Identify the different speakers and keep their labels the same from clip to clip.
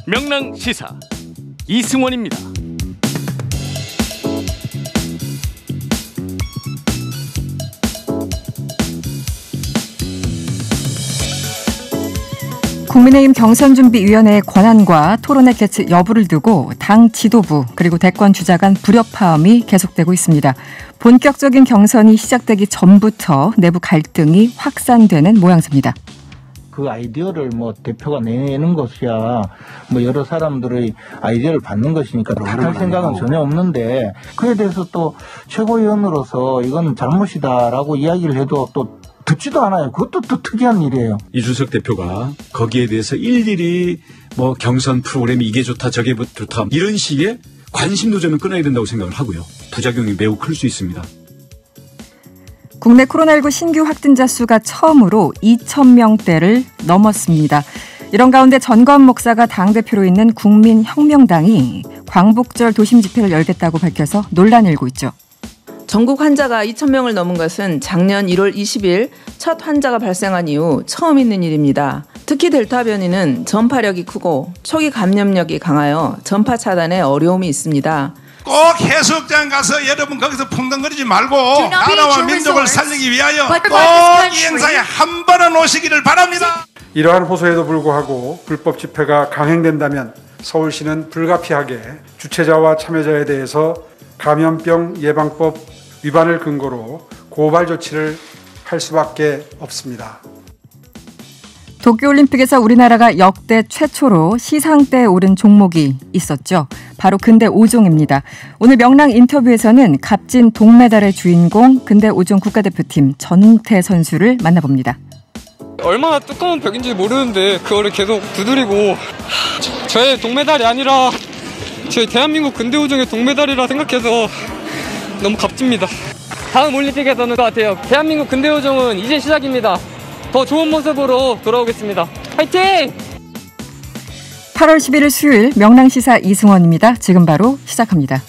Speaker 1: 명랑시사 이승원입니다.
Speaker 2: 국민의힘 경선준비위원회의 권한과 토론회 개최 여부를 두고 당 지도부 그리고 대권 주자 간 불협화음이 계속되고 있습니다. 본격적인 경선이 시작되기 전부터 내부 갈등이 확산되는 모양새입니다.
Speaker 3: 그 아이디어를 대표가 내는 것이야 여러 사람들의 아이디어를 받는 것이니까 다른 생각은 전혀 없는데 그에 대해서 또 최고위원으로서 이건 잘못이다라고 이야기를 해도 또 듣지도 않아요. 그것도 또 특이한 일이에요.
Speaker 4: 이준석 대표가 거기에 대해서 일일이 경선 프로그램이 이게 좋다 저게 좋다 이런 식의 관심도 저는 끊어야 된다고 생각을 하고요. 부작용이 매우 클 수 있습니다.
Speaker 2: 국내 코로나19 신규 확진자 수가 처음으로 2,000명대를 넘었습니다. 이런 가운데 전건 목사가 당대표로 있는 국민혁명당이 광복절 도심 집회를 열겠다고 밝혀서 논란이 일고 있죠.
Speaker 5: 전국 환자가 2,000명을 넘은 것은 작년 1월 20일 첫 환자가 발생한 이후 처음 있는 일입니다. 특히 델타 변이는 전파력이 크고 초기 감염력이 강하여 전파 차단에 어려움이 있습니다.
Speaker 6: 꼭 해수욕장 가서 여러분 거기서 풍덩거리지 말고 나라와 민족을 살리기 위하여 꼭 이 행사에 한 번은 오시기를 바랍니다.
Speaker 7: 이러한 호소에도 불구하고 불법 집회가 강행된다면 서울시는 불가피하게 주최자와 참여자에 대해서 감염병 예방법 위반을 근거로 고발 조치를 할 수밖에 없습니다.
Speaker 2: 도쿄올림픽에서 우리나라가 역대 최초로 시상대에 오른 종목이 있었죠. 바로 근대 5종입니다. 오늘 명랑 인터뷰에서는 값진 동메달의 주인공 근대 5종 국가대표팀 전웅태 선수를 만나봅니다.
Speaker 8: 얼마나 두꺼운 벽인지 모르는데 그거를 계속 두드리고 저의 동메달이 아니라 저희 대한민국 근대 5종의 동메달이라 생각해서 너무 값집니다. 다음 올림픽에서는 것 같아요. 대한민국 근대 5종은 이제 시작입니다. 더 좋은 모습으로 돌아오겠습니다. 화이팅!
Speaker 2: 8월 11일 수요일 명랑시사 이승원입니다. 지금 바로 시작합니다.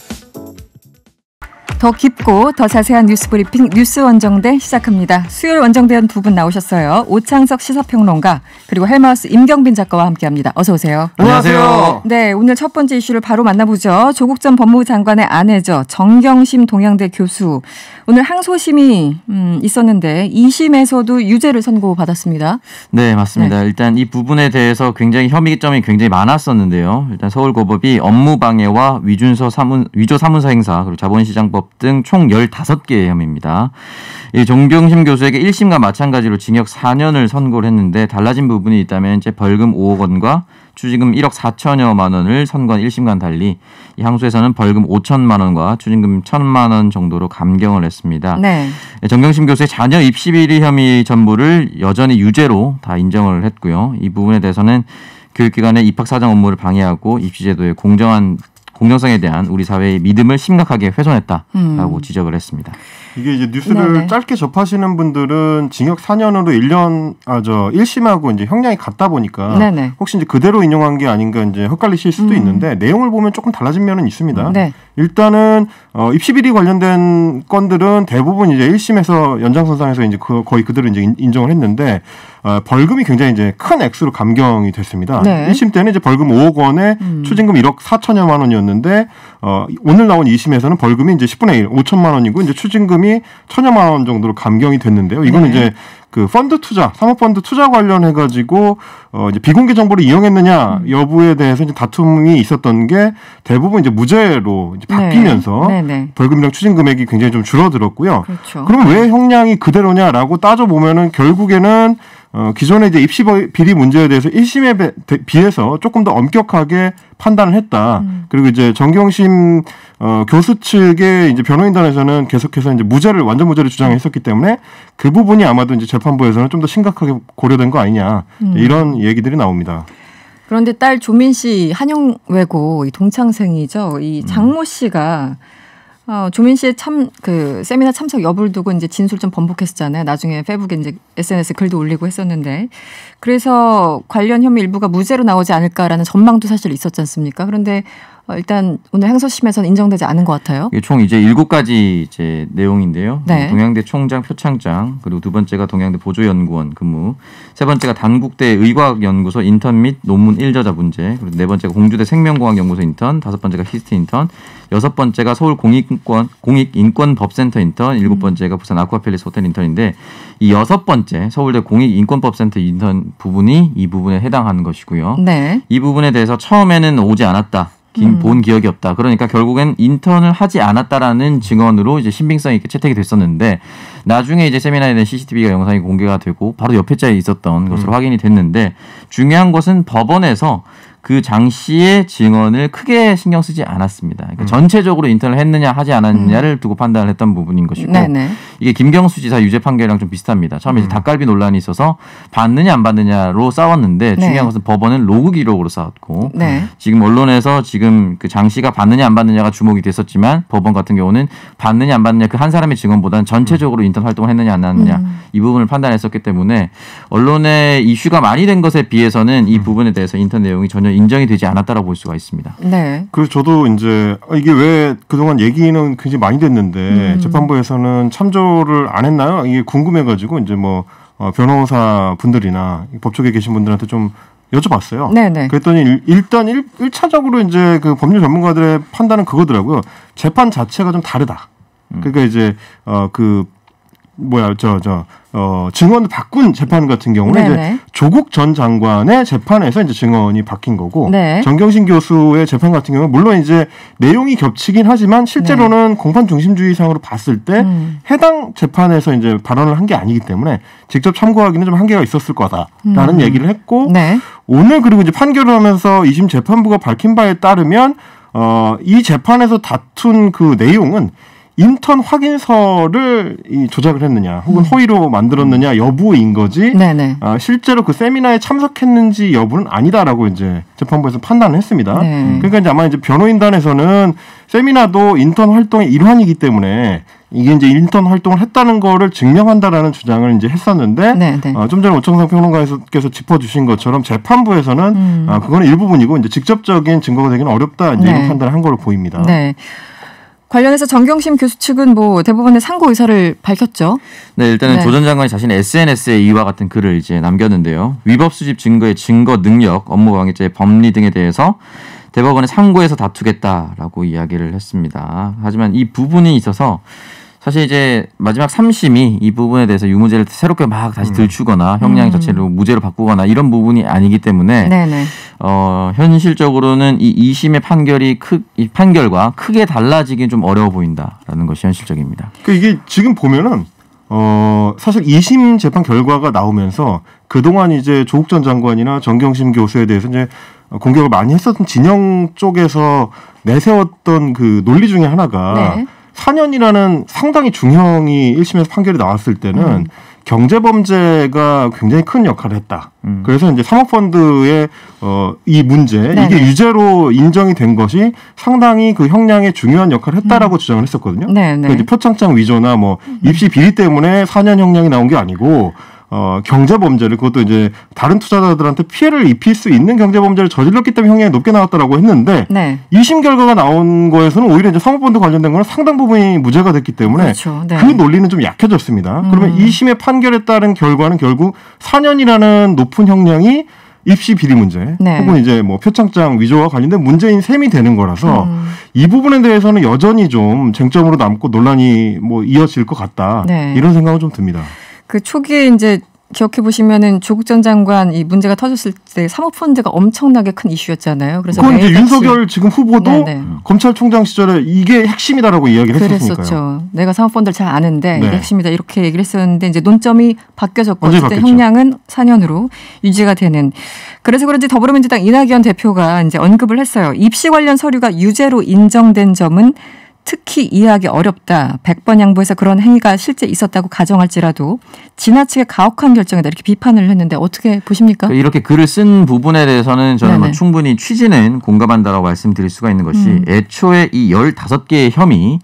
Speaker 2: 더 깊고 더 자세한 뉴스 브리핑 뉴스 원정대 시작합니다. 수요일 원정대원 두 분 나오셨어요. 오창석 시사평론가 그리고 헬마우스 임경빈 작가와 함께합니다. 어서 오세요.
Speaker 9: 안녕하세요.
Speaker 2: 네, 오늘 첫 번째 이슈를 바로 만나보죠. 조국 전 법무부 장관의 아내죠. 정경심 동양대 교수. 오늘 항소심이 있었는데 2심에서도 유죄를 선고받았습니다.
Speaker 9: 네, 맞습니다. 네. 일단 이 부분에 대해서 굉장히 혐의점이 굉장히 많았었는데요. 일단 서울고법이 업무방해와 위조 사문서 행사 그리고 자본시장법 등 총 15개의 혐의입니다. 이 정경심 교수에게 1심과 마찬가지로 징역 4년을 선고를 했는데 달라진 부분이 있다면 이제 벌금 5억 원과 추징금 1억 4천여만 원을 선고한 1심과는 달리 이 항소에서는 벌금 5천만 원과 추징금 1천만 원 정도로 감경을 했습니다. 네. 정경심 교수의 자녀 입시 비리 혐의 전부를 여전히 유죄로 다 인정을 했고요. 이 부분에 대해서는 교육기관의 입학사정 업무를 방해하고 입시제도의 공정성에 대한 우리 사회의 믿음을 심각하게 훼손했다라고 지적을 했습니다.
Speaker 10: 이게 이제 뉴스를 네네. 짧게 접하시는 분들은 징역 4년으로 1심하고 이제 형량이 같다 보니까 네네. 혹시 이제 그대로 인용한 게 아닌가 이제 헷갈리실 수도 있는데 내용을 보면 조금 달라진 면은 있습니다. 네. 일단은 입시비리 관련된 건들은 대부분 이제 1심에서 연장선상에서 이제 거의 그대로 이제 인정을 했는데 벌금이 굉장히 이제 큰 액수로 감경이 됐습니다. 네. 1심 때는 이제 벌금 5억 원에 추징금 1억 4천여만 원이었는데 오늘 나온 2심에서는 벌금이 이제 10분의 1, 5천만 원이고 이제 추징금이 1천여만 원 정도로 감경이 됐는데요. 이거는 네. 이제 그 펀드 투자, 사모펀드 투자 관련해 가지고 이제 비공개 정보를 이용했느냐 여부에 대해서 이제 다툼이 있었던 게 대부분 이제 무죄로 이제 바뀌면서 네. 벌금이랑 추징 금액이 굉장히 좀 줄어들었고요. 그렇죠. 그럼 왜 형량이 그대로냐라고 따져 보면은 결국에는 기존의 이제 입시 비리 문제에 대해서 1심에 비해서 조금 더 엄격하게 판단을 했다. 그리고 이제 정경심 교수 측의 이제 변호인단에서는 계속해서 이제 완전 무죄를 주장했었기 때문에 그 부분이 아마도 이제 재판부에서는 좀 더 심각하게 고려된 거 아니냐 이런 얘기들이 나옵니다.
Speaker 2: 그런데 딸 조민 씨 한영외고 동창생이죠. 이 장모 씨가 조민 씨의 세미나 참석 여부를 두고 이제 진술 좀 번복했었잖아요. 나중에 페이북에 이제 SNS 글도 올리고 했었는데 그래서 관련 혐의 일부가 무죄로 나오지 않을까라는 전망도 사실 있었지 않습니까? 그런데 일단 오늘 항소심에서는 인정되지 않은 것 같아요.
Speaker 9: 총 이제 7가지 이제 내용인데요.
Speaker 2: 네.
Speaker 9: 동양대 총장 표창장, 그리고 두 번째가 동양대 보조연구원 근무, 세 번째가 단국대 의과학연구소 인턴 및 논문 1저자 문제, 그리고 네 번째가 공주대 생명공학연구소 인턴, 다섯 번째가 히스트 인턴, 여섯 번째가 서울 공익인권법센터 인턴, 일곱 번째가 부산 아쿠아팰리스 호텔 인턴인데 이 여섯 번째 서울대 공익인권법센터 인턴 부분이 이 부분에 해당하는 것이고요.
Speaker 2: 네.
Speaker 9: 이 부분에 대해서 처음에는 오지 않았다. 본 기억이 없다. 그러니까 결국엔 인턴을 하지 않았다라는 증언으로 이제 신빙성 있게 채택이 됐었는데 나중에 이제 세미나에 대한 CCTV가 영상이 공개가 되고 바로 옆에 자리에 있었던 것으로 확인이 됐는데 중요한 것은 법원에서 그 장 씨의 증언을 크게 신경 쓰지 않았습니다. 그러니까 전체적으로 인턴을 했느냐 하지 않았느냐를 두고 판단을 했던 부분인 것이고
Speaker 2: 네네.
Speaker 9: 이게 김경수 지사 유죄 판결이랑 좀 비슷합니다. 처음에 이제 닭갈비 논란이 있어서 받느냐 안 받느냐로 싸웠는데 중요한 것은 법원은 로그 기록으로 싸웠고 지금 언론에서 지금 그 장 씨가 받느냐 안 받느냐가 주목이 됐었지만 법원 같은 경우는 받느냐 안 받느냐 그 한 사람의 증언보다는 전체적으로 인턴 활동을 했느냐 안 했느냐 이 부분을 판단했었기 때문에 언론의 이슈가 많이 된 것에 비해서는 이 부분에 대해서 인턴 내용이 전혀 인정이 되지 않았다라고 볼 수가 있습니다.
Speaker 2: 네.
Speaker 10: 그래서 저도 이제 이게 왜 그동안 얘기는 굉장히 많이 됐는데 재판부에서는 참조를 안 했나요? 이게 궁금해가지고 이제 뭐 변호사 분들이나 법조계에 계신 분들한테 좀 여쭤봤어요.
Speaker 2: 네네.
Speaker 10: 그랬더니 일단 1차적으로 이제 그 법률 전문가들의 판단은 그거더라고요. 재판 자체가 좀 다르다. 그러니까 이제 증언을 바꾼 재판 같은 경우는 이제 조국 전 장관의 재판에서 이제 증언이 바뀐 거고 정경심 교수의 재판 같은 경우는 물론 이제 내용이 겹치긴 하지만 실제로는 공판 중심주의상으로 봤을 때 해당 재판에서 이제 발언을 한 게 아니기 때문에 직접 참고하기는 좀 한계가 있었을 거다라는 얘기를 했고 오늘 그리고 이제 판결을 하면서 2심 재판부가 밝힌 바에 따르면 이 재판에서 다툰 그 내용은 인턴 확인서를 조작을 했느냐 혹은 허위로 만들었느냐 여부인 거지 실제로 그 세미나에 참석했는지 여부는 아니다라고 이제 재판부에서 판단을 했습니다. 그러니까 이제 아마 이제 변호인단에서는 세미나도 인턴 활동의 일환이기 때문에 이게 이제 인턴 활동을 했다는 거를 증명한다라는 주장을 이제 했었는데 좀 전에 오청상 평론가께서 짚어주신 것처럼 재판부에서는 그거는 일부분이고 이제 직접적인 증거가 되기는 어렵다 이제 이런 판단을 한 걸로 보입니다.
Speaker 2: 네. 관련해서 정경심 교수 측은 뭐 대법원의 상고 의사를 밝혔죠.
Speaker 9: 네, 일단은 조 전 장관이 자신의 SNS에 이와 같은 글을 이제 남겼는데요. 위법 수집 증거의 증거 능력, 업무 방해죄, 법리 등에 대해서 대법원의 상고에서 다투겠다라고 이야기를 했습니다. 하지만 이 부분이 있어서 사실 이제 마지막 3심이 이 부분에 대해서 유무죄를 새롭게 막 다시 들추거나 형량 자체를 무죄로 바꾸거나 이런 부분이 아니기 때문에 현실적으로는 이 2심의 이 판결과 크게 달라지긴 좀 어려워 보인다라는 것이 현실적입니다.
Speaker 10: 그러니까 이게 지금 보면은 사실 2심 재판 결과가 나오면서 그동안 이제 조국 전 장관이나 정경심 교수에 대해서 이제 공격을 많이 했었던 진영 쪽에서 내세웠던 그 논리 중에 하나가 4년이라는 상당히 중형이 1심에서 판결이 나왔을 때는 경제범죄가 굉장히 큰 역할을 했다. 그래서 이제 사모펀드의 이 문제, 이게 유죄로 인정이 된 것이 상당히 그 형량에 중요한 역할을 했다라고 주장을 했었거든요. 그러니까 이제 표창장 위조나 뭐 입시 비리 때문에 4년 형량이 나온 게 아니고 경제범죄를 그것도 이제 다른 투자자들한테 피해를 입힐 수 있는 경제범죄를 저질렀기 때문에 형량이 높게 나왔다라고 했는데 2심 결과가 나온 거에서는 오히려 이제 사모펀드 관련된 거는 상당 부분이 무죄가 됐기 때문에 그 논리는 좀 약해졌습니다. 그러면 2심의 판결에 따른 결과는 결국 4년이라는 높은 형량이 입시 비리 문제 혹은 이제 뭐 표창장 위조와 관련된 문제인 셈이 되는 거라서 이 부분에 대해서는 여전히 좀 쟁점으로 남고 논란이 뭐 이어질 것 같다 이런 생각은 좀 듭니다.
Speaker 2: 그 초기에 이제 기억해 보시면은 조국 전 장관 이 문제가 터졌을 때 사모펀드가 엄청나게 큰 이슈였잖아요. 그래서
Speaker 10: 그건 이제 윤석열 지금 후보도 검찰총장 시절에 이게 핵심이다라고 이야기를 했었으니까요.
Speaker 2: 그랬었죠. 내가 사모펀드를 잘 아는데 이게 핵심이다 이렇게 얘기를 했었는데 이제 논점이 바뀌어졌고 그때 형량은 4년으로 유지가 되는. 그래서 그런지 더불어민주당 이낙연 대표가 이제 언급을 했어요. 입시 관련 서류가 유죄로 인정된 점은 특히 이해하기 어렵다. 100번 양보해서 그런 행위가 실제 있었다고 가정할지라도 지나치게 가혹한 결정이다. 이렇게 비판을 했는데 어떻게 보십니까?
Speaker 9: 이렇게 글을 쓴 부분에 대해서는 저는 뭐 충분히 취지는 공감한다라고 말씀드릴 수가 있는 것이 애초에 이 15개의 혐의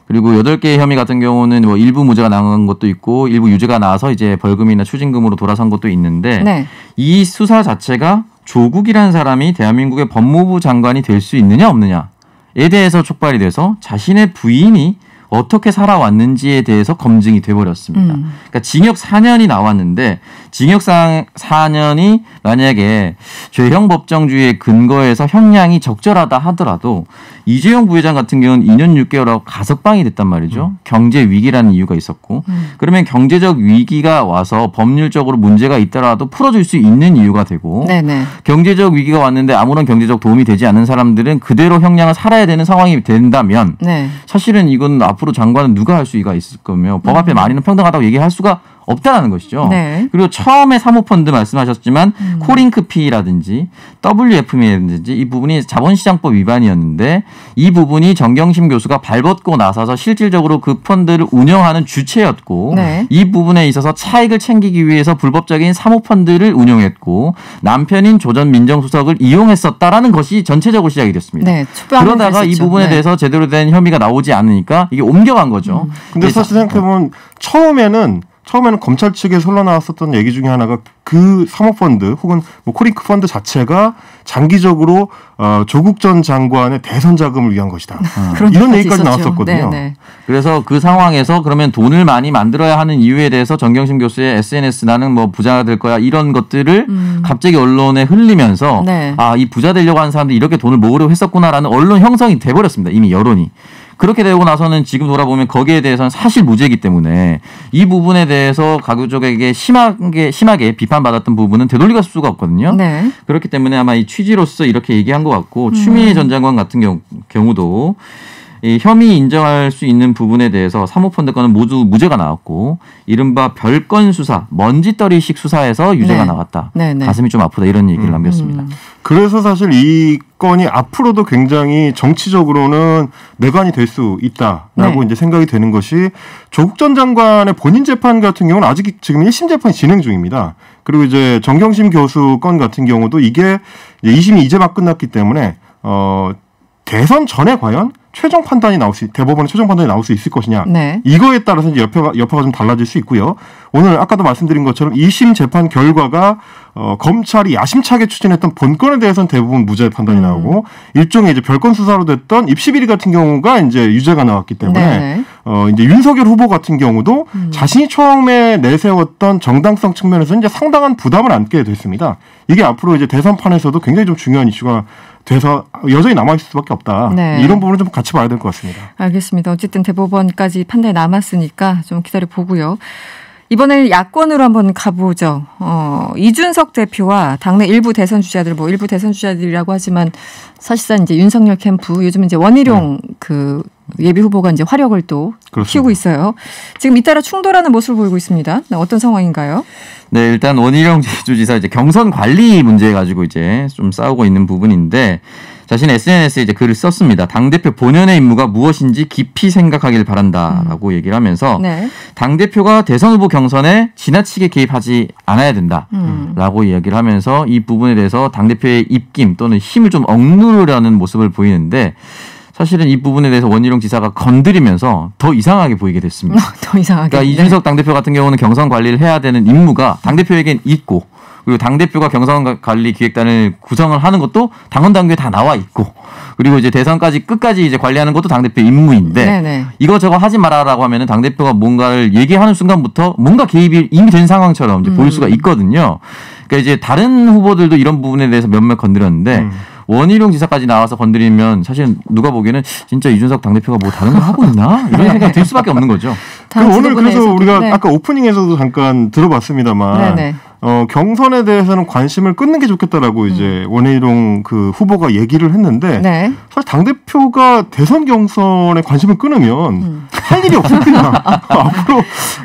Speaker 9: 그리고 8개의 혐의 같은 경우는 뭐 일부 무죄가 나온 것도 있고 일부 유죄가 나와서 이제 벌금이나 추징금으로 돌아선 것도 있는데 이 수사 자체가 조국이라는 사람이 대한민국의 법무부 장관이 될 수 있느냐 없느냐에 대해서 촉발이 돼서 자신의 부인이 어떻게 살아왔는지에 대해서 검증이 돼버렸습니다. 그러니까 징역 4년이 나왔는데 징역 4년이 만약에 죄형 법정주의의 근거에서 형량이 적절하다 하더라도 이재용 부회장 같은 경우는 2년 6개월하고 가석방이 됐단 말이죠. 경제 위기라는 이유가 있었고 그러면 경제적 위기가 와서 법률적으로 문제가 있더라도 풀어줄 수 있는 이유가 되고 네네. 경제적 위기가 왔는데 아무런 경제적 도움이 되지 않는 사람들은 그대로 형량을 살아야 되는 상황이 된다면 네. 사실은 이건 앞으로 장관은 누가 할 수가 있을 거며 법 앞에 만인은 평등하다고 얘기할 수가 없다라는 것이죠. 네. 그리고 처음에 사모펀드 말씀하셨지만 코링크피라든지 WFM이라든지 이 부분이 자본시장법 위반이었는데 이 부분이 정경심 교수가 발벗고 나서서 실질적으로 그 펀드를 운영하는 주체였고 네. 이 부분에 있어서 차익을 챙기기 위해서 불법적인 사모펀드를 운영했고 남편인 조 전 민정수석을 이용했었다라는 것이 전체적으로 시작이 됐습니다. 네, 그러다가 이 부분에 네. 대해서 제대로 된 혐의가 나오지 않으니까 이게 옮겨간 거죠.
Speaker 10: 근데 사실 생각해보면 처음에는 검찰 측에서 흘러나왔었던 얘기 중에 하나가 그 사모펀드 혹은 뭐 코링크 펀드 자체가 장기적으로 조국 전 장관의 대선 자금을 위한 것이다. 이런 얘기까지 있었죠. 나왔었거든요. 네네.
Speaker 9: 그래서 그 상황에서 그러면 돈을 많이 만들어야 하는 이유에 대해서 정경심 교수의 SNS 나는 뭐 부자가 될 거야 이런 것들을 갑자기 언론에 흘리면서 네. 아, 이 부자 되려고 하는 사람들이 이렇게 돈을 모으려고 했었구나라는 언론 형성이 돼버렸습니다. 이미 여론이. 그렇게 되고 나서는 지금 돌아보면 거기에 대해서는 사실 무죄이기 때문에 이 부분에 대해서 가구족에게 심하게 비판받았던 부분은 되돌리갈 수가 없거든요. 네. 그렇기 때문에 아마 이 취지로서 이렇게 얘기한 것 같고 추미애 전 장관 같은 경우도 이 혐의 인정할 수 있는 부분에 대해서 사모펀드 건은 모두 무죄가 나왔고 이른바 별건 수사, 먼지떨이식 수사에서 유죄가 네. 나왔다. 네네. 가슴이 좀 아프다 이런 얘기를 남겼습니다.
Speaker 10: 그래서 사실 이 건이 앞으로도 굉장히 정치적으로는 내관이 될 수 있다라고 네. 이제 생각이 되는 것이 조국 전 장관의 본인 재판 같은 경우는 아직 지금 1심 재판이 진행 중입니다. 그리고 이제 정경심 교수 건 같은 경우도 이게 2심이 이제 막 끝났기 때문에 대선 전에 과연 최종 판단이 대법원의 최종 판단이 나올 수 있을 것이냐. 네. 이거에 따라서 이제 여파가 좀 달라질 수 있고요. 오늘 아까도 말씀드린 것처럼 2심 재판 결과가 검찰이 야심차게 추진했던 본건에 대해서는 대부분 무죄 판단이 나오고 일종의 이제 별건 수사로 됐던 입시비리 같은 경우가 이제 유죄가 나왔기 때문에 이제 윤석열 후보 같은 경우도 자신이 처음에 내세웠던 정당성 측면에서 이제 상당한 부담을 안게 됐습니다. 이게 앞으로 이제 대선판에서도 굉장히 좀 중요한 이슈가 돼서 여전히 남아있을 수밖에 없다. 네. 이런 부분을 좀 같이 봐야 될 것 같습니다. 알겠습니다.
Speaker 2: 어쨌든 대법원까지 판단이 남았으니까 좀 기다려 보고요. 이번에는 야권으로 한번 가보죠. 이준석 대표와 당내 일부 대선 주자들, 뭐 일부 대선 주자들이라고 하지만 사실상 이제 윤석열 캠프, 요즘 이제 원희룡 그 예비 후보가 이제 화력을 또 그렇습니다. 키우고 있어요. 지금 잇따라 충돌하는 모습을 보이고 있습니다. 어떤 상황인가요?
Speaker 9: 네, 일단 원희룡 제주지사 이제 경선 관리 문제 가지고 이제 좀 싸우고 있는 부분인데 자신의 SNS에 이제 글을 썼습니다. 당대표 본연의 임무가 무엇인지 깊이 생각하길 바란다라고 얘기를 하면서 네. 당대표가 대선 후보 경선에 지나치게 개입하지 않아야 된다라고 이야기를 하면서 이 부분에 대해서 당대표의 입김 또는 힘을 좀 억누르려는 모습을 보이는데 사실은 이 부분에 대해서 원희룡 지사가 건드리면서 더 이상하게 보이게 됐습니다.
Speaker 2: 더 이상하게.
Speaker 9: 그러니까 이준석 당대표 같은 경우는 경선 관리를 해야 되는 임무가 당대표에겐 있고 그리고 당대표가 경선관리기획단을 구성을 하는 것도 당원 당규에 다 나와 있고 그리고 이제 대선까지 끝까지 이제 관리하는 것도 당대표 임무인데 네네. 이거 저거 하지 말아라고 하면은 당대표가 뭔가를 얘기하는 순간부터 뭔가 개입이 이미 된 상황처럼 이제 보일 수가 있거든요. 그러니까 이제 다른 후보들도 이런 부분에 대해서 몇몇 건드렸는데 원희룡 지사까지 나와서 건드리면 사실 누가 보기에는 진짜 이준석 당대표가 뭐 다른 걸 하고 있나? 이런 생각이 들 수밖에 없는 거죠.
Speaker 10: 오늘 그래서 우리가 네. 아까 오프닝에서도 잠깐 들어봤습니다만 네네. 경선에 대해서는 관심을 끊는 게 좋겠다라고 이제 원희룡 그 후보가 얘기를 했는데 네. 사실 당대표가 대선 경선에 관심을 끊으면 할 일이 없습니다.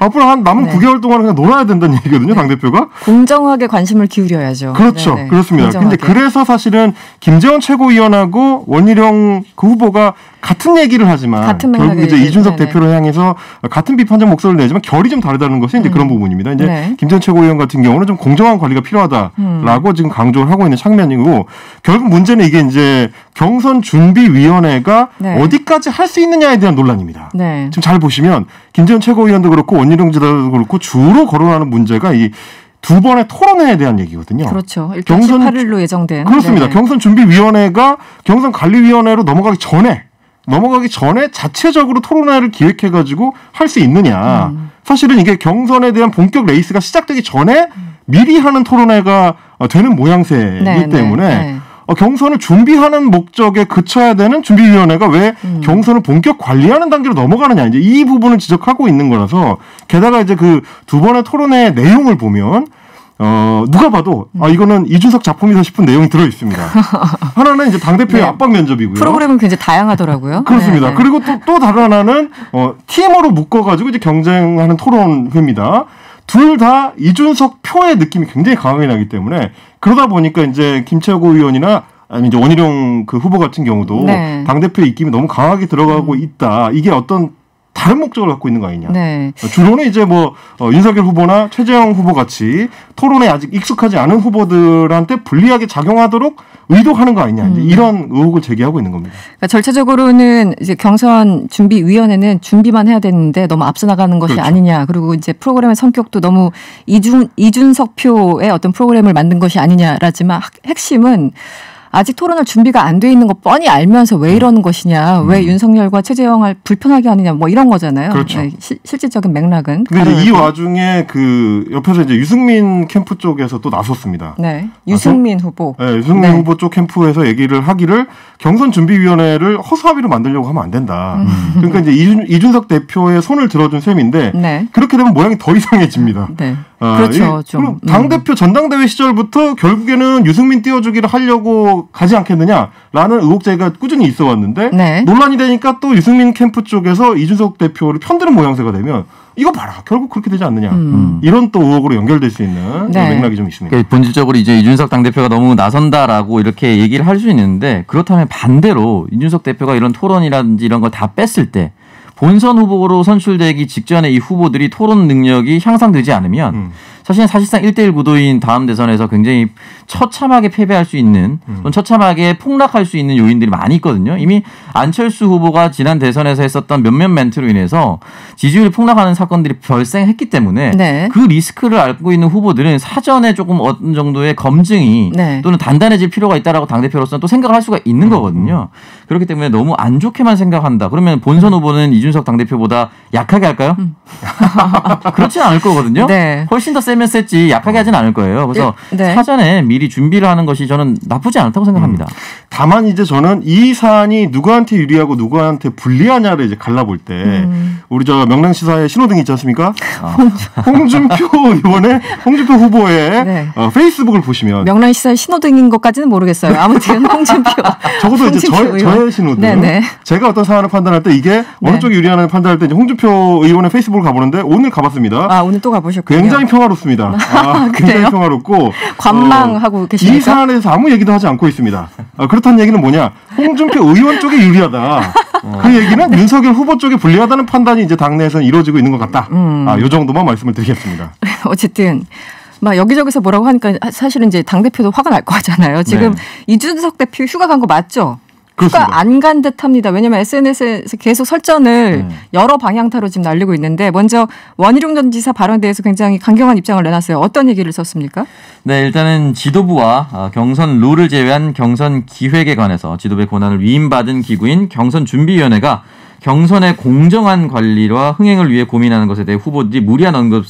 Speaker 10: 앞으로 한 남은 네. 9개월 동안 그냥 놀아야 된다는 얘기거든요. 당대표가.
Speaker 2: 공정하게 관심을 기울여야죠.
Speaker 10: 그렇죠. 네네. 그렇습니다. 근데 그래서 사실은 김재원 최고위원하고 원희룡 그 후보가 같은 얘기를 하지만 결국 이제 이준석 네네. 대표를 향해서 같은 비판적 목소리를 내지만 결이 좀 다르다는 것이 이제 그런 부분입니다. 이제 네. 김재원 최고위원 같은 경우는 좀 공정한 관리가 필요하다라고 지금 강조를 하고 있는 측면이고 결국 문제는 이게 이제 경선 준비위원회가 네. 어디까지 할 수 있느냐에 대한 논란입니다. 네. 지금 잘 보시면 김재원 최고위원도 그렇고 원희룡 지사도 그렇고 주로 거론하는 문제가 이 두 번의 토론회에 대한 얘기거든요.
Speaker 2: 그렇죠. 일단 18일로 예정된.
Speaker 10: 그렇습니다. 네. 경선준비위원회가 경선관리위원회로 넘어가기 전에 자체적으로 토론회를 기획해가지고 할 수 있느냐. 사실은 이게 경선에 대한 본격 레이스가 시작되기 전에 미리 하는 토론회가 되는 모양새이기 때문에 경선을 준비하는 목적에 그쳐야 되는 준비위원회가 왜 경선을 본격 관리하는 단계로 넘어가느냐. 이제 이 부분을 지적하고 있는 거라서 게다가 이제 그 두 번의 토론회 내용을 보면 누가 봐도 이거는 이준석 작품이다 싶은 내용이 들어 있습니다. 하나는 이제 당대표의 압박 면접이고요.
Speaker 2: 프로그램은 굉장히 다양하더라고요.
Speaker 10: 그렇습니다. 그리고 또 다른 하나는 TM으로 묶어가지고 이제 경쟁하는 토론회입니다. 둘 다 이준석 표의 느낌이 굉장히 강하게 나기 때문에 그러다 보니까 이제 김채고 의원이나 아니면 이제 원희룡 그 후보 같은 경우도 당대표의 입김이 너무 강하게 들어가고 있다. 이게 어떤 다른 목적을 갖고 있는 거 아니냐. 네. 주로는 이제 윤석열 후보나 최재형 후보 같이 토론에 아직 익숙하지 않은 후보들한테 불리하게 작용하도록 의도하는 거 아니냐. 이제 이런 의혹을 제기하고 있는 겁니다. 그러니까
Speaker 2: 절차적으로는 이제 경선 준비위원회는 준비만 해야 되는데 너무 앞서 나가는 것이 아니냐. 그리고 이제 프로그램의 성격도 너무 이준석 표의 어떤 프로그램을 만든 것이 아니냐라지만 핵심은 아직 토론할 준비가 안 돼 있는 거 뻔히 알면서 왜 이러는 것이냐. 왜 윤석열과 최재형을 불편하게 하느냐. 뭐 이런 거잖아요.
Speaker 10: 그렇죠.
Speaker 2: 네, 실질적인 맥락은.
Speaker 10: 근데 이 와중에 그 옆에서 이제 유승민 캠프 쪽에서 또 나섰습니다.
Speaker 2: 네. 유승민 후보.
Speaker 10: 네. 유승민 후보 쪽 캠프에서 얘기를 하기를 경선준비위원회를 허수아비로 만들려고 하면 안 된다. 그러니까 이제 이준석 대표의 손을 들어준 셈인데 그렇게 되면 모양이 더 이상해집니다.
Speaker 2: 네. 그렇죠.
Speaker 10: 좀. 당대표 전당대회 시절부터 결국에는 유승민 띄워주기를 하려고 가지 않겠느냐라는 의혹 제기가 꾸준히 있어 왔는데 논란이 되니까 또 유승민 캠프 쪽에서 이준석 대표를 편드는 모양새가 되면 이거 봐라 결국 그렇게 되지 않느냐 이런 또 의혹으로 연결될 수 있는 맥락이 좀 있습니다.
Speaker 9: 그러니까 본질적으로 이제 이준석 당대표가 너무 나선다라고 이렇게 얘기를 할 수 있는데 그렇다면 반대로 이준석 대표가 이런 토론이라든지 이런 걸 다 뺐을 때 본선 후보로 선출되기 직전에 이 후보들이 토론 능력이 향상되지 않으면 사실상 1대1 구도인 다음 대선에서 굉장히 처참하게 패배할 수 있는 또는 처참하게 폭락할 수 있는 요인들이 많이 있거든요. 이미 안철수 후보가 지난 대선에서 했었던 몇몇 멘트로 인해서 지지율이 폭락하는 사건들이 발생했기 때문에 그 리스크를 알고 있는 후보들은 사전에 조금 어느 정도의 검증이 또는 단단해질 필요가 있다라고 당대표로서는 또 생각을 할 수가 있는 거거든요. 그렇기 때문에 너무 안 좋게만 생각한다. 그러면 본선 후보는 이준석 당대표보다 약하게 할까요? 그렇지는 않을 거거든요. 훨씬 더 세면 셌지 약하게 하진 않을 거예요. 그래서 사전에 미리 준비를 하는 것이 저는 나쁘지 않다고 생각합니다.
Speaker 10: 다만 이제 저는 이 사안이 누구한테 유리하고 누구한테 불리하냐를 이제 갈라볼 때 우리 저 명랑시사의 신호등이 있지 않습니까? 홍준표 의원의 홍준표 후보의 페이스북을 보시면
Speaker 2: 명랑시사의 신호등인 것까지는 모르겠어요. 아무튼 홍준표
Speaker 10: 적어도 이제 저의 신호등. 제가 어떤 사안을 판단할 때 이게 어느 쪽이 유리하는 판단할 때 이제 홍준표 의원의 페이스북을 가보는데 오늘 가봤습니다.
Speaker 2: 오늘 또 가보셨군요.
Speaker 10: 굉장히 평화롭습니다. 굉장히 평화롭고
Speaker 2: 관망하고 계십니까?
Speaker 10: 이 사안에 대해서 아무 얘기도 하지 않고 있습니다. 그렇다는 얘기는 뭐냐? 홍준표 의원 쪽에 유리하다. 그 얘기는 윤석열 후보 쪽에 불리하다는 판단이 이제 당내에서는 이루어지고 있는 것 같다. 이 정도만 말씀을 드리겠습니다.
Speaker 2: 어쨌든 막 여기저기서 뭐라고 하니까 사실은 이제 당대표도 화가 날 거잖아요. 지금 이준석 대표 휴가 간 거 맞죠? 휴가 안 간 듯합니다. 왜냐하면 SNS에서 계속 설전을 여러 방향타로 지금 날리고 있는데 먼저 원희룡 전 지사 발언에 대해서 굉장히 강경한 입장을 내놨어요. 어떤 얘기를 썼습니까?
Speaker 9: 네, 일단은 지도부와 경선 룰을 제외한 경선 기획에 관해서 지도부의 권한을 위임받은 기구인 경선준비위원회가 경선의 공정한 관리와 흥행을 위해 고민하는 것에 대해 후보들이 무리한 언급을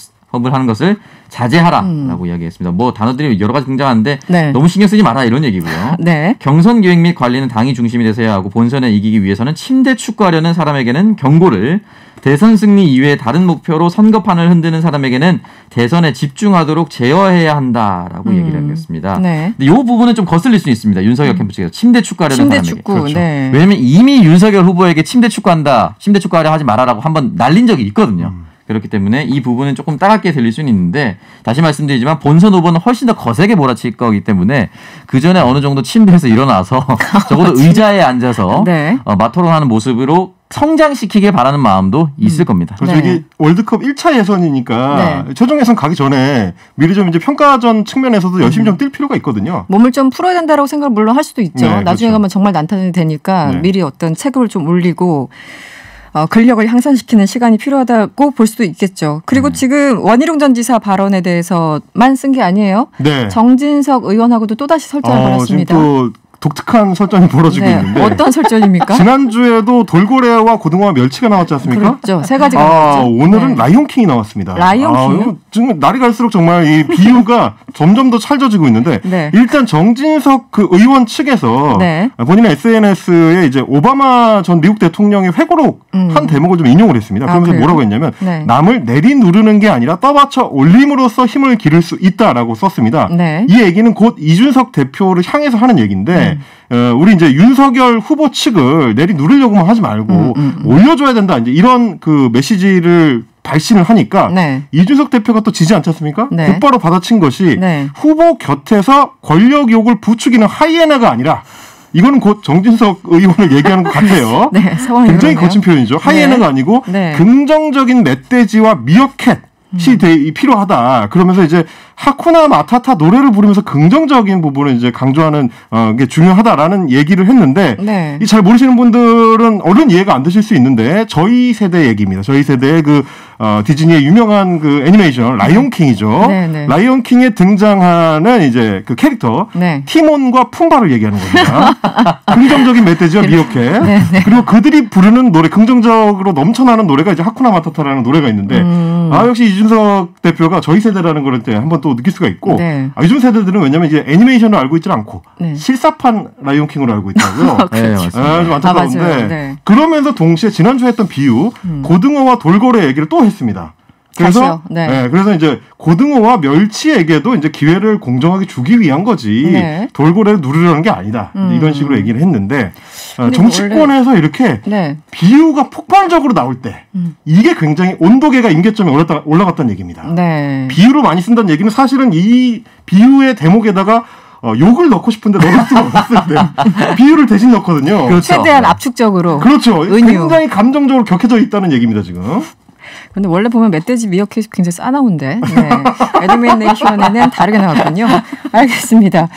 Speaker 9: 하는 것을 자제하라라고 이야기했습니다. 뭐 단어들이 여러 가지 등장하는데 너무 신경 쓰지 마라 이런 얘기고요. 경선 기획 및 관리는 당이 중심이 돼서야 하고 본선에 이기기 위해서는 침대 축구하려는 사람에게는 경고를, 대선 승리 이외에 다른 목표로 선거판을 흔드는 사람에게는 대선에 집중하도록 제어해야 한다라고 얘기를 하겠습니다. 근데 이 부분은 좀 거슬릴 수 있습니다. 윤석열 캠프 측에서 침대 축구하려는 사람에게.
Speaker 2: 축구,
Speaker 9: 왜냐하면 이미 윤석열 후보에게 침대 축구한다, 침대 축구하려 하지 마라라고 한번 날린 적이 있거든요. 그렇기 때문에 이 부분은 조금 따갑게 들릴 수는 있는데 다시 말씀드리지만 본선 후보는 훨씬 더 거세게 몰아칠 거기 때문에 그 전에 어느 정도 침대에서 일어나서 적어도 의자에 앉아서 마토론하는 모습으로 성장시키길 바라는 마음도 있을 겁니다.
Speaker 10: 그렇죠. 이게 월드컵 1차 예선이니까 최종 예선 가기 전에 미리 좀 이제 평가전 측면에서도 열심히 좀 뛸 필요가 있거든요.
Speaker 2: 몸을 좀 풀어야 된다라고 생각을 물론 할 수도 있죠. 나중에 가면 정말 난타전이 되니까 미리 어떤 체급을 좀 올리고 근력을 향상시키는 시간이 필요하다고 볼 수도 있겠죠. 그리고 지금 원희룡 전 지사 발언에 대해서만 쓴 게 아니에요. 네. 정진석 의원하고도 또다시 설전을 벌였습니다.
Speaker 10: 지금 또 독특한 설전이 벌어지고 있는데
Speaker 2: 어떤 설전입니까?
Speaker 10: 지난주에도 돌고래와 고등어와 멸치가 나왔지 않습니까?
Speaker 2: 그렇죠. 세 가지가 나왔죠.
Speaker 10: 오늘은 라이온킹이 나왔습니다.
Speaker 2: 라이온킹?
Speaker 10: 지금 날이 갈수록 정말 이 비유가 점점 더 찰져지고 있는데 네. 일단 정진석 그 의원 측에서 네. 본인의 SNS에 이제 오바마 전 미국 대통령의 회고록 한 대목을 좀 인용을 했습니다. 그러면서 뭐라고 했냐면 네. 남을 내리누르는 게 아니라 떠받쳐 올림으로써 힘을 기를 수 있다라고 썼습니다. 네. 이 얘기는 곧 이준석 대표를 향해서 하는 얘기인데 우리 이제 윤석열 후보 측을 내리누르려고만 하지 말고 올려줘야 된다. 이제 이런 그 메시지를 발신을 하니까 네. 이준석 대표가 또 지지 않지 않습니까? 네. 곧바로 받아친 것이 네. 후보 곁에서 권력 욕을 부추기는 하이에나가 아니라 이거는 곧 정진석 의원을 얘기하는 것 같아요. 네, 굉장히 그러네요. 거친 표현이죠. 하이에나가 네. 아니고 네. 긍정적인 멧돼지와 미어캣이 필요하다. 그러면서 이제 하쿠나 마타타 노래를 부르면서 긍정적인 부분을 이제 강조하는 게 중요하다라는 얘기를 했는데 네. 이 잘 모르시는 분들은 얼른 이해가 안 되실 수 있는데 저희 세대 얘기입니다. 저희 세대의 그 디즈니의 유명한 그 애니메이션 라이온킹이죠. 네, 네. 라이온킹에 등장하는 이제 그 캐릭터 네. 티몬과 푼바를 얘기하는 겁니다. 긍정적인 멧돼지와 미어캣 네, 네. 그리고 그들이 부르는 노래 긍정적으로 넘쳐나는 노래가 이제 하쿠나 마타타라는 노래가 있는데 역시 이준석 대표가 저희 세대라는 걸 때 한번 또 느낄 수가 있고 네. 요즘 세대들은 왜냐면 이제 애니메이션을 알고 있지 않고 네. 실사판 라이온킹으로 알고 있더라고요.
Speaker 2: 네,
Speaker 10: 맞습니다. 좀 안타까운데 네. 그러면서 동시에 지난주에 했던 비유 고등어와 돌고래 얘기를 또 했습니다. 그래서 그래서 이제 고등어와 멸치에게도 이제 기회를 공정하게 주기 위한 거지 네. 돌고래를 누르려는 게 아니다. 이런 식으로 얘기를 했는데 정치권에서 이렇게 네. 비유가 폭발적으로 나올 때 이게 굉장히 온도계가 임계점에 올라갔다는 얘기입니다. 네. 비유를 많이 쓴다는 얘기는 사실은 이 비유의 대목에다가 욕을 넣고 싶은데 넣을 수가 없는데 비유를 대신 넣거든요.
Speaker 2: 그렇죠. 최대한 압축적으로.
Speaker 10: 그렇죠. 굉장히 감정적으로 격해져 있다는 얘기입니다 지금.
Speaker 2: 근데 원래 보면 멧돼지 미어캣이 굉장히 싸나운데 네. 애니메이션에는 다르게 나왔군요. 알겠습니다.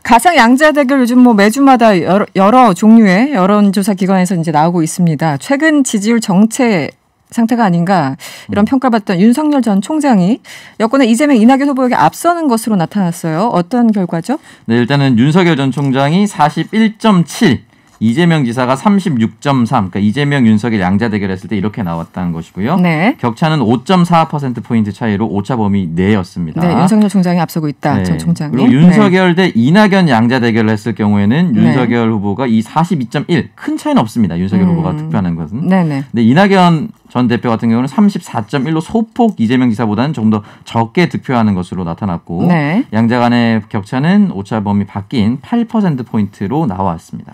Speaker 2: 가상 양자 대결 요즘 뭐 매주마다 여러 종류의 여론조사 기관에서 이제 나오고 있습니다. 최근 지지율 정체 상태가 아닌가 이런 평가받던 윤석열 전 총장이 여권의 이재명, 이낙연 후보에게 앞서는 것으로 나타났어요. 어떤 결과죠?
Speaker 9: 네, 일단은 윤석열 전 총장이 41.7, 이재명 지사가 36.3, 그러니까 이재명, 윤석열 양자 대결했을 때 이렇게 나왔다는 것이고요. 네. 격차는 5.4%포인트 차이로 오차 범위 내였습니다.
Speaker 2: 네, 윤석열 총장이 앞서고 있다. 네. 전 총장이.
Speaker 9: 그리고 윤석열 대 이낙연 양자 대결을 했을 경우에는 윤석열 후보가 이 42.1, 큰 차이는 없습니다. 윤석열 후보가 득표하는 것은. 네네. 근데 이낙연 전 대표 같은 경우는 34.1로 소폭 이재명 지사보다는 조금 더 적게 득표하는 것으로 나타났고 네. 양자 간의 격차는 오차 범위 바뀐 8%포인트로 나왔습니다.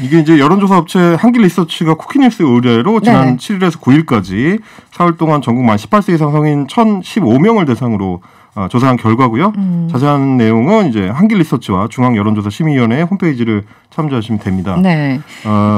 Speaker 10: 이게 이제 여론조사 업체 한길리서치가 쿠키뉴스 의뢰로 지난 7일에서 9일까지 4월 동안 전국 만 18세 이상 성인 1,015명을 대상으로 조사한 결과고요. 자세한 내용은 이제 한길리서치와 중앙여론조사심의위원회 홈페이지를 참조하시면 됩니다. 네.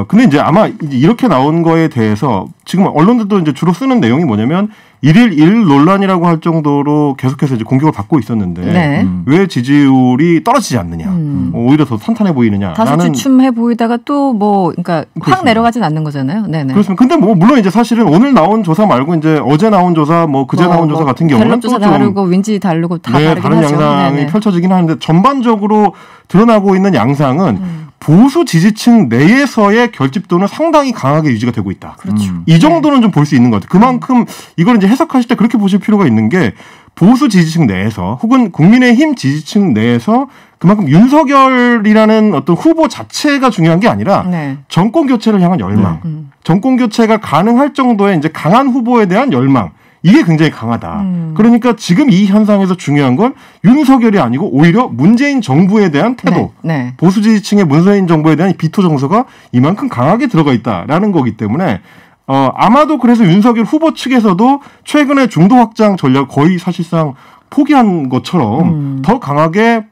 Speaker 10: 근데 이제 아마 이렇게 나온 거에 대해서 지금 언론들도 이제 주로 쓰는 내용이 뭐냐면 1일 1 논란이라고 할 정도로 계속해서 이제 공격을 받고 있었는데 네. 왜 지지율이 떨어지지 않느냐, 오히려 더 탄탄해 보이느냐.
Speaker 2: 다소 주춤해 보이다가 또 뭐 그러니까 확 내려가진 않는 거잖아요. 네네.
Speaker 10: 그렇습니다. 근데 뭐 물론 이제 사실은 오늘 나온 조사 말고 이제 어제 나온 조사, 뭐 그제 나온 조사 같은 경우는
Speaker 2: 조사 다르고 윈지 다르고 다 다르긴
Speaker 10: 다른
Speaker 2: 하죠.
Speaker 10: 양상이
Speaker 2: 네네.
Speaker 10: 펼쳐지긴 하는데 전반적으로 드러나고 있는 양상은 보수 지지층 내에서의 결집도는 상당히 강하게 유지가 되고 있다.
Speaker 2: 그렇죠.
Speaker 10: 이 정도는 좀 볼 수 있는 것 같아요. 그만큼 이걸 이제 해석하실 때 그렇게 보실 필요가 있는 게 보수 지지층 내에서 혹은 국민의힘 지지층 내에서 그만큼 윤석열이라는 어떤 후보 자체가 중요한 게 아니라 네. 정권 교체를 향한 열망, 정권 교체가 가능할 정도의 이제 강한 후보에 대한 열망. 이게 굉장히 강하다. 그러니까 지금 이 현상에서 중요한 건 윤석열이 아니고 오히려 문재인 정부에 대한 태도, 네. 보수 지지층의 문재인 정부에 대한 비토 정서가 이만큼 강하게 들어가 있다라는 거기 때문에 아마도 그래서 윤석열 후보 측에서도 최근에 중도 확장 전략 거의 사실상 포기한 것처럼 더 강하게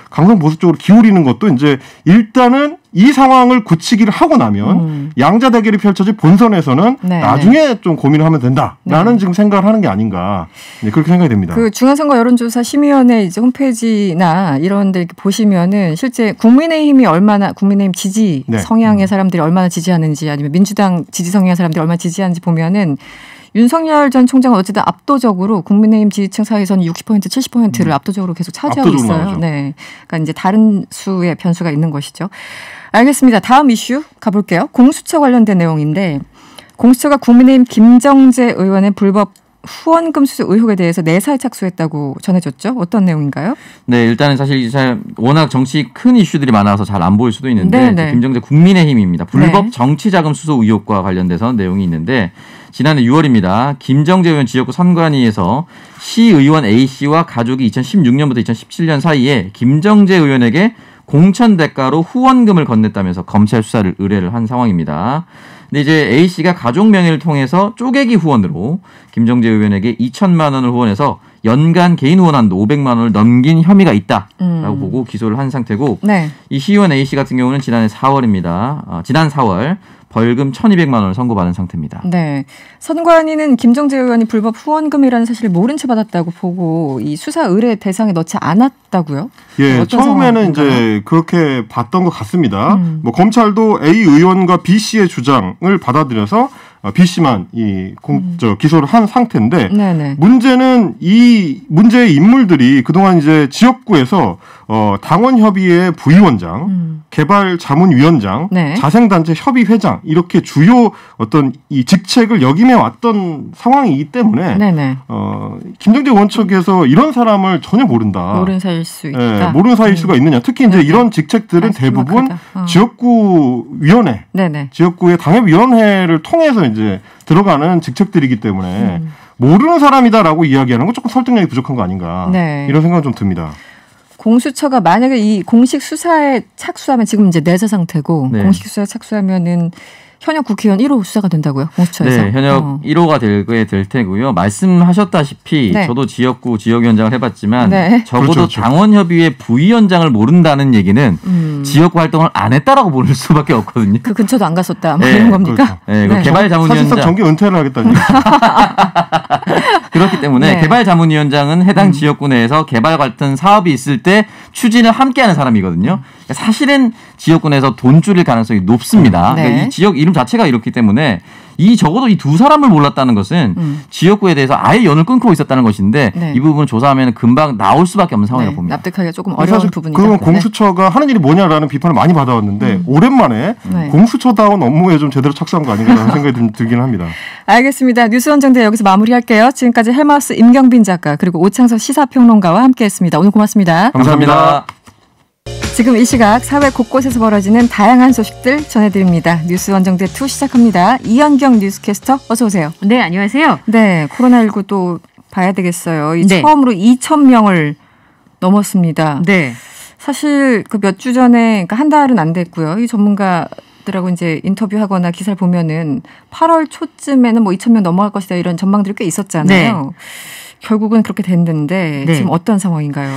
Speaker 10: 강성 보수 쪽으로 기울이는 것도 이제 일단은 이 상황을 굳히기를 하고 나면 양자 대결이 펼쳐질 본선에서는 네, 나중에 네. 좀 고민을 하면 된다라는 네. 지금 생각을 하는 게 아닌가 네, 그렇게 생각이 됩니다.
Speaker 2: 그 중앙선거 여론조사 심의위원회 이제 홈페이지나 이런 데 보시면은 실제 국민의힘이 얼마나 국민의힘 지지 네. 성향의 사람들이 얼마나 지지하는지 아니면 민주당 지지 성향의 사람들이 얼마나 지지하는지 보면은 윤석열 전 총장은 어쨌든 압도적으로 국민의힘 지지층 사이에서는 60% 70%를 압도적으로 계속 차지하고 있어요. 나오죠. 네, 그러니까 이제 다른 수의 변수가 있는 것이죠. 알겠습니다. 다음 이슈 가볼게요. 공수처 관련된 내용인데 공수처가 국민의힘 김정재 의원의 불법 후원금 수수 의혹에 대해서 내사에 착수했다고 전해졌죠. 어떤 내용인가요?
Speaker 9: 네, 일단은 사실 워낙 정치 큰 이슈들이 많아서 잘 안 보일 수도 있는데 김정재 국민의힘입니다. 불법 네. 정치자금 수수 의혹과 관련돼서 내용이 있는데 지난해 6월입니다. 김정재 의원 지역구 선관위에서 시의원 A씨와 가족이 2016년부터 2017년 사이에 김정재 의원에게 공천 대가로 후원금을 건넸다면서 검찰 수사를 의뢰를 한 상황입니다. 근데 이제 A씨가 가족 명의를 통해서 쪼개기 후원으로 김정재 의원에게 2천만 원을 후원해서 연간 개인 후원 한도 500만 원을 넘긴 혐의가 있다라고 보고 기소를 한 상태고 네. 이 시의원 A씨 같은 경우는 지난 4월 벌금 1,200만 원을 선고받은 상태입니다.
Speaker 2: 네, 선관위는 김정재 의원이 불법 후원금이라는 사실을 모른 채 받았다고 보고 이 수사 의뢰 대상에 넣지 않았다고요?
Speaker 10: 예, 처음에는 이제 그렇게 봤던 것 같습니다. 뭐 검찰도 A 의원과 B 씨의 주장을 받아들여서 B 씨만 기소를 한 상태인데 네네. 문제는 이 문제의 인물들이 그동안 이제 지역구에서 당원협의회 부위원장, 개발자문위원장, 네. 자생단체 협의회장 이렇게 주요 어떤 이 직책을 역임해 왔던 상황이기 때문에 네네. 김정재 의원 측에서 이런 사람을 전혀 모른다.
Speaker 2: 모르는 사이일 수 있다.
Speaker 10: 네, 모르는 사이일 수가 있느냐. 특히 이제 이런 직책들은 대부분 지역구 위원회, 네네. 지역구의 당협위원회를 통해서 이제 들어가는 직책들이기 때문에 모르는 사람이다라고 이야기하는 건 조금 설득력이 부족한 거 아닌가. 네. 이런 생각은 좀 듭니다.
Speaker 2: 공수처가 만약에 이 공식 수사에 착수하면 지금 이제 내재 상태고 네. 공식 수사에 착수하면은 현역 국회의원 1호 수사가 된다고요? 공수처에서.
Speaker 9: 네. 현역 1호가 될 테고요. 말씀하셨다시피 네. 저도 지역구 지역위원장을 해봤지만 네. 적어도 그렇죠. 당원협의회 부위원장을 모른다는 얘기는 지역구 활동을 안 했다라고 보는 수밖에 없거든요.
Speaker 2: 그 근처도 안 갔었다. 뭐
Speaker 9: 네.
Speaker 2: 이런 겁니까?
Speaker 9: 그렇죠. 네. 네. 개발자문위원장.
Speaker 10: 사실상 정기 은퇴를 하겠다는 얘기죠.
Speaker 9: 그렇기 때문에 네. 개발자문위원장은 해당 지역구 내에서 개발 같은 사업이 있을 때 추진을 함께하는 사람이거든요. 그러니까 사실은 지역구 내에서 돈 줄일 가능성이 높습니다. 네. 그러니까 이 지역 이름 자체가 이렇기 때문에 적어도 이 두 사람을 몰랐다는 것은 지역구에 대해서 아예 연을 끊고 있었다는 것인데 네. 이 부분을 조사하면 금방 나올 수밖에 없는 상황이라고 봅니다.
Speaker 2: 납득하기가 조금 어려운 부분이죠.
Speaker 10: 그러면 공수처가 하는 일이 뭐냐라는 비판을 많이 받아왔는데 오랜만에 네. 공수처다운 업무에 좀 제대로 착수한 거 아닌가라는 생각이 좀 들긴 합니다.
Speaker 2: 알겠습니다. 뉴스원정대 여기서 마무리할게요. 지금까지 헬마우스 임경빈 작가 그리고 오창석 시사평론가와 함께했습니다. 오늘 고맙습니다.
Speaker 9: 감사합니다.
Speaker 2: 지금 이 시각 사회 곳곳에서 벌어지는 다양한 소식들 전해드립니다. 뉴스 원정대 2 시작합니다. 이현경 뉴스캐스터 어서 오세요.
Speaker 11: 네, 안녕하세요.
Speaker 2: 네, 코로나19 또 봐야 되겠어요. 네. 처음으로 2,000명을 넘었습니다. 네. 사실 그 몇 주 전에 그러니까 한 달은 안 됐고요. 이 전문가들하고 이제 인터뷰하거나 기사를 보면은 8월 초쯤에는 뭐 2,000명 넘어갈 것이다 이런 전망들이 꽤 있었잖아요. 네. 결국은 그렇게 됐는데 네. 지금 어떤 상황인가요?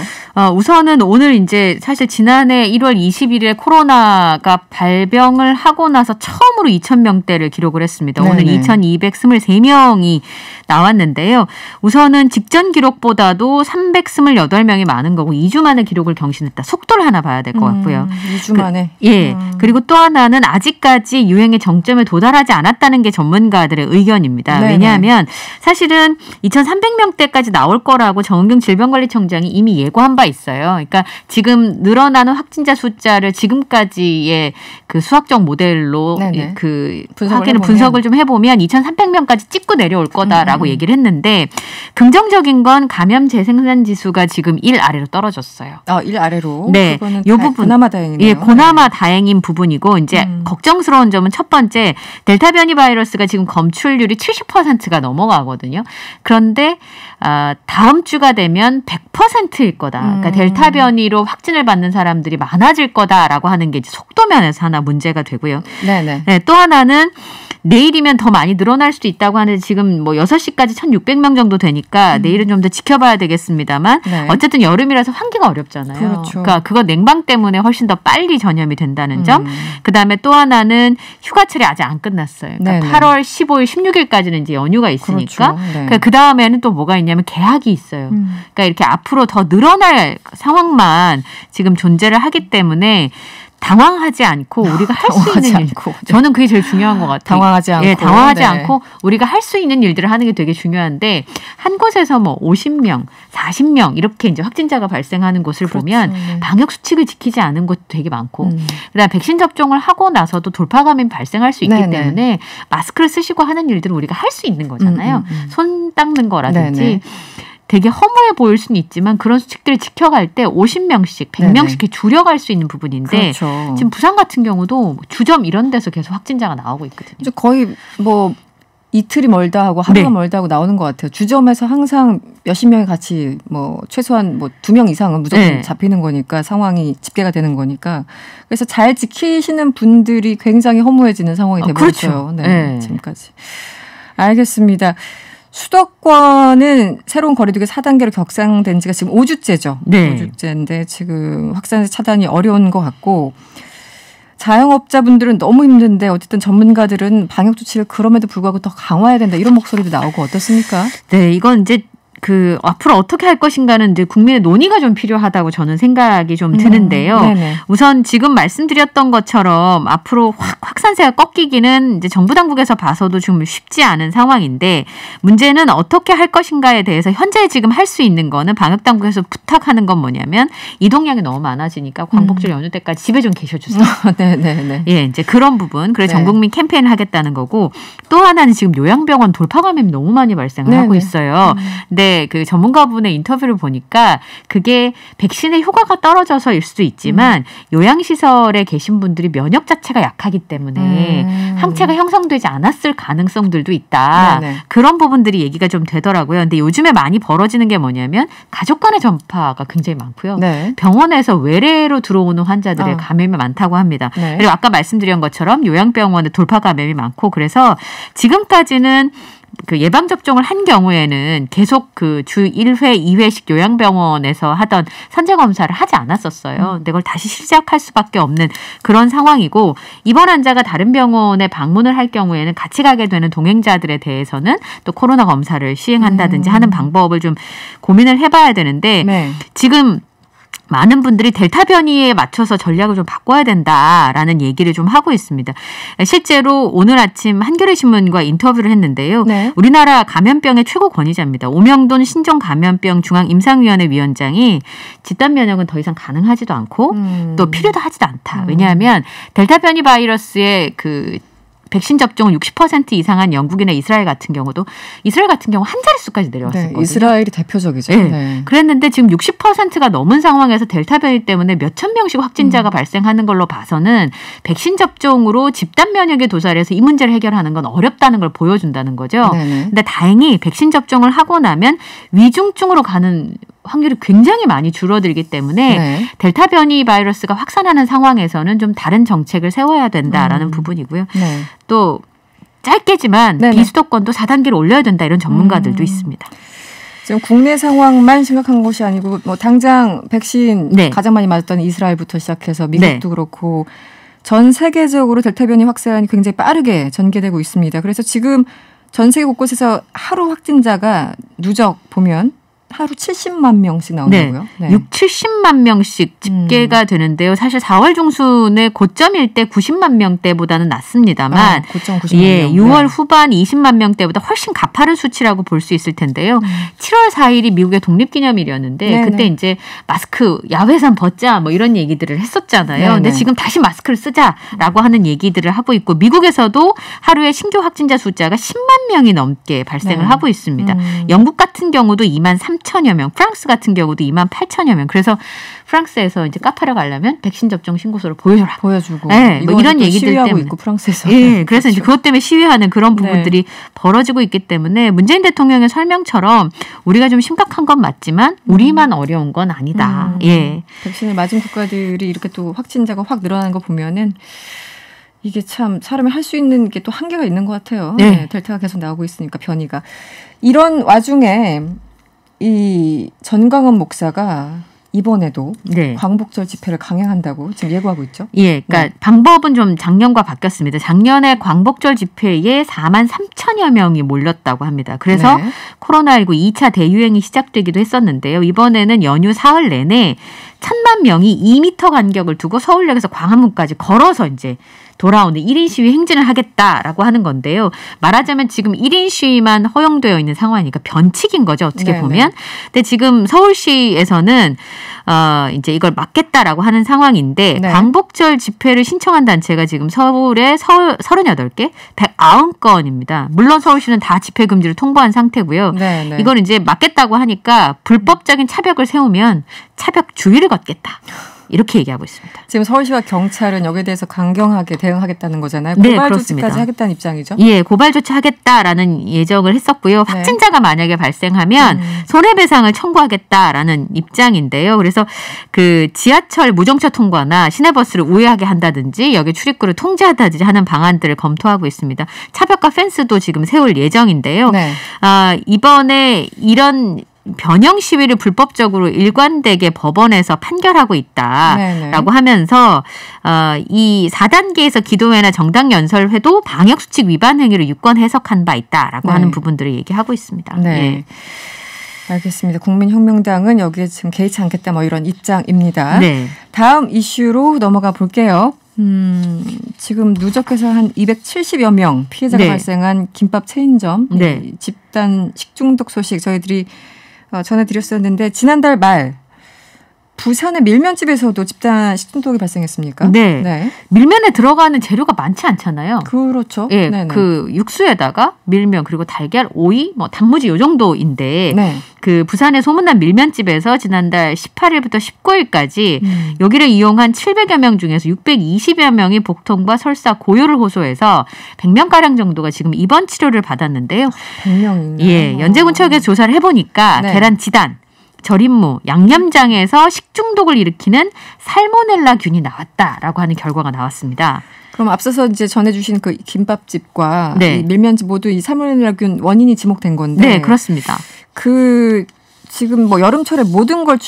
Speaker 11: 우선은 오늘 이제 사실 지난해 1월 21일에 코로나가 발병을 하고 나서 처음으로 2,000명대를 기록을 했습니다. 네네. 오늘 2,223명이 나왔는데요. 우선은 직전 기록보다도 328명이 많은 거고 2주 만에 기록을 경신했다. 속도를 하나 봐야 될 것 같고요.
Speaker 2: 2주 만에.
Speaker 11: 예. 그리고 또 하나는 아직까지 유행의 정점에 도달하지 않았다는 게 전문가들의 의견입니다. 네네. 왜냐하면 사실은 2,300명대까지 나올 거라고 정은경 질병관리청장이 이미 예고한 바 있어요. 그러니까 지금 늘어나는 확진자 숫자를 지금까지의 그 수학적 모델로 그 분석을 좀 해보면 2,300명까지 찍고 내려올 거다라고 얘기를 했는데 긍정적인 건 감염 재생산 지수가 지금 1 아래로 떨어졌어요.
Speaker 2: 1 아래로?
Speaker 11: 네.
Speaker 2: 그거는 이 부분 그나마 다행이네요.
Speaker 11: 예, 그나마 다행인 부분이고 이제 걱정스러운 점은 첫 번째 델타 변이 바이러스가 지금 검출률이 70%가 넘어가거든요. 그런데 다음 주가 되면 100%일 거다. 그러니까 델타 변이로 확진을 받는 사람들이 많아질 거다라고 하는 게 이제 속도 면에서 하나 문제가 되고요. 네네. 네, 또 하나는 내일이면 더 많이 늘어날 수도 있다고 하는데 지금 뭐 6시까지 1,600명 정도 되니까 내일은 좀 더 지켜봐야 되겠습니다만 네. 어쨌든 여름이라서 환기가 어렵잖아요.
Speaker 2: 그렇죠.
Speaker 11: 그러니까 그거 냉방 때문에 훨씬 더 빨리 전염이 된다는 점. 그다음에 또 하나는 휴가철이 아직 안 끝났어요. 그러니까 8월 15일, 16일까지는 이제 연휴가 있으니까 그렇죠. 네. 그러니까 그 다음에는 또 뭐가 있냐면 개학이 있어요. 그러니까 이렇게 앞으로 더 늘어날 상황만 지금 존재를 하기 때문에 당황하지 않고 우리가 할 수 있는 일. 저는 그게 제일 중요한 것 같아요.
Speaker 2: 당황하지 않고.
Speaker 11: 예, 당황하지 않고 우리가 할 수 있는 일들을 하는 게 되게 중요한데 한 곳에서 뭐 50명, 40명 이렇게 이제 확진자가 발생하는 곳을 그렇죠. 보면 방역 수칙을 지키지 않은 곳도 되게 많고 그다음에 백신 접종을 하고 나서도 돌파 감염이 발생할 수 있기 때문에 마스크를 쓰시고 하는 일들은 우리가 할 수 있는 거잖아요. 손 닦는 거라든지. 되게 허무해 보일 수는 있지만 그런 수칙들을 지켜갈 때 50명씩, 100명씩 이렇게 줄여갈 수 있는 부분인데 그렇죠. 지금 부산 같은 경우도 주점 이런 데서 계속 확진자가 나오고 있거든요.
Speaker 2: 거의 뭐 이틀이 멀다 하고 하루가 멀다 하고 나오는 것 같아요. 주점에서 항상 몇십 명이 같이 뭐 최소한 뭐 2명 이상은 무조건 잡히는 거니까 상황이 집계가 되는 거니까 그래서 잘 지키시는 분들이 굉장히 허무해지는 상황이 되버렸어요.
Speaker 11: 그렇죠.
Speaker 2: 지금까지. 알겠습니다. 수도권은 새로운 거리두기 4단계로 격상된 지가 지금 5주째죠. 5주째인데 지금 확산세 차단이 어려운 것 같고 자영업자분들은 너무 힘든데 어쨌든 전문가들은 방역 조치를 그럼에도 불구하고 더 강화해야 된다 이런 목소리도 나오고 어떻습니까?
Speaker 11: 네, 이건 이제 앞으로 어떻게 할 것인가는 이제 국민의 논의가 좀 필요하다고 저는 생각이 좀 드는데요. 우선 지금 말씀드렸던 것처럼 앞으로 확산세가 꺾이기는 이제 정부 당국에서 봐서도 좀 쉽지 않은 상황인데 문제는 어떻게 할 것인가에 대해서 현재 지금 할 수 있는 거는 방역 당국에서 부탁하는 건 뭐냐면 이동량이 너무 많아지니까 광복절 연휴 때까지 집에 좀 계셔주세요. 예, 이제 그런 부분. 그래서 전 국민 캠페인을 하겠다는 거고 또 하나는 지금 요양병원 돌파 감염이 너무 많이 발생을 하고 있어요. 근데 그 전문가분의 인터뷰를 보니까 그게 백신의 효과가 떨어져서일 수도 있지만 요양시설에 계신 분들이 면역 자체가 약하기 때문에 항체가 형성되지 않았을 가능성들도 있다. 그런 부분들이 얘기가 좀 되더라고요. 근데 요즘에 많이 벌어지는 게 뭐냐면 가족 간의 전파가 굉장히 많고요. 병원에서 외래로 들어오는 환자들의 감염이 많다고 합니다. 그리고 아까 말씀드린 것처럼 요양병원에 돌파 감염이 많고 그래서 지금까지는 그 예방접종을 한 경우에는 계속 그 주 1회, 2회씩 요양병원에서 하던 선제검사를 하지 않았었어요. 근데 그걸 다시 시작할 수밖에 없는 그런 상황이고 이번 환자가 다른 병원에 방문을 할 경우에는 같이 가게 되는 동행자들에 대해서는 또 코로나 검사를 시행한다든지 하는 방법을 좀 고민을 해봐야 되는데 지금 많은 분들이 델타 변이에 맞춰서 전략을 좀 바꿔야 된다라는 얘기를 좀 하고 있습니다. 실제로 오늘 아침 한겨레신문과 인터뷰를 했는데요. 우리나라 감염병의 최고 권위자입니다. 오명돈 신종감염병 중앙임상위원회 위원장이 집단 면역은 더 이상 가능하지도 않고 또 필요도 하지도 않다. 왜냐하면 델타 변이 바이러스의 그 백신 접종을 60% 이상한 영국이나 이스라엘 같은 경우 한 자릿수까지 내려왔었거든요.
Speaker 2: 이스라엘이 대표적이죠.
Speaker 11: 그랬는데 지금 60%가 넘은 상황에서 델타 변이 때문에 몇천 명씩 확진자가 발생하는 걸로 봐서는 백신 접종으로 집단 면역에 도달해서 이 문제를 해결하는 건 어렵다는 걸 보여준다는 거죠. 근데 다행히 백신 접종을 하고 나면 위중증으로 가는 확률이 굉장히 많이 줄어들기 때문에 델타 변이 바이러스가 확산하는 상황에서는 좀 다른 정책을 세워야 된다라는 부분이고요. 또 짧게지만 비수도권도 4단계로 올려야 된다 이런 전문가들도 있습니다.
Speaker 2: 지금 국내 상황만 심각한 것이 아니고 뭐 당장 백신 가장 많이 맞았던 이스라엘부터 시작해서 미국도 그렇고 전 세계적으로 델타 변이 확산이 굉장히 빠르게 전개되고 있습니다. 그래서 지금 전 세계 곳곳에서 하루 확진자가 누적 보면 하루 70만 명씩 나온다고요?
Speaker 11: 6, 70만 명씩 집계가 되는데요. 사실 4월 중순의 고점일 때 90만 명대보다는 낮습니다만 6월 후반 20만 명대보다 훨씬 가파른 수치라고 볼 수 있을 텐데요. 7월 4일이 미국의 독립기념일이었는데 그때 이제 마스크 야외에선 벗자 뭐 이런 얘기들을 했었잖아요. 근데 지금 다시 마스크를 쓰자라고 하는 얘기들을 하고 있고 미국에서도 하루에 신규 확진자 숫자가 10만 명이 넘게 발생을 하고 있습니다. 영국 같은 경우도 2만 3천여 명, 프랑스 같은 경우도 2만 8천여 명. 그래서 프랑스에서 이제 카페를 가려면 백신 접종 신고서를 보여주고, 뭐 이런 얘기들 때문에
Speaker 2: 있고 프랑스에서,
Speaker 11: 그래서 이제 그것 때문에 시위하는 그런 부분들이 벌어지고 있기 때문에 문재인 대통령의 설명처럼 우리가 좀 심각한 건 맞지만 우리만 어려운 건 아니다.
Speaker 2: 백신을 맞은 국가들이 이렇게 또 확진자가 확 늘어나는 거 보면은. 이게 참 사람이 할 수 있는 게 또 한계가 있는 것 같아요.
Speaker 11: 네.
Speaker 2: 네, 델타가 계속 나오고 있으니까 변이가. 이런 와중에 이 전광훈 목사가 이번에도
Speaker 11: 네.
Speaker 2: 광복절 집회를 강행한다고 지금 예고하고 있죠.
Speaker 11: 예, 그러니까
Speaker 2: 네.
Speaker 11: 방법은 좀 작년과 바뀌었습니다. 작년에 광복절 집회에 4만 3천여 명이 몰렸다고 합니다. 그래서
Speaker 2: 네.
Speaker 11: 코로나19 2차 대유행이 시작되기도 했었는데요. 이번에는 연휴 사흘 내내 1,000만 명이 2m 간격을 두고 서울역에서 광화문까지 걸어서 이제 돌아오는 1인 시위 행진을 하겠다라고 하는 건데요. 말하자면 지금 1인 시위만 허용되어 있는 상황이니까 변칙인 거죠. 어떻게
Speaker 2: 네네.
Speaker 11: 보면. 근데 지금 서울시에서는 이제 이걸 막겠다라고 하는 상황인데
Speaker 2: 네.
Speaker 11: 광복절 집회를 신청한 단체가 지금 서울에 38개, 190건입니다. 물론 서울시는 다 집회 금지를 통보한 상태고요.
Speaker 2: 네네.
Speaker 11: 이걸 이제 막겠다고 하니까 불법적인 차벽을 세우면 차벽 주의를 걷겠다. 이렇게 얘기하고 있습니다.
Speaker 2: 지금 서울시와 경찰은 여기에 대해서 강경하게 대응하겠다는 거잖아요.
Speaker 11: 네,
Speaker 2: 고발
Speaker 11: 그렇습니다.
Speaker 2: 조치까지 하겠다는 입장이죠.
Speaker 11: 예, 고발 조치하겠다라는 예정을 했었고요.
Speaker 2: 네.
Speaker 11: 확진자가 만약에 발생하면 손해배상을 청구하겠다라는 입장인데요. 그래서 그 지하철 무정차 통과나 시내버스를 우회하게 한다든지 여기 출입구를 통제하다든지 하는 방안들을 검토하고 있습니다. 차벽과 펜스도 지금 세울 예정인데요.
Speaker 2: 네.
Speaker 11: 이번에 이런 변형 시위를 불법적으로 일관되게 법원에서 판결하고 있다라고
Speaker 2: 네네.
Speaker 11: 하면서 이 4단계에서 기도회나 정당 연설회도 방역수칙 위반 행위로 유권 해석한 바 있다라고
Speaker 2: 네.
Speaker 11: 하는 부분들을 얘기하고 있습니다.
Speaker 2: 네.
Speaker 11: 예.
Speaker 2: 알겠습니다. 국민혁명당은 여기에 지금 개의치 않겠다 뭐 이런 입장입니다.
Speaker 11: 네.
Speaker 2: 다음 이슈로 넘어가 볼게요. 지금 누적해서 한 270여 명 피해자가
Speaker 11: 네.
Speaker 2: 발생한 김밥 체인점
Speaker 11: 네.
Speaker 2: 이 집단 식중독 소식 저희들이 전해드렸었는데 지난달 말 부산의 밀면집에서도 집단 식중독이 발생했습니까?
Speaker 11: 네. 밀면에 들어가는 재료가 많지 않잖아요.
Speaker 2: 그렇죠.
Speaker 11: 예,
Speaker 2: 네네.
Speaker 11: 그 육수에다가 밀면 그리고 달걀, 오이, 뭐 단무지 요 정도인데
Speaker 2: 네.
Speaker 11: 그 부산의 소문난 밀면집에서 지난달 18일부터 19일까지 여기를 이용한 700여 명 중에서 620여 명이 복통과 설사, 고요를 호소해서 100명가량 정도가 지금 입원 치료를 받았는데요.
Speaker 2: 100명이나.
Speaker 11: 예, 연제군청에서 조사를 해보니까
Speaker 2: 네.
Speaker 11: 계란 지단, 절임무, 양념장에서 식중독을 일으키는 살모넬라균이 나왔다라고 하는 결과가 나왔습니다.
Speaker 2: 그럼 앞서서 이제 전해주신 그 김밥집과
Speaker 11: 네.
Speaker 2: 이 밀면집 모두 이 살모넬라균 원인이 지목된 건데.
Speaker 11: 네, 그렇습니다.
Speaker 2: 그 지금 뭐 여름철에 모든 걸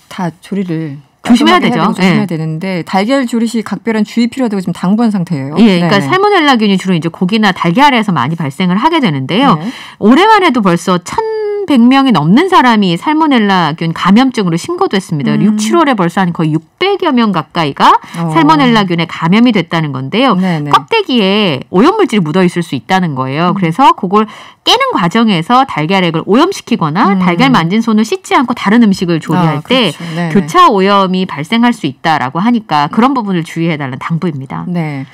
Speaker 2: 다 조리를
Speaker 11: 조심해야 되죠.
Speaker 2: 조심해야
Speaker 11: 네.
Speaker 2: 되는데 달걀 조리 시 각별한 주의 필요하다고 지금 당부한 상태예요.
Speaker 11: 예, 그러니까
Speaker 2: 네네.
Speaker 11: 살모넬라균이 주로 이제 고기나 달걀에서 많이 발생을 하게 되는데요.
Speaker 2: 네.
Speaker 11: 올해만 해도 벌써 1,100명이 넘는 사람이 살모넬라균 감염증으로 신고됐습니다. 6, 7월에 벌써 한 거의 600여 명 가까이가 살모넬라균에 감염이 됐다는 건데요.
Speaker 2: 네네.
Speaker 11: 껍데기에 오염물질이 묻어 있을 수 있다는 거예요. 그래서 그걸 깨는 과정에서 달걀액을 오염시키거나 달걀 만진 손을 씻지 않고 다른 음식을 조리할 때
Speaker 2: 그렇죠. 네네.
Speaker 11: 교차 오염이 발생할 수 있다라고 하니까 그런 부분을 주의해달라는 당부입니다.
Speaker 2: 네.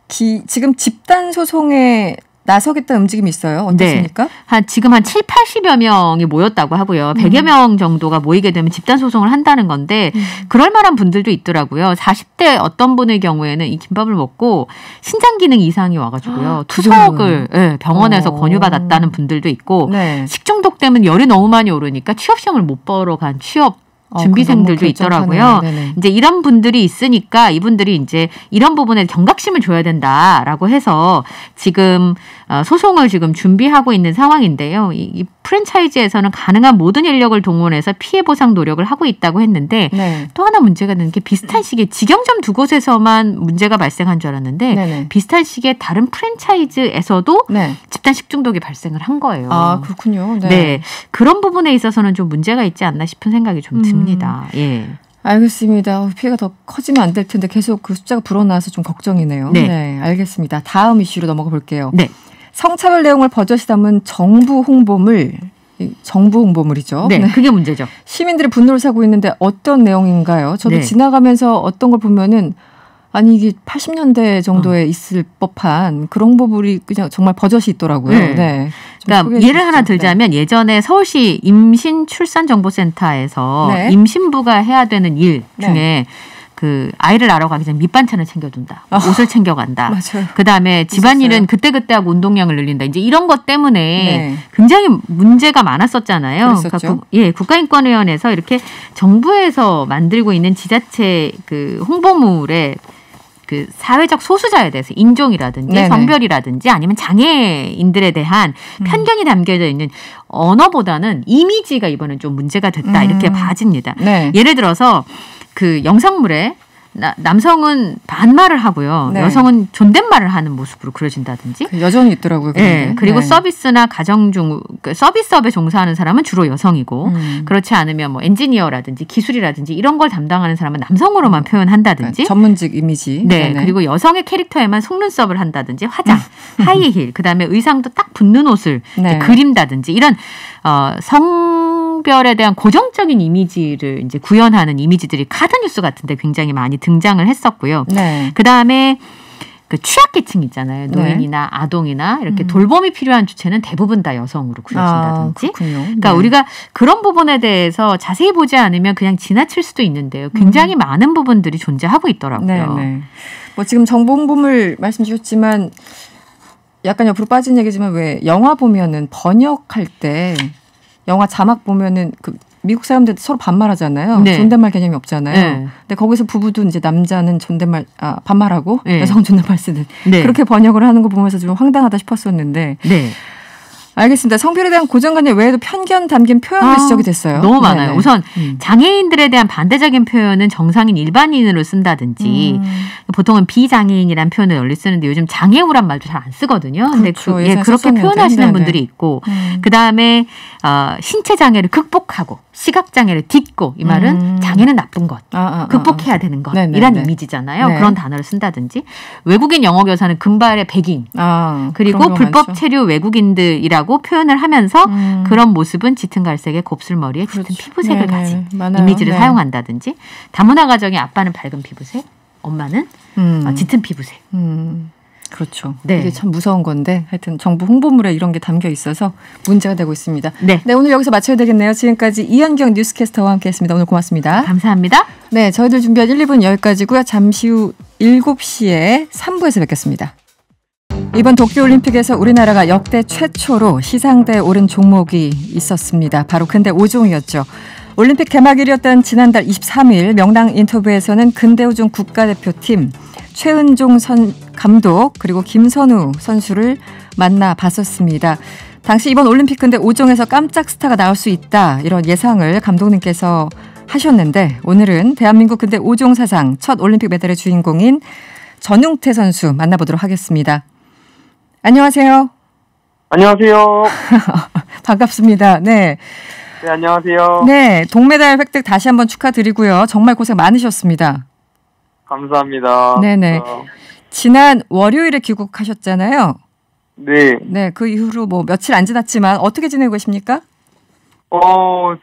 Speaker 2: 지금 집단 소송에 나서겠다는 움직임이 있어요. 어떻습니까?
Speaker 11: 네. 지금 한 7, 80여 명이 모였다고 하고요. 100여 명 정도가 모이게 되면 집단 소송을 한다는 건데 그럴 만한 분들도 있더라고요. 40대 어떤 분의 경우에는 이 김밥을 먹고 신장 기능 이상이 와가지고요. 투석을 병원에서 권유받았다는 분들도 있고
Speaker 2: 네.
Speaker 11: 식중독 때문에 열이 너무 많이 오르니까 취업 시험을 못 보러 간 취업 준비생들도 있더라고요. 이제 이런 분들이 있으니까 이분들이 이제 이런 부분에 경각심을 줘야 된다라고 해서 지금 소송을 지금 준비하고 있는 상황인데요. 이 프랜차이즈에서는 가능한 모든 인력을 동원해서 피해 보상 노력을 하고 있다고 했는데
Speaker 2: 네.
Speaker 11: 또 하나 문제가 되는 게 비슷한 시기에 직영점 두 곳에서만 문제가 발생한 줄 알았는데
Speaker 2: 네네.
Speaker 11: 비슷한 시기에 다른 프랜차이즈에서도
Speaker 2: 네.
Speaker 11: 집단 식중독이 발생을 한 거예요.
Speaker 2: 아, 그렇군요. 네.
Speaker 11: 네. 그런 부분에 있어서는 좀 문제가 있지 않나 싶은 생각이 좀 듭니다. 예.
Speaker 2: 알겠습니다. 피해가 더 커지면 안 될 텐데 계속 그 숫자가 불어나서 좀 걱정이네요.
Speaker 11: 네.
Speaker 2: 알겠습니다. 다음 이슈로 넘어가 볼게요.
Speaker 11: 네.
Speaker 2: 성차별 내용을 버젓이 담은 정부 홍보물이죠.
Speaker 11: 네, 그게 문제죠.
Speaker 2: 시민들이 분노를 사고 있는데 어떤 내용인가요? 저도
Speaker 11: 네.
Speaker 2: 지나가면서 어떤 걸 보면은 아니 이게 80년대 정도에 있을 법한 그런 홍보물이 그냥 정말 버젓이 있더라고요.
Speaker 11: 네.
Speaker 2: 네.
Speaker 11: 그러니까 예를 하나 들자면 예전에 서울시 임신출산정보센터에서
Speaker 2: 네.
Speaker 11: 임신부가 해야 되는 일 중에 그 아이를 낳으러 가기 전에 밑반찬을 챙겨둔다. 옷을 챙겨간다.
Speaker 2: 맞아요.
Speaker 11: 그다음에 집안일은 그때그때 하고 운동량을 늘린다. 이제 이런 것 때문에 굉장히 문제가 많았었잖아요. 그러니까 국가인권위원회에서 이렇게 정부에서 만들고 있는 지자체 그 홍보물에 그 사회적 소수자에 대해서 인종이라든지 성별이라든지 아니면 장애인들에 대한 편견이 담겨져 있는 언어보다는 이미지가 이번엔 좀 문제가 됐다. 이렇게 봐집니다. 예를 들어서 그 영상물에 남성은 반말을 하고요. 여성은 존댓말을 하는 모습으로 그려진다든지.
Speaker 2: 여전히 있더라고요.
Speaker 11: 그리고 서비스나 가정중 서비스업에 종사하는 사람은 주로 여성이고 그렇지 않으면 뭐 엔지니어라든지 기술이라든지 이런 걸 담당하는 사람은 남성으로만 표현한다든지.
Speaker 2: 전문직 이미지.
Speaker 11: 그리고 여성의 캐릭터에만 속눈썹을 한다든지 화장, 하이힐, 그다음에 의상도 딱 붙는 옷을 그린다든지 이런 성별에 대한 고정적인 이미지를 이제 구현하는 이미지들이 카드뉴스 같은데 굉장히 많이 등장을 했었고요. 그다음에 그 취약계층 있잖아요. 노인이나 아동이나 이렇게 돌봄이 필요한 주체는 대부분 다 여성으로 그려진다든지. 그러니까 우리가 그런 부분에 대해서 자세히 보지 않으면 그냥 지나칠 수도 있는데요. 굉장히 많은 부분들이 존재하고 있더라고요.
Speaker 2: 뭐 지금 정보 홍보물 말씀 주셨지만 약간 옆으로 빠진 얘기지만 왜 영화 보면은 번역할 때 영화 자막 보면은 그 미국 사람들 서로 반말하잖아요. 존댓말 개념이 없잖아요. 근데 거기서 부부도 이제 남자는 존댓말 반말하고 여성은 존댓말 쓰는 그렇게 번역을 하는 거 보면서 좀 황당하다 싶었었는데. 알겠습니다. 성별에 대한 고정관념 외에도 편견 담긴 표현도 지적이 됐어요.
Speaker 11: 너무 많아요. 우선 장애인들에 대한 반대적인 표현은 정상인 일반인으로 쓴다든지 보통은 비장애인이라는 표현을 널리 쓰는데 요즘 장애우란 말도 잘 안 쓰거든요. 근데 그렇게 표현하시는 분들이 있고 그다음에 신체 장애를 극복하고 시각 장애를 딛고 이 말은 장애는 나쁜 것, 극복해야 되는 것 이란 이미지잖아요. 그런 단어를 쓴다든지 외국인 영어 교사는 금발의 백인 그리고 불법 체류 외국인들이라고 표현을 하면서 그런 모습은 짙은 갈색의 곱슬머리에 짙은 피부색을 가진 이미지를 사용한다든지 다문화 가정의 아빠는 밝은 피부색, 엄마는 짙은 피부색.
Speaker 2: 그렇죠. 이게 참 무서운 건데 하여튼 정부 홍보물에 이런 게 담겨 있어서 문제가 되고 있습니다. 오늘 여기서 마쳐야 되겠네요. 지금까지 이현경 뉴스캐스터와 함께했습니다. 오늘 고맙습니다.
Speaker 11: 감사합니다.
Speaker 2: 저희들 준비한 1, 2분 여기까지고요. 잠시 후 7시에 3부에서 뵙겠습니다. 이번 도쿄올림픽에서 우리나라가 역대 최초로 시상대에 오른 종목이 있었습니다. 바로 근대 5종이었죠. 올림픽 개막일이었던 지난달 23일 명랑 인터뷰에서는 근대 5종 국가대표팀 최은종 감독 그리고 김선우 선수를 만나봤었습니다. 당시 이번 올림픽 근대 5종에서 깜짝 스타가 나올 수 있다 이런 예상을 감독님께서 하셨는데 오늘은 대한민국 근대 5종 사상 첫 올림픽 메달의 주인공인 전용태 선수 만나보도록 하겠습니다. 안녕하세요.
Speaker 12: 안녕하세요.
Speaker 2: 반갑습니다.
Speaker 12: 네, 안녕하세요.
Speaker 2: 동메달 획득 다시 한번 축하드리고요. 정말 고생 많으셨습니다.
Speaker 12: 감사합니다.
Speaker 2: 지난 월요일에 귀국하셨잖아요.
Speaker 12: 네.
Speaker 2: 그 이후로 뭐 며칠 안 지났지만 어떻게 지내고 계십니까?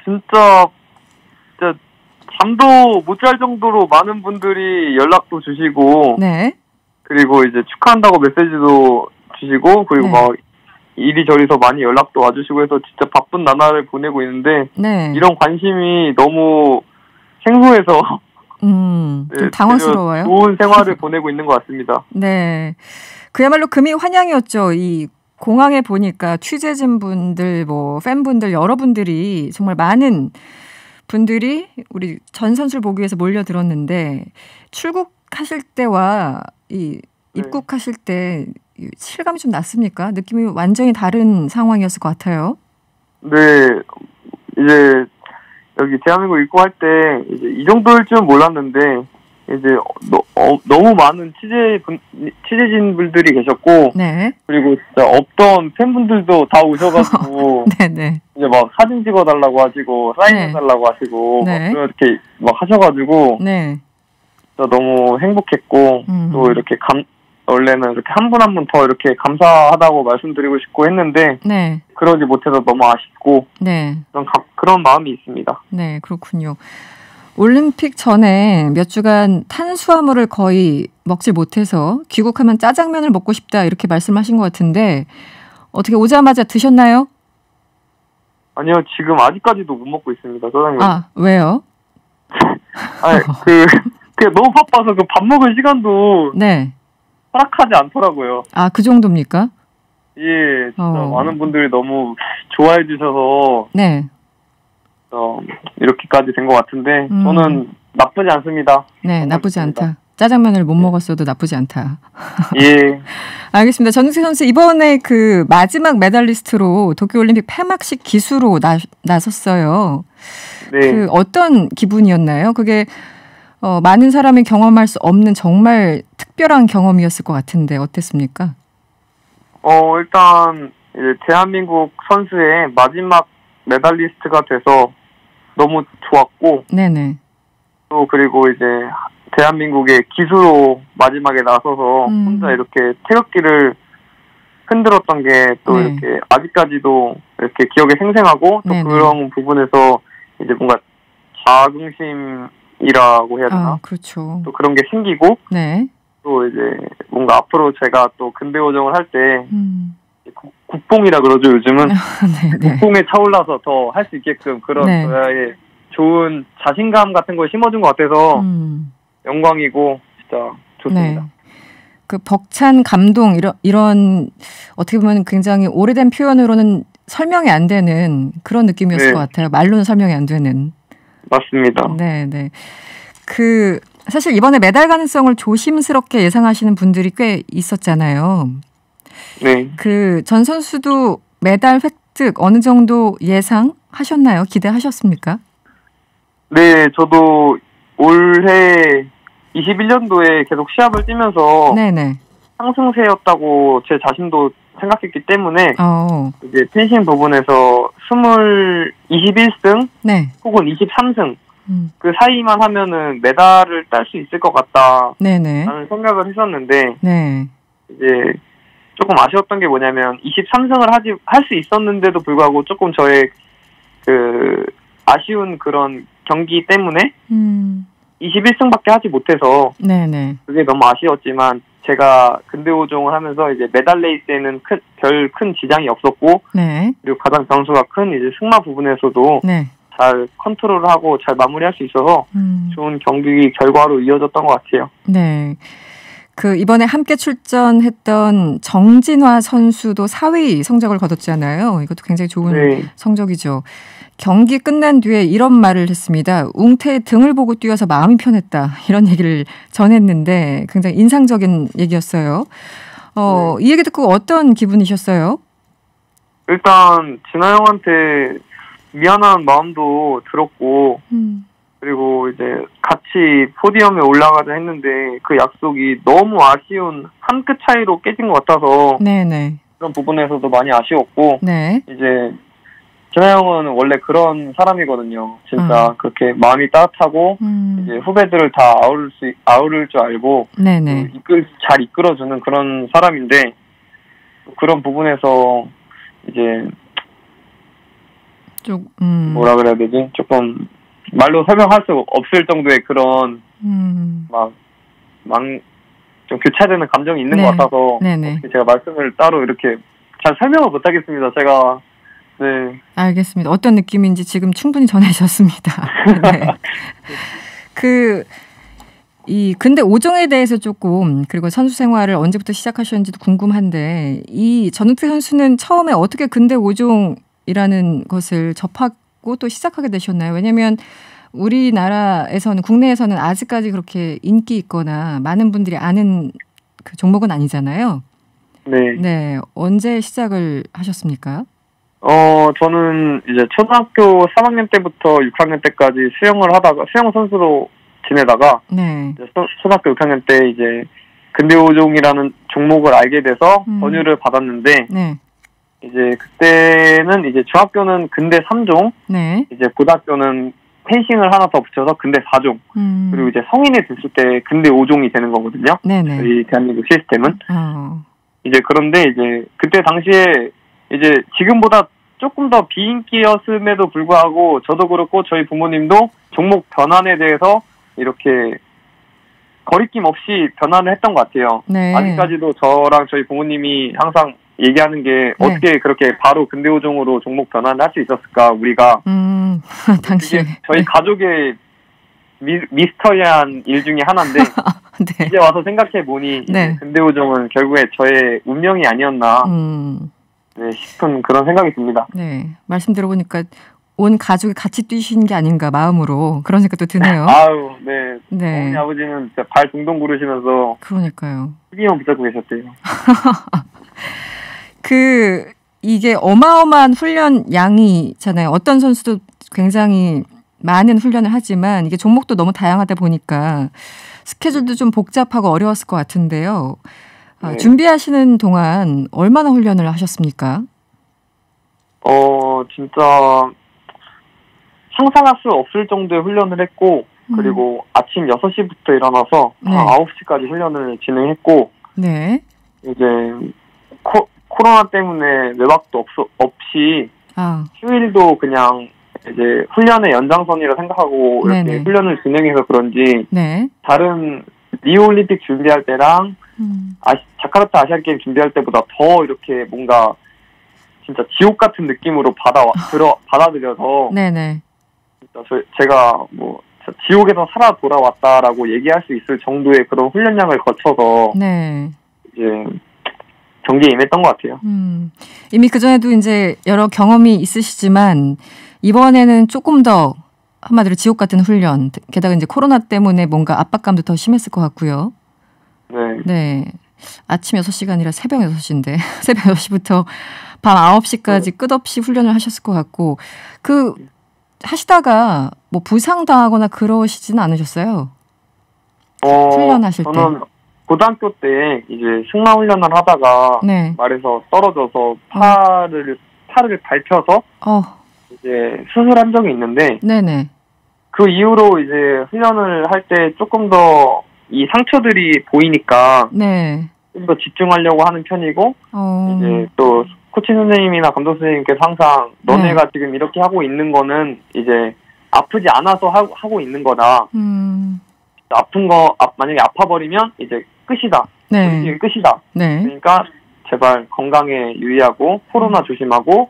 Speaker 12: 진짜 잠도 못 잘 정도로 많은 분들이 연락도 주시고, 그리고 이제 축하한다고 메시지도 주시고, 그리고 막 이리저리서 많이 연락도 와주시고 해서 진짜 바쁜 나날을 보내고 있는데, 이런 관심이 너무 생소해서,
Speaker 2: 좀 당황스러워요.
Speaker 12: 좋은 생활을 보내고 있는 것 같습니다.
Speaker 2: 그야말로 금이 환영이었죠. 이 공항에 보니까 취재진분들, 뭐 팬분들 여러분들이 정말 많은 분들이 우리 전 선수를 보기 위해서 몰려들었는데 출국하실 때와 이 입국하실 때 실감이 좀 났습니까? 느낌이 완전히 다른 상황이었을 것 같아요.
Speaker 12: 이제 여기 대한민국 입국할 때 이제 이 정도일 줄은 몰랐는데 이제 너무 많은 취재진 분들이 계셨고, 그리고 진짜 없던 팬분들도 다 오셔가지고, 이제 막 사진 찍어달라고 하시고 사인해달라고 하시고 막 그렇게 막 하셔가지고, 진짜 너무 행복했고, 또 이렇게 원래는 이렇게 한 분 한 분 더 이렇게 감사하다고 말씀드리고 싶고 했는데, 그러지 못해서 너무 아쉽고, 그런 마음이 있습니다.
Speaker 2: 그렇군요. 올림픽 전에 몇 주간 탄수화물을 거의 먹지 못해서 귀국하면 짜장면을 먹고 싶다 이렇게 말씀하신 것 같은데 어떻게 오자마자 드셨나요?
Speaker 12: 아니요, 지금 아직까지도 못 먹고 있습니다, 짜장면.
Speaker 2: 왜요?
Speaker 12: 그게 너무 바빠서 그 밥 먹을 시간도
Speaker 2: 네.
Speaker 12: 허락하지 않더라고요.
Speaker 2: 아, 그 정도입니까?
Speaker 12: 예, 진짜 많은 분들이 너무 좋아해 주셔서
Speaker 2: 네.
Speaker 12: 이렇게까지 된 것 같은데 저는 나쁘지 않습니다.
Speaker 2: 네, 나쁘지 않다. 짜장면을 못 먹었어도 나쁘지 않다.
Speaker 12: 예.
Speaker 2: 알겠습니다. 전우태 선수 이번에 그 마지막 메달리스트로 도쿄올림픽 폐막식 기수로 나섰어요.
Speaker 12: 네.
Speaker 2: 그 어떤 기분이었나요? 그게 많은 사람이 경험할 수 없는 정말 특별한 경험이었을 것 같은데 어땠습니까?
Speaker 12: 일단 이제 대한민국 선수의 마지막 메달리스트가 돼서 너무 좋았고,
Speaker 2: 네네.
Speaker 12: 또 그리고 이제 대한민국의 기수로 마지막에 나서서 혼자 이렇게 태극기를 흔들었던 게 또
Speaker 2: 네.
Speaker 12: 이렇게 아직까지도 이렇게 기억에 생생하고 또
Speaker 2: 네네.
Speaker 12: 그런 부분에서 이제 뭔가 자긍심이라고 해야 되나?
Speaker 2: 그렇죠.
Speaker 12: 또 그런 게 생기고,
Speaker 2: 네.
Speaker 12: 또 이제 뭔가 앞으로 제가 또 근대오종을 할 때 국뽕이라 그러죠 요즘은. 국뽕에 차올라서 더 할 수 있게끔 그런
Speaker 2: 네.
Speaker 12: 저의 좋은 자신감 같은 걸 심어준 것 같아서 영광이고 진짜 좋습니다.
Speaker 2: 네. 그 벅찬 감동 이런 어떻게 보면 굉장히 오래된 표현으로는 설명이 안 되는 그런 느낌이었을
Speaker 12: 네.
Speaker 2: 것 같아요. 말로는 설명이 안 되는.
Speaker 12: 맞습니다.
Speaker 2: 네, 네. 그 사실 이번에 메달 가능성을 조심스럽게 예상하시는 분들이 꽤 있었잖아요.
Speaker 12: 네.
Speaker 2: 그 전 선수도 메달 획득 어느 정도 예상하셨나요? 기대하셨습니까?
Speaker 12: 네, 저도 올해 21년도에 계속 시합을 뛰면서
Speaker 2: 네네.
Speaker 12: 상승세였다고 제 자신도 생각했기 때문에 이제 펜싱 부분에서 21승
Speaker 2: 네.
Speaker 12: 혹은 23승 그 사이만 하면은 메달을 딸 수 있을 것 같다라는
Speaker 2: 네네.
Speaker 12: 생각을 했었는데
Speaker 2: 네.
Speaker 12: 이제 조금 아쉬웠던 게 뭐냐면 23승을 할 수 있었는데도 불구하고 조금 저의 그 아쉬운 그런 경기 때문에 21승밖에 하지 못해서
Speaker 2: 네네.
Speaker 12: 그게 너무 아쉬웠지만 제가 근대오종을 하면서 이제 메달 레이스에는 별 큰 지장이 없었고
Speaker 2: 네.
Speaker 12: 그리고 가장 변수가 큰 이제 승마 부분에서도
Speaker 2: 네.
Speaker 12: 잘 컨트롤을 하고 잘 마무리할 수 있어서 좋은 경기 결과로 이어졌던 것 같아요.
Speaker 2: 네. 그 이번에 함께 출전했던 정진화 선수도 4위 성적을 거뒀잖아요. 이것도 굉장히 좋은
Speaker 12: 네.
Speaker 2: 성적이죠. 경기 끝난 뒤에 이런 말을 했습니다. 웅태의 등을 보고 뛰어서 마음이 편했다. 이런 얘기를 전했는데 굉장히 인상적인 얘기였어요. 이 얘기 듣고 어떤 기분이셨어요?
Speaker 12: 일단 진아 형한테 미안한 마음도 들었고 그리고 이제 같이 포디엄에 올라가자 했는데 그 약속이 너무 아쉬운 한 끗 차이로 깨진 것 같아서
Speaker 2: 네네.
Speaker 12: 그런 부분에서도 많이 아쉬웠고
Speaker 2: 네.
Speaker 12: 이제 진아 형은 원래 그런 사람이거든요. 진짜 그렇게 마음이 따뜻하고 이제 후배들을 다 아우를 줄 알고
Speaker 2: 네네.
Speaker 12: 잘 이끌어주는 그런 사람인데 그런 부분에서 이제 뭐라 그래야 되지? 조금 말로 설명할 수 없을 정도의 그런 좀 교차되는 감정이 있는 것 같아서 제가 말씀을 따로 이렇게 잘 설명을 못 하겠습니다. 제가 네.
Speaker 2: 알겠습니다. 어떤 느낌인지 지금 충분히 전해주셨습니다. 네. 근데 오종에 대해서 조금 그리고 선수 생활을 언제부터 시작하셨는지도 궁금한데 이 전우태 선수는 처음에 어떻게 근대 오종이라는 것을 접하고 또 시작하게 되셨나요? 왜냐하면 우리나라에서는 국내에서는 아직까지 그렇게 인기 있거나 많은 분들이 아는 그 종목은 아니잖아요.
Speaker 12: 네.
Speaker 2: 네. 언제 시작을 하셨습니까?
Speaker 12: 저는 이제 초등학교 3학년 때부터 6학년 때까지 수영 선수로 지내다가,
Speaker 2: 네.
Speaker 12: 초등학교 6학년 때 이제 근대오종이라는 종목을 알게 돼서 권유를 받았는데,
Speaker 2: 네.
Speaker 12: 이제 그때는 이제 중학교는 근대 3종,
Speaker 2: 네.
Speaker 12: 이제 고등학교는 펜싱을 하나 더 붙여서 근대 4종, 그리고 이제 성인이 됐을 때 근대 5종이 되는 거거든요.
Speaker 2: 네네.
Speaker 12: 저희 대한민국 시스템은. 이제 그런데 이제 그때 당시에 이제 지금보다 조금 더 비인기였음에도 불구하고 저도 그렇고 저희 부모님도 종목 변환에 대해서 이렇게 거리낌 없이 변환을 했던 것 같아요.
Speaker 2: 네.
Speaker 12: 아직까지도 저랑 저희 부모님이 항상 얘기하는 게 어떻게 그렇게 바로 근대오종으로 종목 변환을 할 수 있었을까 우리가.
Speaker 2: 당시에
Speaker 12: 저희 가족의 미스터리한 일 중에 하나인데
Speaker 2: 네.
Speaker 12: 이제 와서 생각해 보니
Speaker 2: 네.
Speaker 12: 근대오종은 결국에 저의 운명이 아니었나 네, 싶은 그런 생각이 듭니다.
Speaker 2: 네, 말씀 들어보니까 온 가족이 같이 뛰신 게 아닌가 마음으로 그런 생각도 드네요.
Speaker 12: 아유, 네.
Speaker 2: 네.
Speaker 12: 어머니 아버지는 진짜 발 동동 구르시면서
Speaker 2: 그러니까요.
Speaker 12: TV만 붙잡고 계셨대요.
Speaker 2: 이게 어마어마한 훈련 양이잖아요. 어떤 선수도 굉장히 많은 훈련을 하지만 이게 종목도 너무 다양하다 보니까 스케줄도 좀 복잡하고 어려웠을 것 같은데요.
Speaker 12: 네.
Speaker 2: 준비하시는 동안 얼마나 훈련을 하셨습니까?
Speaker 12: 진짜 상상할 수 없을 정도의 훈련을 했고 그리고 아침 6시부터 일어나서
Speaker 2: 네.
Speaker 12: 9시까지 훈련을 진행했고
Speaker 2: 네.
Speaker 12: 이제 코로나 때문에 외박도 없이 휴일도 그냥 이제 훈련의 연장선이라 생각하고 이렇게
Speaker 2: 네네.
Speaker 12: 훈련을 진행해서 그런지
Speaker 2: 네.
Speaker 12: 다른 리오올림픽 준비할 때랑 자카르타 아시안게임 준비할 때보다 더 이렇게 뭔가 진짜 지옥 같은 느낌으로 받아들여서
Speaker 2: 네네.
Speaker 12: 제가 뭐 지옥에서 살아 돌아왔다라고 얘기할 수 있을 정도의 그런 훈련량을 거쳐서
Speaker 2: 네.
Speaker 12: 이제 경기에 임했던 것 같아요.
Speaker 2: 이미 그전에도 이제 여러 경험이 있으시지만 이번에는 조금 더 한마디로 지옥 같은 훈련, 게다가 이제 코로나 때문에 뭔가 압박감도 더 심했을 것 같고요.
Speaker 12: 네.
Speaker 2: 네. 아침 6시가 아니라 새벽 6시인데 새벽 6시부터 밤 9시까지 끝없이 훈련을 하셨을 것 같고 하시다가 뭐 부상당하거나 그러시지는 않으셨어요? 훈련하실 때.
Speaker 12: 저는 고등학교 때 이제 승마 훈련을 하다가
Speaker 2: 네.
Speaker 12: 말에서 떨어져서 팔을 밟혀서 이제 수술한 적이 있는데
Speaker 2: 네네.
Speaker 12: 그 이후로 이제 훈련을 할 때 조금 더 이 상처들이 보이니까
Speaker 2: 네.
Speaker 12: 좀 더 집중하려고 하는 편이고 이제 또 코치 선생님이나 감독 선생님께서 항상 너네가 지금 이렇게 하고 있는 거는 이제 아프지 않아서 하고 있는 거다. 아픈 거 만약에 아파버리면 이제 끝이다.
Speaker 2: 네.
Speaker 12: 우리 끝이다.
Speaker 2: 네.
Speaker 12: 그러니까 제발 건강에 유의하고 코로나 조심하고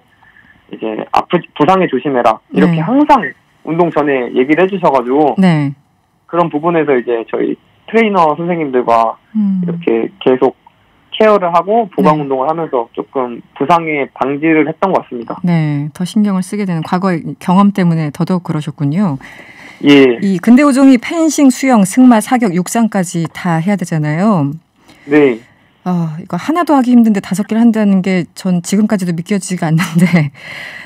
Speaker 12: 이제 부상에 조심해라. 이렇게
Speaker 2: 네.
Speaker 12: 항상 운동 전에 얘기를 해주셔가지고
Speaker 2: 네.
Speaker 12: 그런 부분에서 이제 저희 트레이너 선생님들과 이렇게 계속 케어를 하고 보강 운동을 하면서 조금 부상의 방지를 했던 것 같습니다.
Speaker 2: 네, 더 신경을 쓰게 되는 과거의 경험 때문에 더더욱 그러셨군요.
Speaker 12: 예.
Speaker 2: 이 근대오종이 펜싱, 수영, 승마, 사격, 육상까지 다 해야 되잖아요.
Speaker 12: 네.
Speaker 2: 이거 하나도 하기 힘든데 5개를 한다는 게 전 지금까지도 믿겨지지가 않는데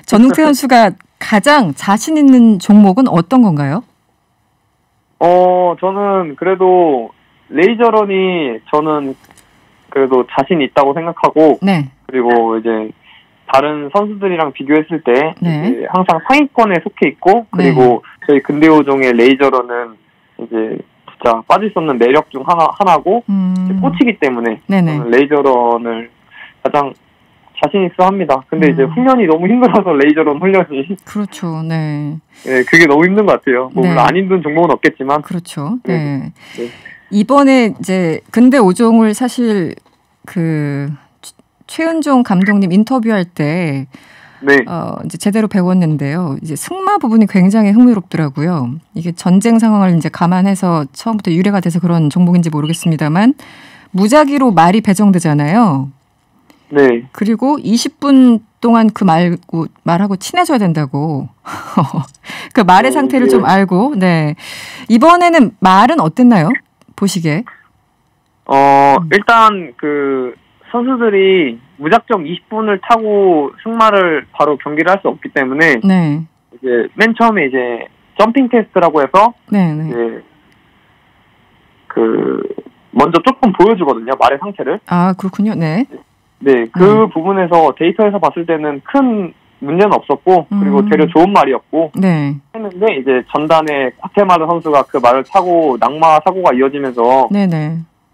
Speaker 2: 전웅태 선수가 가장 자신 있는 종목은 어떤 건가요?
Speaker 12: 저는 그래도 레이저런이 저는 그래도 자신 있다고 생각하고
Speaker 2: 네.
Speaker 12: 그리고 이제 다른 선수들이랑 비교했을 때
Speaker 2: 네.
Speaker 12: 이제 항상 상위권에 속해 있고 그리고 저희 근대오종의 레이저런은 이제 진짜 빠질 수 없는 매력 중 하나고 꽂히기 때문에 저는 레이저런을 가장 자신 있어 합니다. 근데 이제 훈련이 너무 힘들어서 레이저런 훈련이
Speaker 2: 그렇죠. 네.
Speaker 12: 네, 그게 너무 힘든 것 같아요. 뭐 물론 안 힘든 종목은 없겠지만
Speaker 2: 그렇죠. 네. 이번에 이제 근대오종을 사실 최은종 감독님 인터뷰할 때 이제 제대로 배웠는데요. 이제 승마 부분이 굉장히 흥미롭더라고요. 이게 전쟁 상황을 이제 감안해서 처음부터 유래가 돼서 그런 종목인지 모르겠습니다만 무작위로 말이 배정되잖아요.
Speaker 12: 네.
Speaker 2: 그리고 20분 동안 말하고 친해져야 된다고. 그 말의 상태를 좀 알고. 네. 이번에는 말은 어땠나요? 보시기에.
Speaker 12: 일단 그 선수들이 무작정 20분을 타고 승마를 바로 경기를 할 수 없기 때문에 이제 맨 처음에 이제 점핑 테스트라고 해서 이제 먼저 조금 보여주거든요. 말의 상태를.
Speaker 2: 아, 그렇군요. 네.
Speaker 12: 네, 그 부분에서 데이터에서 봤을 때는 큰 문제는 없었고 그리고 되려 좋은 말이었고 했는데 이제 전단에 과테마르 선수가 그 말을 타고 낙마 사고가 이어지면서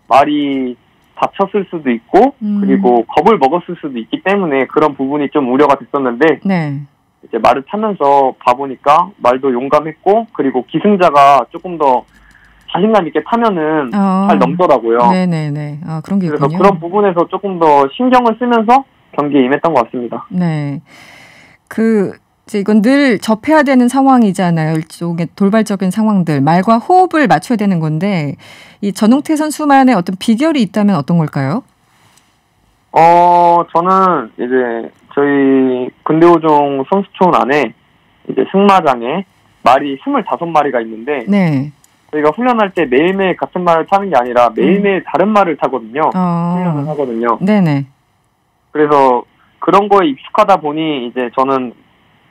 Speaker 12: 말이 다쳤을 수도 있고 그리고 겁을 먹었을 수도 있기 때문에 그런 부분이 좀 우려가 됐었는데 이제 말을 타면서 봐보니까 말도 용감했고 그리고 기승자가 조금 더 자신감 있게 타면은 잘 넘더라고요.
Speaker 2: 네네네. 그런 게
Speaker 12: 그래서
Speaker 2: 있군요.
Speaker 12: 그런 부분에서 조금 더 신경을 쓰면서 경기에 임했던 것 같습니다.
Speaker 2: 네. 이건 늘 접해야 되는 상황이잖아요. 일종의 돌발적인 상황들. 말과 호흡을 맞춰야 되는 건데 이 전웅태 선수만의 어떤 비결이 있다면 어떤 걸까요?
Speaker 12: 저는 이제 저희 근대오종 선수촌 안에 이제 승마장에 말이 25마리가 있는데
Speaker 2: 네.
Speaker 12: 저희가 훈련할 때 매일매일 같은 말을 타는 게 아니라 매일매일 다른 말을 타거든요. 훈련을 하거든요.
Speaker 2: 네네.
Speaker 12: 그래서 그런 거에 익숙하다 보니 이제 저는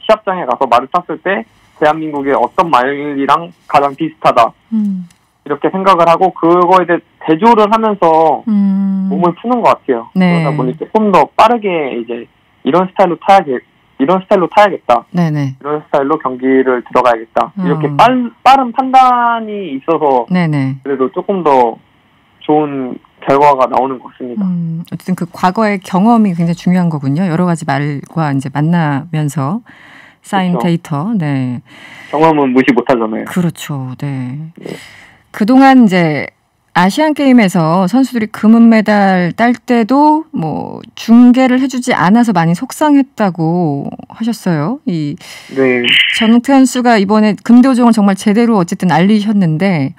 Speaker 12: 시합장에 가서 말을 탔을 때 대한민국의 어떤 말이랑 가장 비슷하다. 이렇게 생각을 하고 그거에 대해 대조를 하면서 몸을 푸는 것 같아요.
Speaker 2: 네.
Speaker 12: 그러다 보니 조금 더 빠르게 이제 이런 스타일로 타야겠다.
Speaker 2: 네네.
Speaker 12: 이런 스타일로 경기를 들어가야겠다. 이렇게 빠른 판단이 있어서
Speaker 2: 네네.
Speaker 12: 그래도 조금 더 좋은 결과가 나오는 것 같습니다.
Speaker 2: 어쨌든 그 과거의 경험이 굉장히 중요한 거군요. 여러 가지 말과 이제 만나면서 쌓인
Speaker 12: 그렇죠.
Speaker 2: 데이터. 네.
Speaker 12: 경험은 무시 못하잖아요.
Speaker 2: 그렇죠. 네. 그동안 이제 아시안 게임에서 선수들이 금은메달 딸 때도 뭐 중계를 해주지 않아서 많이 속상했다고 하셨어요. 이
Speaker 12: 네.
Speaker 2: 전웅태 선수가 이번에 금대오종을 정말 제대로 어쨌든 알리셨는데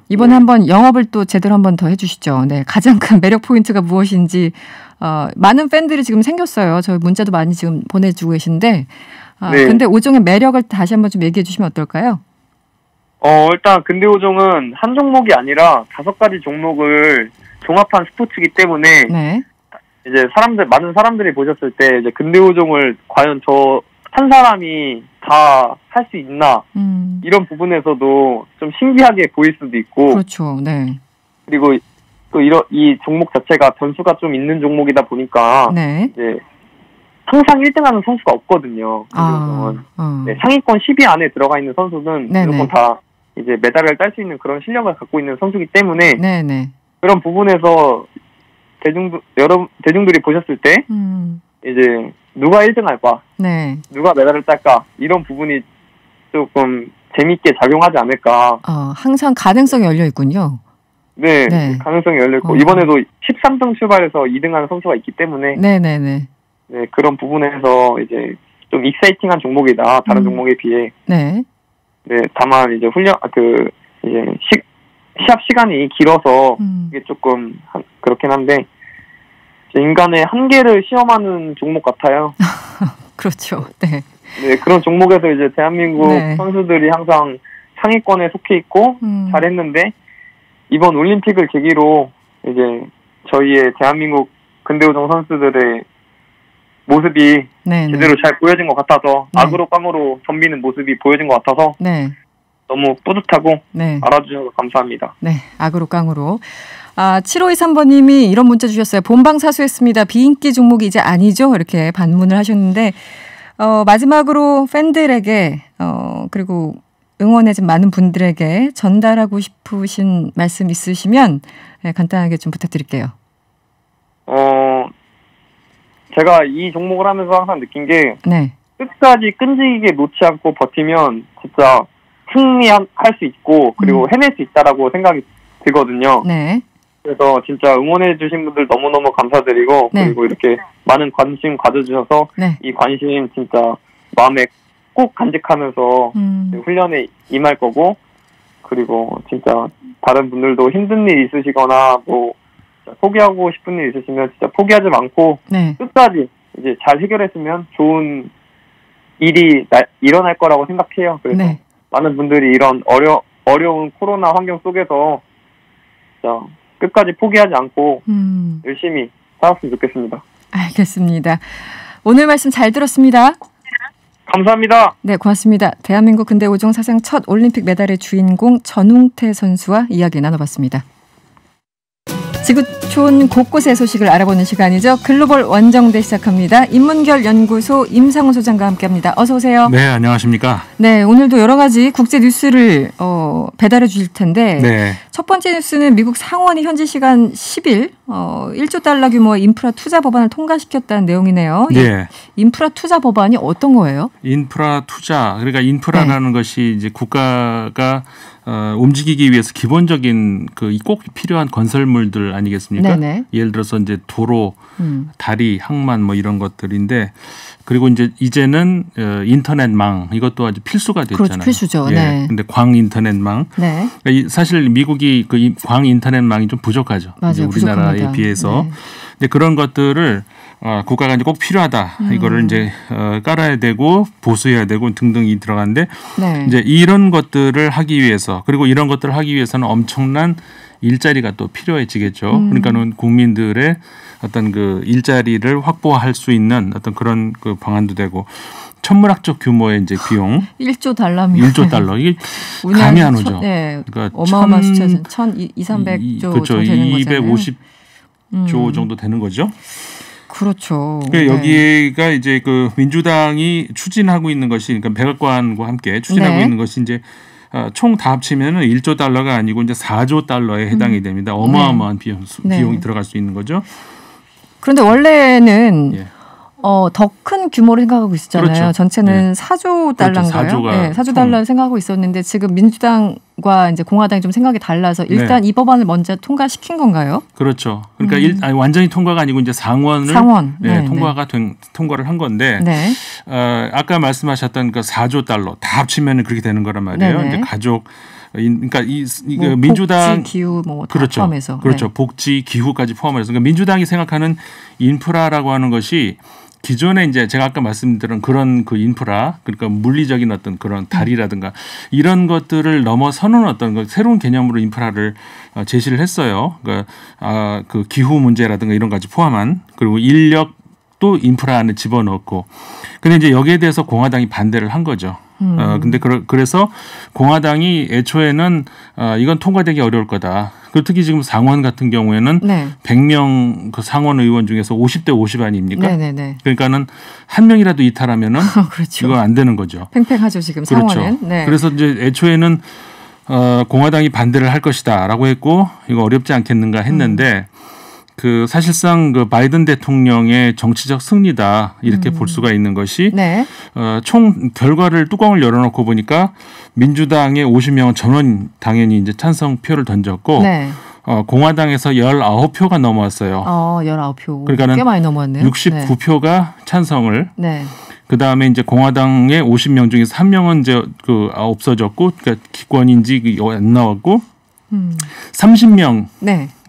Speaker 2: 이번에 한번 영업을 또 제대로 한번 더 해주시죠. 네, 가장 큰 매력 포인트가 무엇인지 많은 팬들이 지금 생겼어요. 저희 문자도 많이 지금 보내주고 계신데
Speaker 12: 네.
Speaker 2: 근데 오종의 매력을 다시 한번 좀 얘기해 주시면 어떨까요?
Speaker 12: 일단 근대오종은 한 종목이 아니라 5가지 종목을 종합한 스포츠이기 때문에
Speaker 2: 네.
Speaker 12: 이제 많은 사람들이 보셨을 때 이제 근대오종을 과연 저 한 사람이 다 할 수 있나 이런 부분에서도 좀 신기하게 보일 수도 있고
Speaker 2: 그렇죠. 네.
Speaker 12: 그리고 또 이 종목 자체가 변수가 좀 있는 종목이다 보니까
Speaker 2: 네.
Speaker 12: 이제 항상 1등하는 선수가 없거든요. 네, 상위권 10위 안에 들어가 있는 선수는
Speaker 2: 네네.
Speaker 12: 무조건 다 이제 메달을 딸 수 있는 그런 실력을 갖고 있는 선수이기 때문에
Speaker 2: 네네.
Speaker 12: 그런 부분에서 대중들이 보셨을 때 이제 누가 1등할까,
Speaker 2: 네.
Speaker 12: 누가 메달을 딸까 이런 부분이 조금 재밌게 작용하지 않을까.
Speaker 2: 항상 가능성이 열려 있군요.
Speaker 12: 네, 네. 가능성이 열려 있고 이번에도 13등 출발해서 2등하는 선수가 있기 때문에
Speaker 2: 네네네.
Speaker 12: 네, 그런 부분에서 이제 좀 익사이팅한 종목이다 다른 종목에 비해.
Speaker 2: 네.
Speaker 12: 네, 다만 이제 이제 시합 시간이 길어서 이게 조금 그렇긴 한데 인간의 한계를 시험하는 종목 같아요.
Speaker 2: 그렇죠. 네.
Speaker 12: 네, 그런 종목에서 이제 대한민국 선수들이 항상 상위권에 속해 있고 잘했는데 이번 올림픽을 계기로 이제 저희의 대한민국 근대오종 선수들의 모습이 제대로 잘 보여진 것 같아서 악으로 깡으로 덤비는 모습이 보여진 것 같아서 너무 뿌듯하고 알아주셔서 감사합니다.
Speaker 2: 네, 악으로 깡으로. 7523번님이 이런 문자 주셨어요. 본방사수했습니다. 비인기 종목이 이제 아니죠? 이렇게 반문을 하셨는데 마지막으로 팬들에게 그리고 응원해 준 많은 분들에게 전달하고 싶으신 말씀 있으시면 간단하게 좀 부탁드릴게요.
Speaker 12: 제가 이 종목을 하면서 항상 느낀 게 끝까지 끈질기게 놓지 않고 버티면 진짜 승리할 수 있고 그리고 해낼 수 있다라고 생각이 들거든요.
Speaker 2: 네.
Speaker 12: 그래서 진짜 응원해 주신 분들 너무너무 감사드리고 그리고 이렇게 많은 관심 가져주셔서 이 관심 진짜 마음에 꼭 간직하면서 훈련에 임할 거고 그리고 진짜 다른 분들도 힘든 일 있으시거나 뭐 포기하고 싶은 일 있으시면 진짜 포기하지 않고 끝까지 이제 잘 해결했으면 좋은 일이 일어날 거라고 생각해요. 그래서 많은 분들이 이런 어려운 코로나 환경 속에서 진짜 끝까지 포기하지 않고 열심히 살았으면 좋겠습니다.
Speaker 2: 알겠습니다. 오늘 말씀 잘 들었습니다.
Speaker 12: 감사합니다.
Speaker 2: 네, 고맙습니다. 대한민국 근대오종 사상 첫 올림픽 메달의 주인공 전웅태 선수와 이야기 나눠봤습니다. 지구촌 곳곳의 소식을 알아보는 시간이죠. 글로벌 원정대 시작합니다. 인문결 연구소 임상훈 소장과 함께합니다. 어서 오세요.
Speaker 13: 네, 안녕하십니까.
Speaker 2: 네, 오늘도 여러 가지 국제 뉴스를 배달해 주실 텐데 첫 번째 뉴스는 미국 상원이 현지 시간 10일 1조 달러 규모의 인프라 투자 법안을 통과시켰다는 내용이네요.
Speaker 13: 네.
Speaker 2: 인프라 투자 법안이 어떤 거예요?
Speaker 13: 인프라 투자, 그러니까 인프라라는 것이 이제 국가가 움직이기 위해서 기본적인 그 꼭 필요한 건설물들 아니겠습니까?
Speaker 2: 네네.
Speaker 13: 예를 들어서 이제 도로, 다리, 항만 뭐 이런 것들인데 그리고 이제는 인터넷망 이것도 아주 필수가 됐잖아요.
Speaker 2: 그렇죠, 필수죠.
Speaker 13: 예.
Speaker 2: 네.
Speaker 13: 근데 광 인터넷망.
Speaker 2: 네.
Speaker 13: 그러니까 사실 미국이 그 광 인터넷망이 좀 부족하죠.
Speaker 2: 맞아요,
Speaker 13: 이제 우리나라에
Speaker 2: 부족합니다.
Speaker 13: 비해서.
Speaker 2: 네.
Speaker 13: 근데 그런 것들을 국가가 이제 꼭 필요하다. 이거를 이제 깔아야 되고 보수해야 되고 등등이 들어가는데
Speaker 2: 네.
Speaker 13: 이제 이런 것들을 하기 위해서 그리고 이런 것들을 하기 위해서는 엄청난 일자리가 또 필요해지겠죠. 그러니까는 국민들의 어떤 그 일자리를 확보할 수 있는 어떤 그런 그 방안도 되고 천문학적 규모의 이제 비용
Speaker 2: 1조 달러면
Speaker 13: 1조 달러 이게 감이 안 오죠.
Speaker 2: 네.
Speaker 13: 그러니까
Speaker 2: 어마어마한 숫자죠. 1,200~300조
Speaker 13: 그렇죠.
Speaker 2: 되는 거잖아요.
Speaker 13: 250조 정도 되는 거죠.
Speaker 2: 그렇죠.
Speaker 13: 그러니까 여기가 이제 그 민주당이 추진하고 있는 것이 그러니까 백악관과 함께 추진하고
Speaker 2: 네.
Speaker 13: 있는 것이 이제 총 다 합치면은 1조 달러가 아니고 이제 4조 달러에 해당이 됩니다. 어마어마한 비용이 들어갈 수 있는 거죠.
Speaker 2: 그런데 원래는 더 큰 규모를 생각하고 있었잖아요.
Speaker 13: 그렇죠.
Speaker 2: 전체는 4조 달러인가요?
Speaker 13: 그렇죠. 4조가
Speaker 2: 네, 4조 달러를 생각하고 있었는데 지금 민주당과 이제 공화당이 좀 생각이 달라서 일단 이 법안을 먼저 통과시킨 건가요?
Speaker 13: 그렇죠. 그러니까 완전히 통과가 아니고 이제 상원을 통과를 한 건데 아까 말씀하셨던 그 4조 달러 다 합치면 그렇게 되는 거란 말이에요. 이제 가족 그러니까
Speaker 2: 뭐
Speaker 13: 민주당
Speaker 2: 복지, 기후 뭐 다
Speaker 13: 그렇죠.
Speaker 2: 포함해서
Speaker 13: 그렇죠. 복지, 기후까지 포함해서 그러니까 민주당이 생각하는 인프라라고 하는 것이 기존에 이제 제가 아까 말씀드린 그런 그 인프라 그러니까 물리적인 어떤 그런 다리라든가 이런 것들을 넘어서는 어떤 새로운 개념으로 인프라를 제시를 했어요. 그러니까 그 기후 문제라든가 이런 것까지 포함한 그리고 인력도 인프라 안에 집어넣고 근데 이제 여기에 대해서 공화당이 반대를 한 거죠. 근데 그래서 공화당이 애초에는 이건 통과되기 어려울 거다. 그리고 특히 지금 상원 같은 경우에는 100명 그 상원 의원 중에서 50대 50 아닙니까?
Speaker 2: 네네네.
Speaker 13: 그러니까는 한 명이라도 이탈하면은
Speaker 2: 그렇죠.
Speaker 13: 이건 안 되는 거죠.
Speaker 2: 팽팽하죠 지금
Speaker 13: 그렇죠.
Speaker 2: 상원은. 네.
Speaker 13: 그래서 이제 애초에는 공화당이 반대를 할 것이다라고 했고 이거 어렵지 않겠는가 했는데 그 사실상 그 바이든 대통령의 정치적 승리다 이렇게 볼 수가 있는 것이 총 결과를 뚜껑을 열어놓고 보니까 민주당의 50명은 전원 당연히 이제 찬성표를 던졌고 공화당에서 19표가 넘어왔어요.
Speaker 2: 19표.
Speaker 13: 그러니까는
Speaker 2: 꽤 많이 넘어왔네요.
Speaker 13: 69표가 찬성을. 그 다음에 이제 공화당의 50명 중에서 1명은 이제 그 없어졌고, 그러니까 기권인지 안 나왔고, 30명이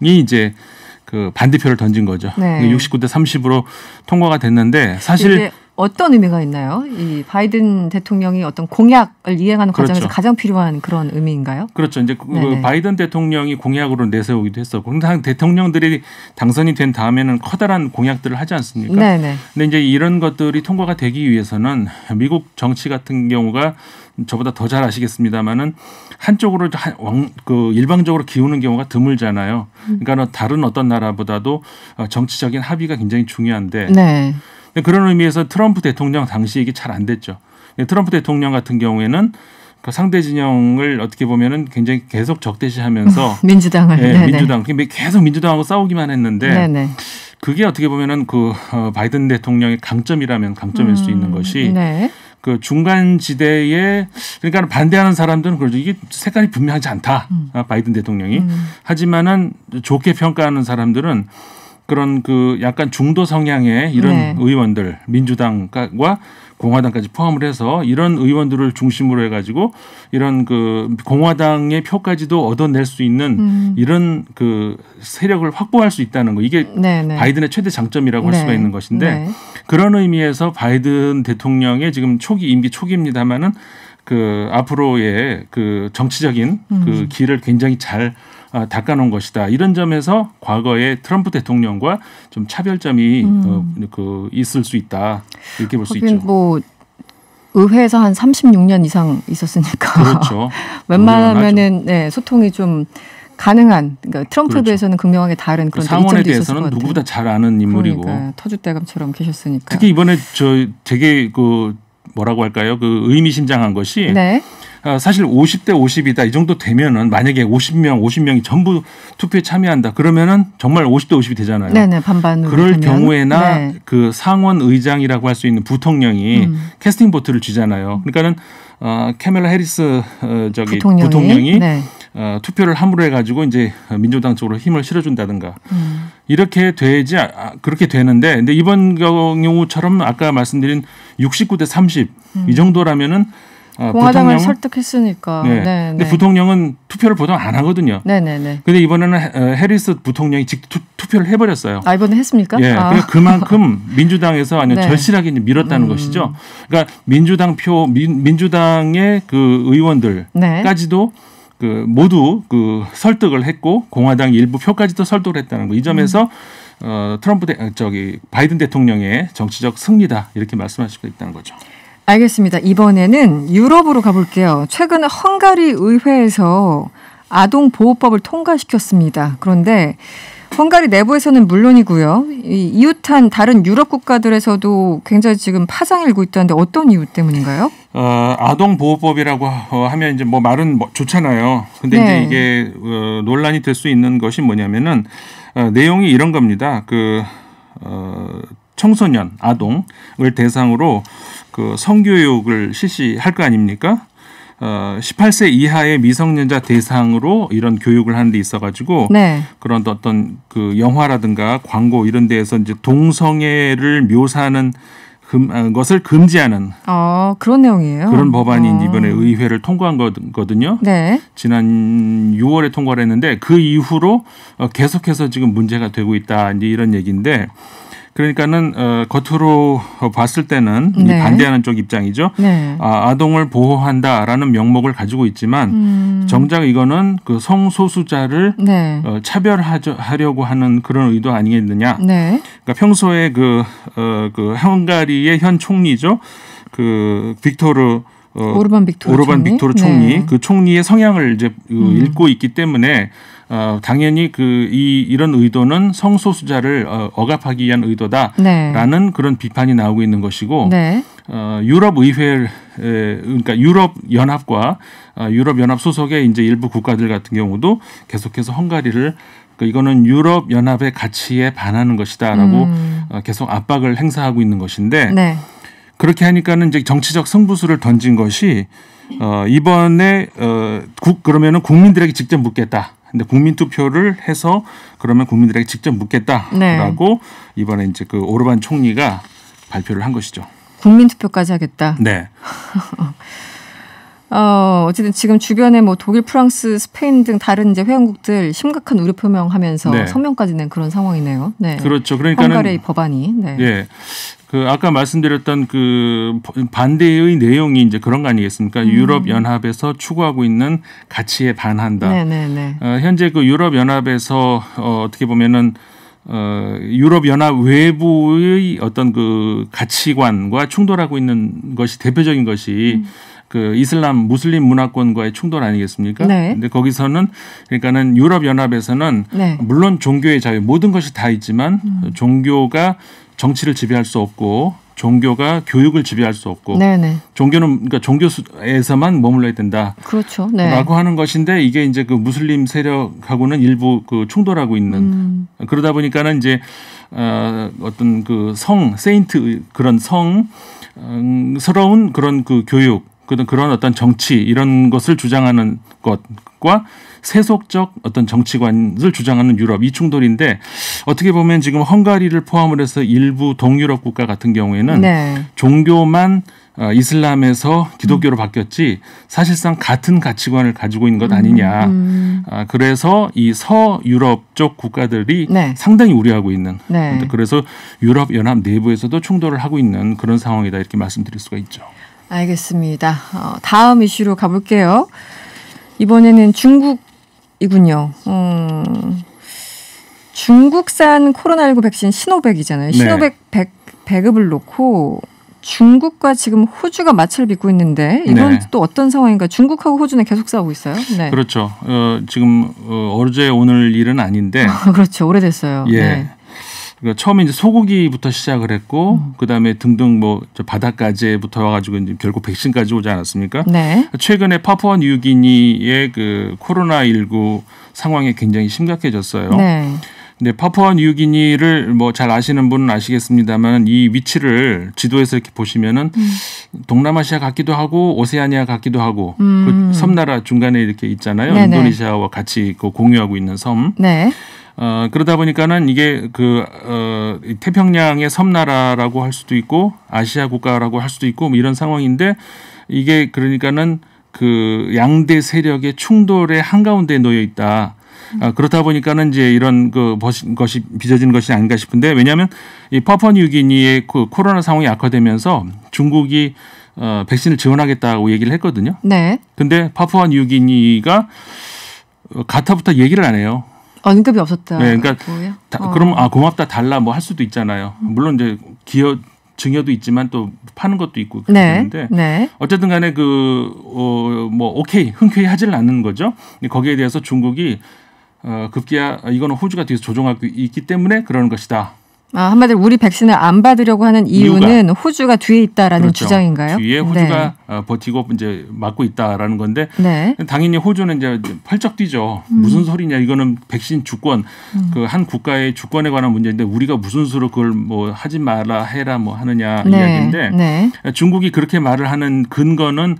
Speaker 13: 이제 그 반대표를 던진 거죠. 69대 30으로 통과가 됐는데 사실
Speaker 2: 어떤 의미가 있나요? 이 바이든 대통령이 어떤 공약을 이행하는 과정에서 가장 필요한 그런 의미인가요?
Speaker 13: 그렇죠. 이제 그 바이든 대통령이 공약으로 내세우기도 했었고, 근데 대통령들이 당선이 된 다음에는 커다란 공약들을 하지 않습니까? 근데 이제 이런 것들이 통과가 되기 위해서는 미국 정치 같은 경우가 저보다 더 잘 아시겠습니다만은 한쪽으로 그 일방적으로 기우는 경우가 드물잖아요. 그러니까 다른 어떤 나라보다도 정치적인 합의가 굉장히 중요한데. 그런 의미에서 트럼프 대통령 당시 이게 잘 안 됐죠. 트럼프 대통령 같은 경우에는 그 상대 진영을 어떻게 보면은 굉장히 계속 적대시하면서
Speaker 2: 민주당을
Speaker 13: 민주당 계속 민주당하고 싸우기만 했는데 그게 어떻게 보면은 그 바이든 대통령의 강점이라면 강점일 수 있는 것이 그 중간 지대에 그러니까 반대하는 사람들은 그러죠. 이게 색깔이 분명하지 않다. 바이든 대통령이 하지만은 좋게 평가하는 사람들은 그런 그 약간 중도 성향의 이런 의원들 민주당과 공화당까지 포함을 해서 이런 의원들을 중심으로 해가지고 이런 그 공화당의 표까지도 얻어낼 수 있는 이런 그 세력을 확보할 수 있다는 거 이게 바이든의 최대 장점이라고 할 수가 있는 것인데 그런 의미에서 바이든 대통령의 지금 임기 초기입니다만은 그 앞으로의 그 정치적인 그 길을 굉장히 잘 닦아놓은 것이다. 이런 점에서 과거의 트럼프 대통령과 좀 차별점이 그 있을 수 있다. 이렇게 볼 수 있죠.
Speaker 2: 뭐 의회에서 한 36년 이상 있었으니까.
Speaker 13: 그렇죠.
Speaker 2: 웬만하면은 소통이 좀 가능한. 그러니까 트럼프에 비해서는 극명하게 다른 그런
Speaker 13: 상원에 대해서는 누구보다 잘 아는 인물이고.
Speaker 2: 그러니까 터줏대감처럼 계셨으니까.
Speaker 13: 특히 이번에 되게 그 뭐라고 할까요? 그 의미심장한 것이. 사실 50대 50이다 이 정도 되면은 만약에 50명이 전부 투표에 참여한다 그러면은 정말 50대 50이 되잖아요.
Speaker 2: 네네, 반반으로
Speaker 13: 그럴
Speaker 2: 되면.
Speaker 13: 경우에나
Speaker 2: 네.
Speaker 13: 그 상원 의장이라고 할 수 있는 부통령이 캐스팅 보트를 쥐잖아요. 그러니까는 캐멀라 해리스 부통령이 네. 투표를 함으로 해가지고 이제 민주당 쪽으로 힘을 실어준다든가 이렇게 그렇게 되는데, 근데 이번 경우처럼 아까 말씀드린 69대 30 이 정도라면은
Speaker 2: 공화당을 설득했으니까.
Speaker 13: 네. 네. 근데 부통령은 투표를 보통 안 하거든요.
Speaker 2: 네네네.
Speaker 13: 근데 이번에는 해리스 부통령이 직접 투표를 해버렸어요.
Speaker 2: 이번에 했습니까?
Speaker 13: 예. 그만큼 민주당에서 아니면 네. 절실하게 밀었다는 것이죠. 그러니까 민주당의 그 의원들까지도 네. 모두 설득을 했고 공화당 일부 표까지도 설득을 했다는 거. 이 점에서 바이든 대통령의 정치적 승리다 이렇게 말씀할 수가 있다는 거죠.
Speaker 2: 알겠습니다. 이번에는 유럽으로 가볼게요. 최근 헝가리 의회에서 아동보호법을 통과시켰습니다. 그런데 헝가리 내부에서는 물론이고요. 이웃한 다른 유럽 국가들에서도 굉장히 지금 파장이 일고 있다는데 어떤 이유 때문인가요?
Speaker 13: 아동보호법이라고 하면 이제 말은 좋잖아요. 근데 네. 이제 이게 논란이 될 수 있는 것이 뭐냐면은 내용이 이런 겁니다. 청소년, 아동을 대상으로 성교육을 실시할 거 아닙니까? 18세 이하의 미성년자 대상으로 이런 교육을 하는 데 있어가지고 네. 그런 어떤 영화라든가 광고 이런 데에서 이제 동성애를 묘사하는 것을 금지하는
Speaker 2: 그런 내용이에요.
Speaker 13: 그런 법안이 이번에 의회를 통과한 거거든요. 네. 지난 6월에 통과를 했는데 그 이후로 계속해서 지금 문제가 되고 있다. 이제 이런 얘기인데. 그러니까는 겉으로 봤을 때는 네. 반대하는 쪽 입장이죠. 네. 아동을 보호한다라는 명목을 가지고 있지만 정작 이거는 성소수자를 네. 차별하려고 하는 그런 의도 아니겠느냐. 네. 그러니까 평소에 헝가리의 현 총리죠.
Speaker 2: 오르반 빅토르
Speaker 13: 총리
Speaker 2: 네.
Speaker 13: 그 총리의 성향을 이제 읽고 있기 때문에 당연히 이런 의도는 성소수자를 억압하기 위한 의도다라는 네. 그런 비판이 나오고 있는 것이고 네. 유럽 의회 그러니까 유럽 연합과 유럽 연합 소속의 이제 일부 국가들 같은 경우도 계속해서 헝가리를 이거는 유럽 연합의 가치에 반하는 것이다라고 계속 압박을 행사하고 있는 것인데 네. 그렇게 하니까는 이제 정치적 승부수를 던진 것이 이번에 그러면은 국민들에게 직접 묻겠다. 근데 국민 투표를 해서 그러면 국민들에게 직접 묻겠다라고 네. 이번에 이제 오르반 총리가 발표를 한 것이죠.
Speaker 2: 국민 투표까지 하겠다.
Speaker 13: 네.
Speaker 2: 어쨌든 지금 주변에 독일, 프랑스, 스페인 등 다른 이제 회원국들 심각한 우려 표명하면서 네. 성명까지 낸 그런 상황이네요. 네.
Speaker 13: 그렇죠. 그러니까는
Speaker 2: 헝가리의 법안이. 네.
Speaker 13: 예. 아까 말씀드렸던 반대의 내용이 이제 그런 거 아니겠습니까? 유럽 연합에서 추구하고 있는 가치에 반한다.
Speaker 2: 네네네.
Speaker 13: 현재 유럽 연합에서 어떻게 보면은 유럽 연합 외부의 어떤 가치관과 충돌하고 있는 것이 대표적인 것이 무슬림 문화권과의 충돌 아니겠습니까? 네. 근데 거기서는 그러니까는 유럽 연합에서는 네. 물론 종교의 자유 모든 것이 다 있지만 종교가 정치를 지배할 수 없고 종교가 교육을 지배할 수 없고 네네. 종교는 그러니까 종교에서만 머물러야 된다.
Speaker 2: 그렇죠. 네.
Speaker 13: 라고 하는 것인데 이게 이제 무슬림 세력하고는 일부 교충돌하고 있는 그러다 보니까는 이제 어떤 세인트 그런 성스러운 그런 교육 그런 어떤 정치 이런 것을 주장하는 것과 세속적 어떤 정치관을 주장하는 유럽 이 충돌인데 어떻게 보면 지금 헝가리를 포함을 해서 일부 동유럽 국가 같은 경우에는 네. 종교만 이슬람에서 기독교로 바뀌었지 사실상 같은 가치관을 가지고 있는 것 아니냐. 그래서 이 서유럽 쪽 국가들이 네. 상당히 우려하고 있는 네. 그래서 유럽 연합 내부에서도 충돌을 하고 있는 그런 상황이다 이렇게 말씀드릴 수가 있죠.
Speaker 2: 알겠습니다. 다음 이슈로 가볼게요. 이번에는 중국이군요. 중국산 코로나19 백신 시노백이잖아요. 시노백 네. 배급을 놓고 중국과 지금 호주가 마찰을 빚고 있는데 이건 네. 또 어떤 상황인가? 중국하고 호주는 계속 싸우고 있어요. 네.
Speaker 13: 그렇죠. 지금 어제 오늘 일은 아닌데.
Speaker 2: 그렇죠. 오래됐어요.
Speaker 13: 예.
Speaker 2: 네.
Speaker 13: 그러니까 처음에 이제 소고기부터 시작을 했고 그다음에 등등 뭐 바닷가재부터 와가지고 이제 결국 백신까지 오지 않았습니까?
Speaker 2: 네.
Speaker 13: 최근에 파푸아 뉴기니의 그 코로나19 상황이 굉장히 심각해졌어요.
Speaker 2: 네.
Speaker 13: 근데 파푸아 뉴기니를 뭐 잘 아시는 분은 아시겠습니다만 이 위치를 지도에서 이렇게 보시면은 동남아시아 같기도 하고 오세아니아 같기도 하고 그 섬나라 중간에 이렇게 있잖아요.
Speaker 2: 네네.
Speaker 13: 인도네시아와 같이 그 공유하고 있는 섬.
Speaker 2: 네.
Speaker 13: 그러다 보니까는 이게 태평양의 섬나라라고 할 수도 있고 아시아 국가라고 할 수도 있고 뭐 이런 상황인데 이게 그러니까는 그 양대 세력의 충돌의 한가운데에 놓여 있다. 그렇다 보니까는 이제 이런 것이 빚어진 것이 아닌가 싶은데 왜냐하면 이 파푸아뉴기니의 그 코로나 상황이 악화되면서 중국이 백신을 지원하겠다고 얘기를 했거든요.
Speaker 2: 네.
Speaker 13: 근데 파푸아뉴기니가 가타부터 얘기를 안 해요.
Speaker 2: 언급이 없었다.
Speaker 13: 네, 그러니까 그럼 고맙다 달라 뭐 할 수도 있잖아요. 물론 이제 증여도 있지만 또 파는 것도 있고 그런데
Speaker 2: 네.
Speaker 13: 어쨌든 간에 뭐 오케이 흔쾌히 하지는 않는 거죠. 거기에 대해서 중국이 급기야 이거는 호주가 뒤에서 조종하고 있기 때문에 그러는 것이다.
Speaker 2: 한마디로 우리 백신을 안 받으려고 하는 이유는 호주가 뒤에 있다라는
Speaker 13: 그렇죠.
Speaker 2: 주장인가요?
Speaker 13: 뒤에 호주가 버티고 이제 막고 있다라는 건데
Speaker 2: 네.
Speaker 13: 당연히 호주는 이제 펄쩍 뛰죠. 무슨 소리냐? 이거는 백신 주권, 그 한 국가의 주권에 관한 문제인데 우리가 무슨 수로 그걸 뭐 하지 마라 해라 뭐 하느냐 이야기인데
Speaker 2: 네.
Speaker 13: 중국이 그렇게 말을 하는 근거는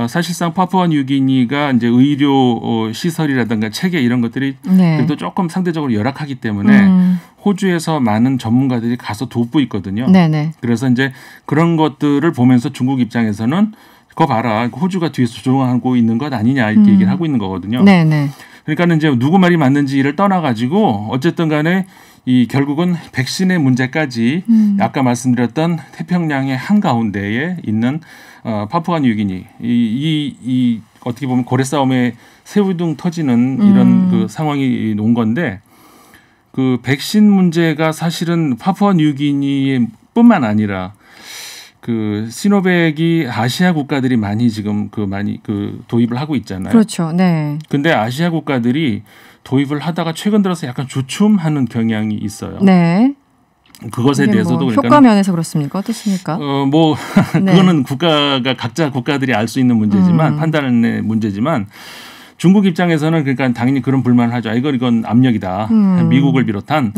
Speaker 13: 사실상 파푸아뉴기니가 이제 의료 시설이라든가 체계 이런 것들이 그래도 조금 상대적으로 열악하기 때문에 호주에서 많은 전문가들이 가서 돕고 있거든요.
Speaker 2: 네네.
Speaker 13: 그래서 이제 그런 것들을 보면서 중국 입장에서는 그거 봐라. 호주가 뒤에서 조종하고 있는 것 아니냐 이렇게 얘기를 하고 있는 거거든요.
Speaker 2: 네네.
Speaker 13: 그러니까 이제 누구 말이 맞는지를 떠나가지고 어쨌든 간에 이 결국은 백신의 문제까지 아까 말씀드렸던 태평양의 한가운데에 있는 파푸아뉴기니 이 어떻게 보면 고래 싸움에 새우등 터지는 이런 그 상황이 온 건데 그 백신 문제가 사실은 파푸아뉴기니뿐만 아니라 그 시노백이 아시아 국가들이 많이 지금 많이 도입을 하고 있잖아요.
Speaker 2: 그렇죠. 네. 근데
Speaker 13: 아시아 국가들이 도입을 하다가 최근 들어서 약간 주춤하는 경향이 있어요.
Speaker 2: 네.
Speaker 13: 그것에 대해서도
Speaker 2: 뭐 효과 면에서 그렇습니까? 어떻습니까?
Speaker 13: 뭐 그거는 각자 국가들이 알 수 있는 문제지만 판단의 문제지만 중국 입장에서는 그러니까 당연히 그런 불만을 하죠. 이건 압력이다. 미국을 비롯한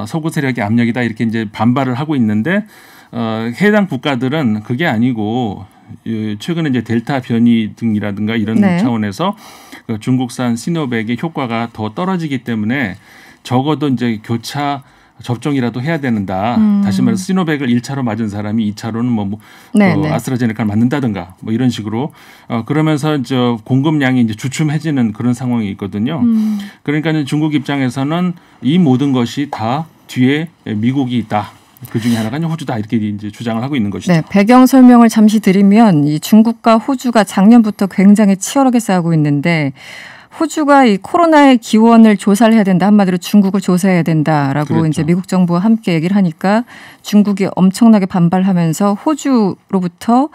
Speaker 13: 서구 세력의 압력이다. 이렇게 이제 반발을 하고 있는데 해당 국가들은 그게 아니고 최근에 이제 델타 변이 등이라든가 이런 차원에서 중국산 시노백의 효과가 더 떨어지기 때문에 적어도 이제 교차 접종이라도 해야 되는다. 다시 말해서 시노백을 1차로 맞은 사람이 2차로는 아스트라제네카를 맞는다든가 뭐 이런 식으로 그러면서 공급량이 이제 주춤해지는 그런 상황이 있거든요. 그러니까 중국 입장에서는 이 모든 것이 다 뒤에 미국이 있다. 그 중에 하나가 호주다 이렇게 이제 주장을 하고 있는 것이죠.
Speaker 2: 네, 배경 설명을 잠시 드리면 이 중국과 호주가 작년부터 굉장히 치열하게 싸우고 있는데 호주가 이 코로나의 기원을 조사를 해야 된다. 한마디로 중국을 조사해야 된다라고
Speaker 13: 그렇죠.
Speaker 2: 이제 미국 정부와 함께 얘기를 하니까 중국이 엄청나게 반발하면서 호주로부터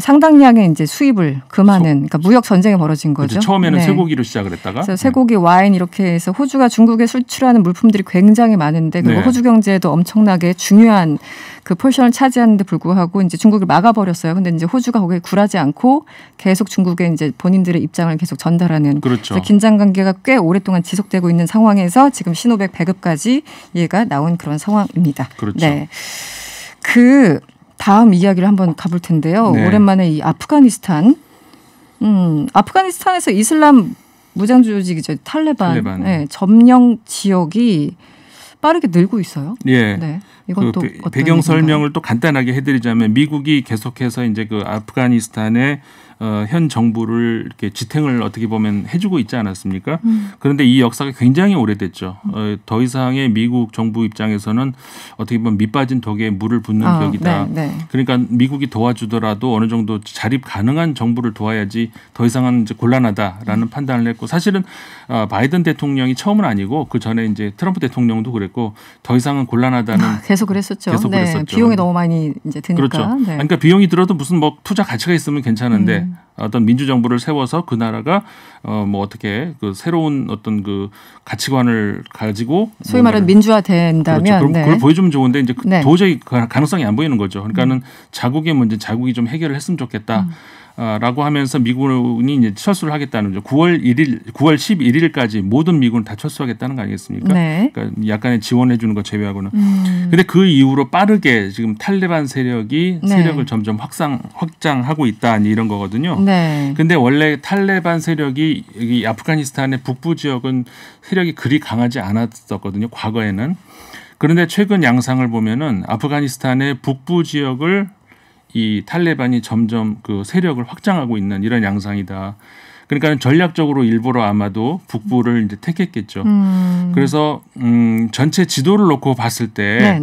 Speaker 2: 상당량의 이제 수입을 금하는 그러니까 무역 전쟁이 벌어진 거죠.
Speaker 13: 그렇죠. 처음에는 쇠고기로 시작을 했다가
Speaker 2: 그래서 쇠고기, 와인 이렇게 해서 호주가 중국에 수출하는 물품들이 굉장히 많은데 그리고 호주 경제에도 엄청나게 중요한 그 포지션을 차지하는데 불구하고 이제 중국을 막아버렸어요. 근데 이제 호주가 거기에 굴하지 않고 계속 중국에 이제 본인들의 입장을 계속 전달하는
Speaker 13: 그렇죠.
Speaker 2: 긴장 관계가 꽤 오랫동안 지속되고 있는 상황에서 지금 신호백 배급까지 얘가 나온 그런 상황입니다.
Speaker 13: 그렇죠.
Speaker 2: 네. 다음 이야기를 한번 가볼 텐데요.
Speaker 13: 네.
Speaker 2: 오랜만에 이 아프가니스탄. 아프가니스탄에서 이슬람 무장 조직이죠. 탈레반. 네, 점령 지역이 빠르게 늘고 있어요.
Speaker 13: 예.
Speaker 2: 네. 이것도
Speaker 13: 배경 설명을 또 간단하게 해드리자면 미국이 계속해서 이제 그 아프가니스탄의 현 정부를 이렇게 지탱을 어떻게 보면 해주고 있지 않았습니까? 그런데 이 역사가 굉장히 오래됐죠. 더 이상의 미국 정부 입장에서는 어떻게 보면 밑빠진 독에 물을 붓는 격이다.
Speaker 2: 네.
Speaker 13: 그러니까 미국이 도와주더라도 어느 정도 자립 가능한 정부를 도와야지 더 이상은 이제 곤란하다라는 판단을 했고 사실은 바이든 대통령이 처음은 아니고 그 전에 이제 트럼프 대통령도 그랬고 더 이상은 곤란하다는
Speaker 2: 계속 그랬었죠.
Speaker 13: 계속 그랬었죠.
Speaker 2: 비용이 너무 많이 이제 드니까.
Speaker 13: 그렇죠. 그러니까 비용이 들어도 무슨 뭐 투자 가치가 있으면 괜찮은데 어떤 민주정부를 세워서 그 나라가 뭐 어떻게 그 새로운 어떤 그 가치관을 가지고
Speaker 2: 소위 말하는 민주화된다면
Speaker 13: 그렇죠. 그걸 보여주면 좋은데 이제 도저히 가능성이 안 보이는 거죠. 그러니까는 자국의 문제 자국이 좀 해결을 했으면 좋겠다. 라고 하면서 미군이 이제 철수를 하겠다는 거죠. 9월 11일까지 모든 미군을 다 철수하겠다는 거 아니겠습니까? 네. 그러니까 약간의 지원해 주는 거 제외하고는. 근데 그 이후로 빠르게 지금 탈레반 세력이 세력을 점점 확장하고 있다 이런 거거든요. 네. 근데 원래 탈레반 세력이 여기 아프가니스탄의 북부 지역은 세력이 그리 강하지 않았었거든요. 과거에는. 그런데 최근 양상을 보면은 아프가니스탄의 북부 지역을 이 탈레반이 점점 그 세력을 확장하고 있는 이런 양상이다. 그러니까 전략적으로 일부러 아마도 북부를 이제 택했겠죠. 그래서 전체 지도를 놓고 봤을 때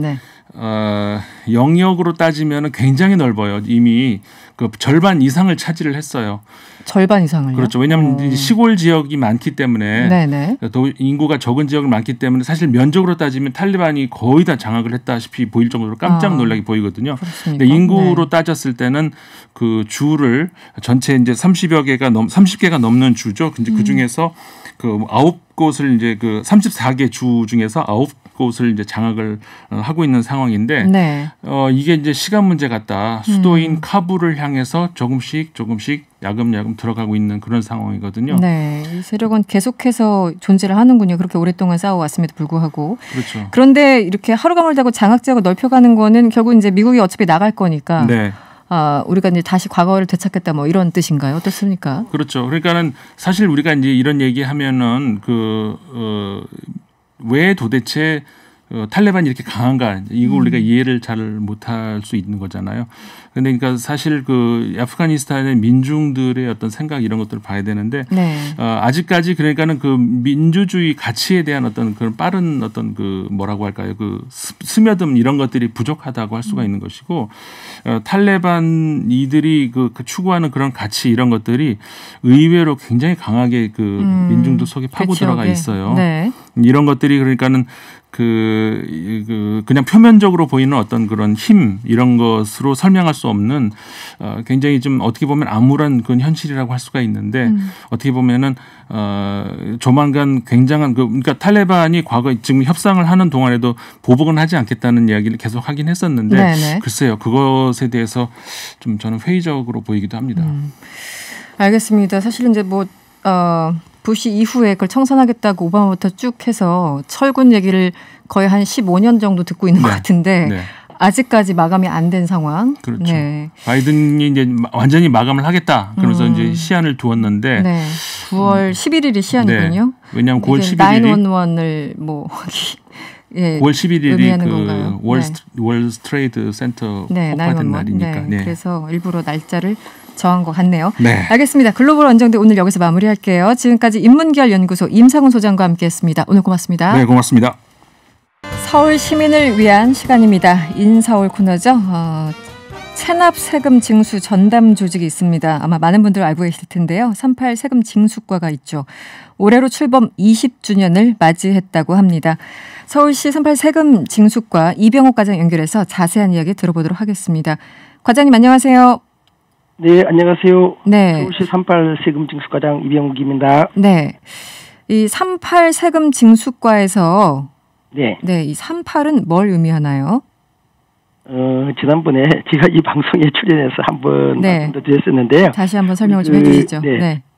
Speaker 13: 영역으로 따지면 굉장히 넓어요. 이미 그 절반 이상을 차지를 했어요.
Speaker 2: 절반 이상을요?
Speaker 13: 그렇죠. 왜냐하면 시골 지역이 많기 때문에 또 인구가 적은 지역이 많기 때문에 사실 면적으로 따지면 탈레반이 거의 다 장악을 했다시피 보일 정도로 깜짝 놀라게 보이거든요. 근데 인구로 따졌을 때는 그 주를 전체 이제 30개가 넘는 주죠. 근데 그 중에서 그 9곳을 이제 그 34개 주 중에서 9곳을 이제 장악을 하고 있는 상황인데 이게 이제 시간 문제 같다. 수도인 카불을 향해서 조금씩 야금야금 들어가고 있는 그런 상황이거든요.
Speaker 2: 네, 이 세력은 계속해서 존재를 하는군요. 그렇게 오랫동안 싸워왔음에도 불구하고.
Speaker 13: 그렇죠.
Speaker 2: 그런데 이렇게 하루가 멀다고 장악 지역을 넓혀가는 거는 결국 이제 미국이 어차피 나갈 거니까. 네. 우리가 이제 다시 과거를 되찾겠다 뭐 이런 뜻인가요? 어떻습니까?
Speaker 13: 그렇죠. 그러니까는 사실 우리가 이제 이런 얘기하면은 왜 도대체 탈레반이 이렇게 강한가 이거 우리가 이해를 잘 못할 수 있는 거잖아요. 그러니까 사실 그 아프가니스탄의 민중들의 어떤 생각 이런 것들을 봐야 되는데 아직까지 그러니까는 그 민주주의 가치에 대한 어떤 그런 빠른 어떤 그 뭐라고 할까요? 그 스며듦 이런 것들이 부족하다고 할 수가 있는 것이고 탈레반 이들이 그 추구하는 그런 가치 이런 것들이 의외로 굉장히 강하게 그 민중들 속에 파고 들어가 있어요. 네. 이런 것들이 그러니까는 그냥 표면적으로 보이는 어떤 그런 힘 이런 것으로 설명할 수 없는 굉장히 좀 어떻게 보면 암울한 그런 현실이라고 할 수가 있는데 어떻게 보면은 조만간 굉장한 그러니까 탈레반이 과거 지금 협상을 하는 동안에도 보복은 하지 않겠다는 이야기를 계속 하긴 했었는데 네네. 글쎄요 그것에 대해서 좀 저는 회의적으로 보이기도 합니다.
Speaker 2: 알겠습니다. 사실은 이제 부시 이후에 그걸 청산하겠다고 오바마부터 쭉 해서 철군 얘기를 거의 한 15년 정도 듣고 있는 것 같은데 아직까지 마감이 안 된 상황.
Speaker 13: 그렇죠. 네. 바이든이 이제 완전히 마감을 하겠다. 그러면서 이제 시한을 두었는데
Speaker 2: 9월 11일이 시한이군요.
Speaker 13: 왜냐하면 9월 11일이
Speaker 2: 911을 예,
Speaker 13: 9월 11일이 그 월스트레이트 센터 폭파된 날이니까.
Speaker 2: 그래서 일부러 날짜를 정한 것 같네요. 알겠습니다. 글로벌 원정대 오늘 여기서 마무리할게요. 지금까지 인문계열연구소 임상훈 소장과 함께했습니다. 오늘 고맙습니다.
Speaker 13: 네, 고맙습니다.
Speaker 2: 서울 시민을 위한 시간입니다. 인서울 코너죠. 체납 세금 징수 전담 조직이 있습니다. 아마 많은 분들 알고 계실 텐데요. 38 세금 징수과가 있죠. 올해로 출범 20주년을 맞이했다고 합니다. 서울시 38 세금 징수과 이병옥 과장 연결해서 자세한 이야기 들어보도록 하겠습니다. 과장님 안녕하세요.
Speaker 14: 네, 안녕하세요. 서울시 38 세금 징수과장 이병욱입니다.
Speaker 2: 네, 이 38 세금 징수과에서 이 38은 뭘 의미하나요?
Speaker 14: 지난번에 제가 이 방송에 출연해서 한번 말씀도 드렸었는데요.
Speaker 2: 다시 한번 설명을 좀 해주시죠.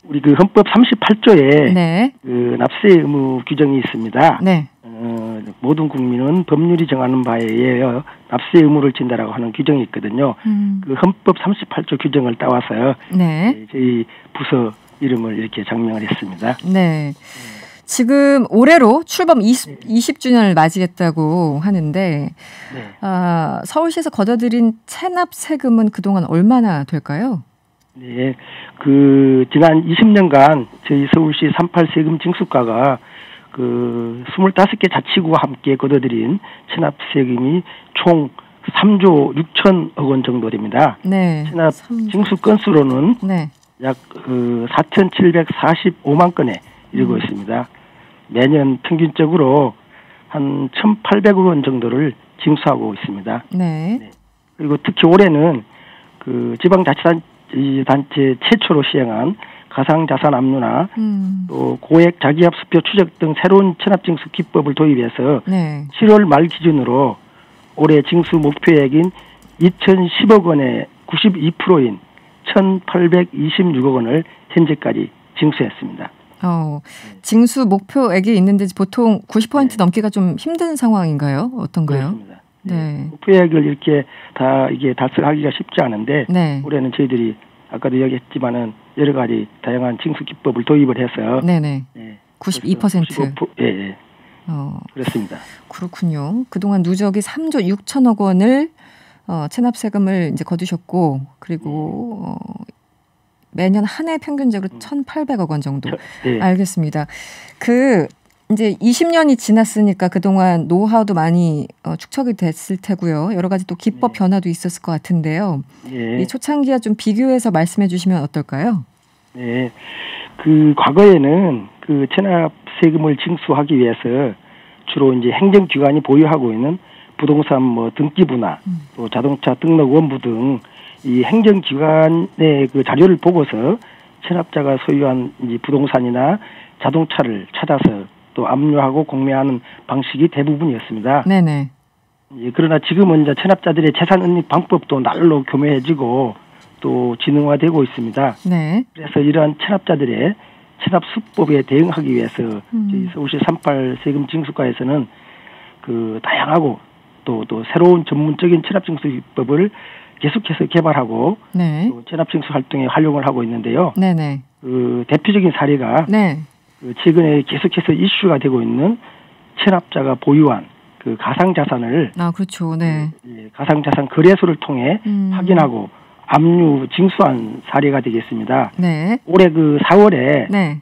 Speaker 14: 우리 그 헌법 38조에 그 납세 의무 규정이 있습니다. 모든 국민은 법률이 정하는 바에 의하여 납세 의무를 진다라고 하는 규정이 있거든요. 그 헌법 38조 규정을 따와서 저희 부서 이름을 이렇게 장명을 했습니다.
Speaker 2: 네. 지금 올해로 출범 20주년을 맞이했다고 하는데 서울시에서 걷어들인 체납 세금은 그동안 얼마나 될까요?
Speaker 14: 네, 그 지난 20년간 저희 서울시 38 세금 징수과가 그 25개 자치구와 함께 걷어들인 체납 세금이 총 3조 6천억 원 정도 됩니다. 체납 징수 건수로는 약 4,745만 건에 이르고 있습니다. 매년 평균적으로 한 1,800억 원 정도를 징수하고 있습니다. 그리고 특히 올해는 그 이 단체 최초로 시행한 가상자산 압류나 또 고액 자기압 수표 추적 등 새로운 체납징수 기법을 도입해서 7월 말 기준으로 올해 징수 목표액인 2,010억 원의 92%인 1,826억 원을 현재까지 징수했습니다.
Speaker 2: 징수 목표액이 있는데 보통 90% 넘기가 좀 힘든 상황인가요? 어떤가요?
Speaker 14: 그렇습니다. 네. 목표액을 이렇게 다 이게 달성하기가 쉽지 않은데 올해는 저희들이 아까도 이야기했지만은 여러 가지 다양한 징수 기법을 도입을 해서
Speaker 2: 92%.
Speaker 14: 예. 그렇습니다.
Speaker 2: 그렇군요. 그동안 누적이 3조 6천억 원을 체납세금을 이제 거두셨고 그리고 매년 한 해 평균적으로 1,800억 원 정도. 알겠습니다. 이제 20년이 지났으니까 그동안 노하우도 많이 축적이 됐을 테고요. 여러 가지 또 기법 변화도 있었을 것 같은데요. 이 초창기와 좀 비교해서 말씀해 주시면 어떨까요?
Speaker 14: 네. 과거에는 체납 세금을 징수하기 위해서 주로 이제 행정기관이 보유하고 있는 부동산 등기부나 또 자동차 등록 원부 등 이 행정기관의 자료를 보고서 체납자가 소유한 이제 부동산이나 자동차를 찾아서 또 압류하고 공매하는 방식이 대부분이었습니다.
Speaker 2: 네네.
Speaker 14: 그러나 지금은 이제 체납자들의 재산 은닉 방법도 날로 교묘해지고 또 지능화되고 있습니다.
Speaker 2: 네.
Speaker 14: 그래서 이러한 체납자들의 체납 수법에 대응하기 위해서 저희 서울시 38 세금 징수과에서는 다양하고 또 새로운 전문적인 체납 징수 기법을 계속해서 개발하고 또 체납 징수 활동에 활용을 하고 있는데요.
Speaker 2: 네네.
Speaker 14: 대표적인 사례가 최근에 계속해서 이슈가 되고 있는 체납자가 보유한 가상자산을
Speaker 2: 그렇죠. 네.
Speaker 14: 가상자산 거래소를 통해 확인하고 압류 징수한 사례가 되겠습니다.
Speaker 2: 네.
Speaker 14: 올해 4월에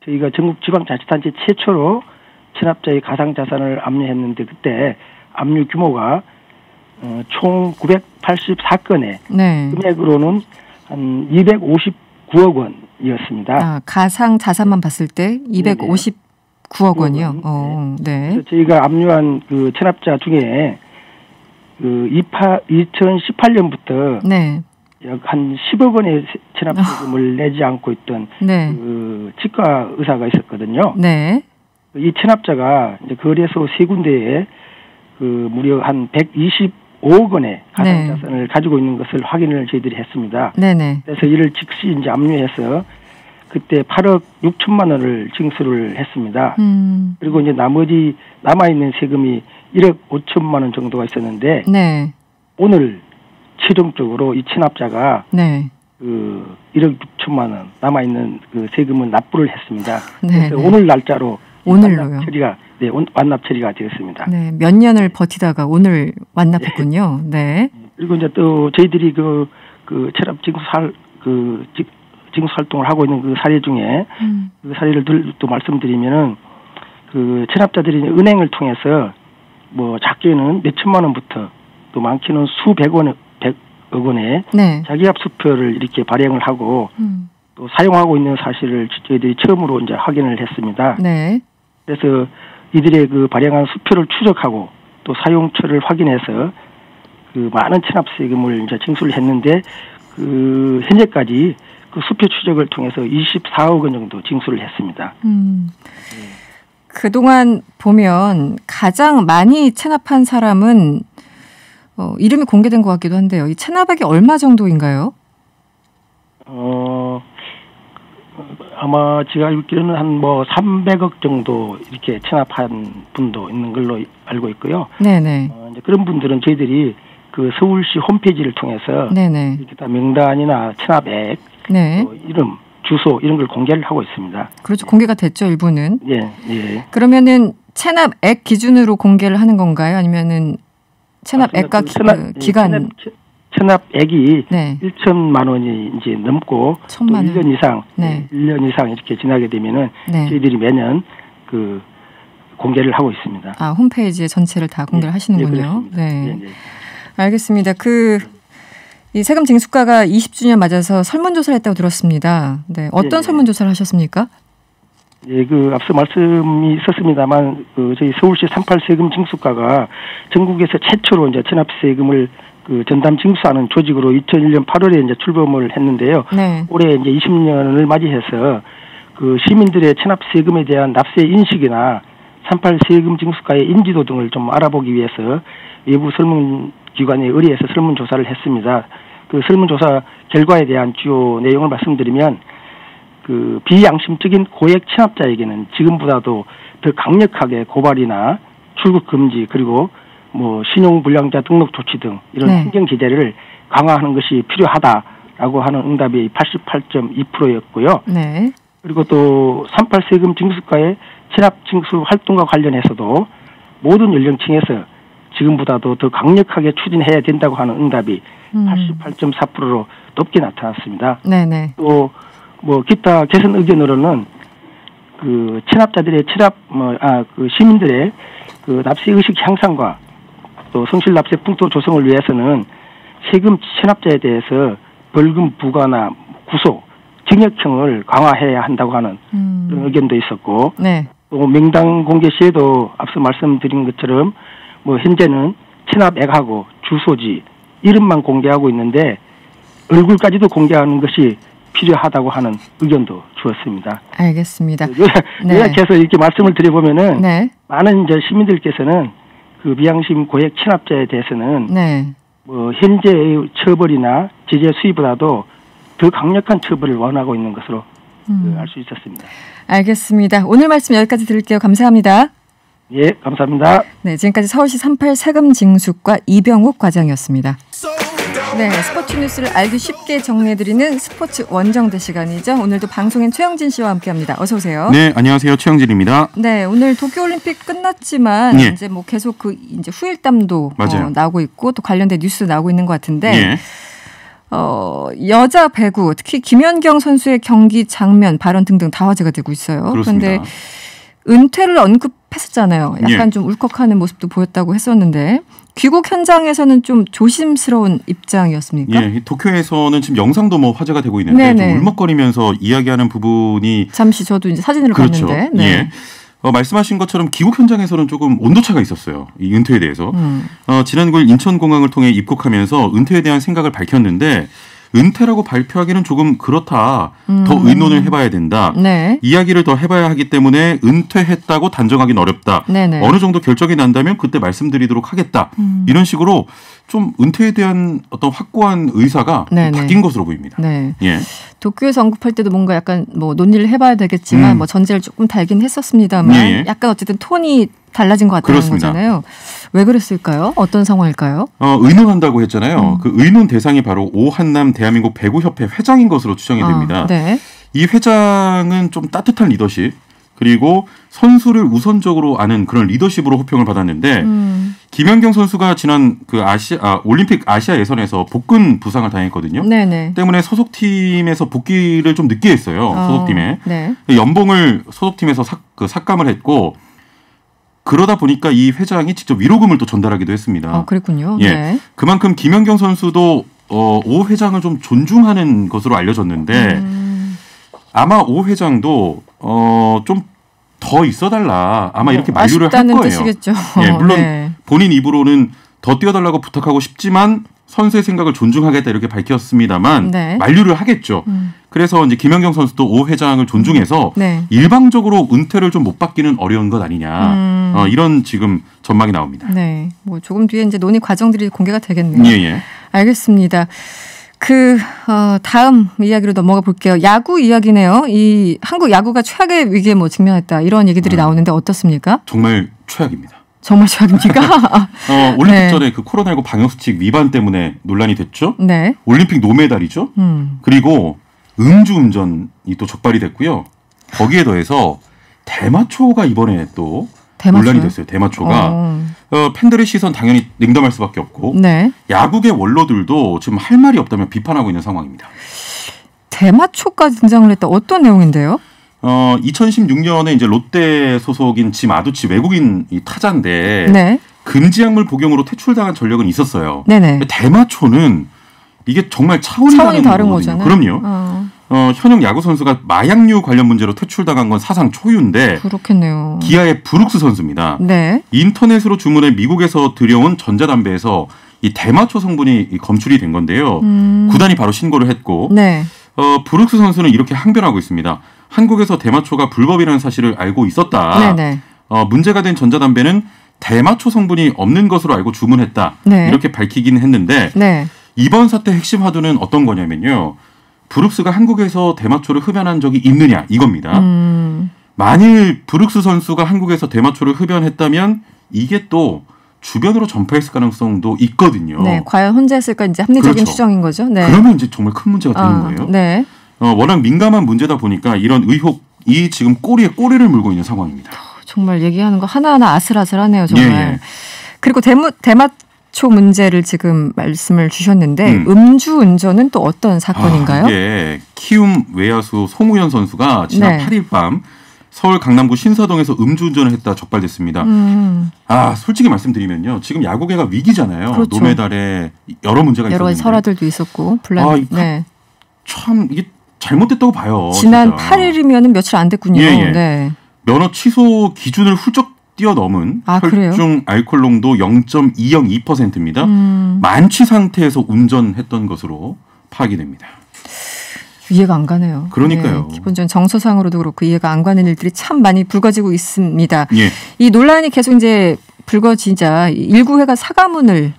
Speaker 14: 저희가 전국 지방자치단체 최초로 체납자의 가상자산을 압류했는데 그때 압류 규모가 총 984건에 금액으로는 한 259억 원이었습니다.
Speaker 2: 가상 자산만 봤을 때 259억 원이요. 네.
Speaker 14: 그래서 저희가 압류한 체납자 중에 2018년부터 약 한 10억 원의 체납세금을 내지 않고 있던 치과 의사가 있었거든요. 이 체납자가 이제 거래소 세 군데에 무려 한 125억 원의 가상자산을 가지고 있는 것을 확인을 저희들이 했습니다. 그래서 이를 즉시 이제 압류해서 그때 8억 6천만 원을 징수를 했습니다. 그리고 이제 나머지 남아있는 세금이 1억 5천만 원 정도가 있었는데 오늘 최종적으로 이 체납자가 1억 6천만 원 남아있는 세금은 납부를 했습니다. 그래서 오늘 날짜로
Speaker 2: 오늘로요.
Speaker 14: 완납 처리가 되었습니다.
Speaker 2: 네, 몇 년을 버티다가 오늘 완납했군요. 네.
Speaker 14: 그리고 이제 또 저희들이 체납 징수 징수 활동을 하고 있는 사례 중에 사례를 또 말씀드리면은 체납자들이 은행을 통해서 작게는 몇 천만 원부터 또 많게는 수백억 원의 자기압 수표를 이렇게 발행을 하고 또 사용하고 있는 사실을 저희들이 처음으로 이제 확인을 했습니다. 그래서 이들의 발행한 수표를 추적하고 또 사용처를 확인해서 많은 체납세금을 이제 징수를 했는데 현재까지 수표 추적을 통해서 24억 원 정도 징수를 했습니다.
Speaker 2: 그동안 보면 가장 많이 체납한 사람은 이름이 공개된 것 같기도 한데요. 이 체납액이 얼마 정도인가요?
Speaker 14: 아마 제가 알기로는 한 300억 정도 이렇게 체납한 분도 있는 걸로 알고 있고요.
Speaker 2: 네네.
Speaker 14: 이제 그런 분들은 저희들이 서울시 홈페이지를 통해서 이렇게 다 명단이나 체납액, 이름, 주소 이런 걸 공개를 하고 있습니다.
Speaker 2: 그렇죠. 공개가 됐죠, 일부는.
Speaker 14: 예.
Speaker 2: 그러면은 체납액 기준으로 공개를 하는 건가요? 아니면은 체납액과 기간?
Speaker 14: 체납액이 1천만 원이 이제 넘고 또 1년 이상, 1년 이상 이렇게 지나게 되면은 저희들이 매년 공개를 하고 있습니다.
Speaker 2: 홈페이지에 전체를 다 공개를 하시는군요. 네. 알겠습니다. 이 세금 징수과가 20주년 맞아서 설문조사를 했다고 들었습니다. 네. 어떤 설문조사를 하셨습니까?
Speaker 14: 예, 앞서 말씀이 있었습니다만, 저희 서울시 38 세금 징수과가 전국에서 최초로 이제 체납 세금을 전담 징수하는 조직으로 2001년 8월에 이제 출범을 했는데요. 네. 올해 이제 20년을 맞이해서 시민들의 체납 세금에 대한 납세 인식이나 38 세금 징수과의 인지도 등을 좀 알아보기 위해서 외부 설문기관에 의뢰해서 설문조사를 했습니다. 설문조사 결과에 대한 주요 내용을 말씀드리면, 비양심적인 고액 체납자에게는 지금보다도 더 강력하게 고발이나 출국 금지, 그리고 신용불량자 등록 조치 등 이런 행정 제재를 강화하는 것이 필요하다라고 하는 응답이 88.2%였고요. 네. 그리고 또 38 세금 징수과의 체납 징수 활동과 관련해서도 모든 연령층에서 지금보다도 더 강력하게 추진해야 된다고 하는 응답이 88.4%로 높게 나타났습니다. 네네. 또 기타 개선 의견으로는 체납자들의 시민들의 납세 의식 향상과 또 성실 납세 풍토 조성을 위해서는 세금 체납자에 대해서 벌금 부과나 구속, 징역형을 강화해야 한다고 하는 그런 의견도 있었고, 네. 또 명당 공개 시에도 앞서 말씀드린 것처럼 현재는 체납액하고 주소지, 이름만 공개하고 있는데 얼굴까지도 공개하는 것이 필요하다고 하는 의견도 주었습니다.
Speaker 2: 알겠습니다.
Speaker 14: 요약해서 이렇게 말씀을 드려보면은, 네. 많은 이제 시민들께서는 비양심 고액 체납자에 대해서는, 네. 현재의 처벌이나 제재 수위보다도 더 강력한 처벌을 원하고 있는 것으로 알 수 있었습니다.
Speaker 2: 알겠습니다. 오늘 말씀 여기까지 드릴게요. 감사합니다.
Speaker 14: 예, 감사합니다.
Speaker 2: 네, 지금까지 서울시 38 세금 징수과 이병욱 과장이었습니다. 네, 스포츠 뉴스를 알기 쉽게 정리해드리는 스포츠 원정대 시간이죠. 오늘도 방송인 최영진 씨와 함께합니다. 어서 오세요.
Speaker 15: 네, 안녕하세요. 최영진입니다.
Speaker 2: 네, 오늘 도쿄올림픽 끝났지만
Speaker 15: 예.
Speaker 2: 이제 계속 이제 후일담도 나오고 있고 또 관련된 뉴스 나오고 있는 것 같은데. 예. 여자 배구 특히 김연경 선수의 경기 장면, 발언 등등 다 화제가 되고 있어요.
Speaker 15: 그렇습니다.
Speaker 2: 그런데 은퇴를 언급했었잖아요. 약간 예. 좀 울컥하는 모습도 보였다고 했었는데 귀국 현장에서는 좀 조심스러운 입장이었습니까?
Speaker 15: 예, 도쿄에서는 지금 영상도 화제가 되고 있는데 좀 울먹거리면서 이야기하는 부분이
Speaker 2: 잠시 저도 이제 사진을
Speaker 15: 그렇죠.
Speaker 2: 봤는데. 네.
Speaker 15: 예. 말씀하신 것처럼 귀국 현장에서는 조금 온도차가 있었어요. 이 은퇴에 대해서. 지난 9일 인천공항을 통해 입국하면서 은퇴에 대한 생각을 밝혔는데 은퇴라고 발표하기는 조금 그렇다. 더 의논을 해봐야 된다. 네. 이야기를 더 해봐야 하기 때문에 은퇴했다고 단정하기는 어렵다. 네네. 어느 정도 결정이 난다면 그때 말씀드리도록 하겠다. 이런 식으로 좀 은퇴에 대한 어떤 확고한 의사가 바뀐 것으로 보입니다. 네. 예.
Speaker 2: 도쿄에서 언급할 때도 뭔가 약간 논의를 해봐야 되겠지만 전제를 조금 달긴 했었습니다만 예. 약간 어쨌든 톤이 달라진 것 같다는 그렇습니다. 거잖아요. 왜 그랬을까요? 어떤 상황일까요?
Speaker 15: 의논한다고 했잖아요. 그 의논 대상이 바로 오한남 대한민국 배구협회 회장인 것으로 추정이 됩니다. 네. 이 회장은 좀 따뜻한 리더십 그리고 선수를 우선적으로 아는 그런 리더십으로 호평을 받았는데 김연경 선수가 지난 올림픽 아시아 예선에서 복근 부상을 당했거든요. 네네. 때문에 소속팀에서 복귀를 좀 늦게 했어요. 소속팀에. 네. 연봉을 소속팀에서 삭감을 했고 그러다 보니까 이 회장이 직접 위로금을 또 전달하기도 했습니다.
Speaker 2: 그랬군요.
Speaker 15: 예.
Speaker 2: 네.
Speaker 15: 그만큼 김연경 선수도 오 회장을 좀 존중하는 것으로 알려졌는데 아마 오 회장도 좀 더 있어달라 아마 이렇게 만류를 할 거예요.
Speaker 2: 뜻이겠죠.
Speaker 15: 예, 물론 네. 본인 입으로는 더 뛰어달라고 부탁하고 싶지만 선수의 생각을 존중하겠다 이렇게 밝혔습니다만 네. 만류를 하겠죠. 그래서 이제 김연경 선수도 오 회장을 존중해서 네. 일방적으로 은퇴를 좀 못 받기는 어려운 것 아니냐 이런 지금 전망이 나옵니다.
Speaker 2: 네, 조금 뒤에 이제 논의 과정들이 공개가 되겠네요.
Speaker 15: 예.
Speaker 2: 알겠습니다. 다음 이야기로 넘어가 볼게요. 야구 이야기네요. 이 한국 야구가 최악의 위기에 직면했다 이런 얘기들이 나오는데 어떻습니까?
Speaker 15: 정말 최악입니다.
Speaker 2: 정말 최악입니까?
Speaker 15: 올림픽 네. 전에 코로나19 방역수칙 위반 때문에 논란이 됐죠. 네. 올림픽 노메달이죠. 그리고 음주운전이 또 적발이 됐고요. 거기에 더해서 대마초가 이번에 또 논란이 됐어요. 대마초가. 팬들의 시선 당연히 냉담할 수밖에 없고 네. 야구계 원로들도 지금 할 말이 없다며 비판하고 있는 상황입니다.
Speaker 2: 대마초까지 등장을 했다. 어떤 내용인데요?
Speaker 15: 2016년에 이제 롯데 소속인 짐 아두치 외국인 타자인데 네. 금지약물 복용으로 퇴출당한 전력은 있었어요. 네네. 대마초는 이게 정말 차원이 다른 거잖아요. 그럼요. 현역 야구 선수가 마약류 관련 문제로 퇴출당한 건 사상 초유인데
Speaker 2: 그렇겠네요.
Speaker 15: 기아의 브룩스 선수입니다.
Speaker 2: 네.
Speaker 15: 인터넷으로 주문해 미국에서 들여온 전자담배에서 이 대마초 성분이 검출이 된 건데요. 구단이 바로 신고를 했고
Speaker 2: 네.
Speaker 15: 브룩스 선수는 이렇게 항변하고 있습니다. 한국에서 대마초가 불법이라는 사실을 알고 있었다.
Speaker 2: 네네.
Speaker 15: 문제가 된 전자담배는 대마초 성분이 없는 것으로 알고 주문했다.
Speaker 2: 네.
Speaker 15: 이렇게 밝히긴 했는데
Speaker 2: 네.
Speaker 15: 이번 사태 핵심 화두는 어떤 거냐면요. 브룩스가 한국에서 대마초를 흡연한 적이 있느냐 이겁니다. 만일 브룩스 선수가 한국에서 대마초를 흡연했다면 이게 또 주변으로 전파했을 가능성도 있거든요.
Speaker 2: 네, 과연 혼자 했을까 이제 합리적인
Speaker 15: 그렇죠.
Speaker 2: 추정인 거죠. 네.
Speaker 15: 그러면 이제 정말 큰 문제가 되는 거예요.
Speaker 2: 네.
Speaker 15: 워낙 민감한 문제다 보니까 이런 의혹이 지금 꼬리에 꼬리를 물고 있는 상황입니다.
Speaker 2: 정말 얘기하는 거 하나하나 아슬아슬하네요. 정말.
Speaker 15: 예.
Speaker 2: 그리고 대마초 문제를 지금 말씀을 주셨는데 음주운전은 또 어떤 사건인가요?
Speaker 15: 이게 키움 외야수 송우현 선수가 지난
Speaker 2: 네.
Speaker 15: 8일 밤 서울 강남구 신사동에서 음주운전을 했다 적발됐습니다. 솔직히 말씀드리면요. 지금 야구계가 위기잖아요.
Speaker 2: 그렇죠.
Speaker 15: 노메달에 여러 문제가
Speaker 2: 여러 가지
Speaker 15: 있었는데.
Speaker 2: 설화들도 있었고 네.
Speaker 15: 참 이게 잘못됐다고 봐요.
Speaker 2: 지난
Speaker 15: 진짜.
Speaker 2: 8일이면 며칠 안 됐군요.
Speaker 15: 예.
Speaker 2: 네.
Speaker 15: 면허 취소 기준을 훌쩍 뛰어넘은 혈중 알코올 농도 0.202%입니다. 만취 상태에서 운전했던 것으로 파악이 됩니다.
Speaker 2: 이해가 안 가네요.
Speaker 15: 그러니까요.
Speaker 2: 네, 기본적인 정서상으로도 그렇고 이해가 안 가는 일들이 참 많이 불거지고 있습니다.
Speaker 15: 예.
Speaker 2: 이 논란이 계속 이제 불거지자 1구회가 사과문을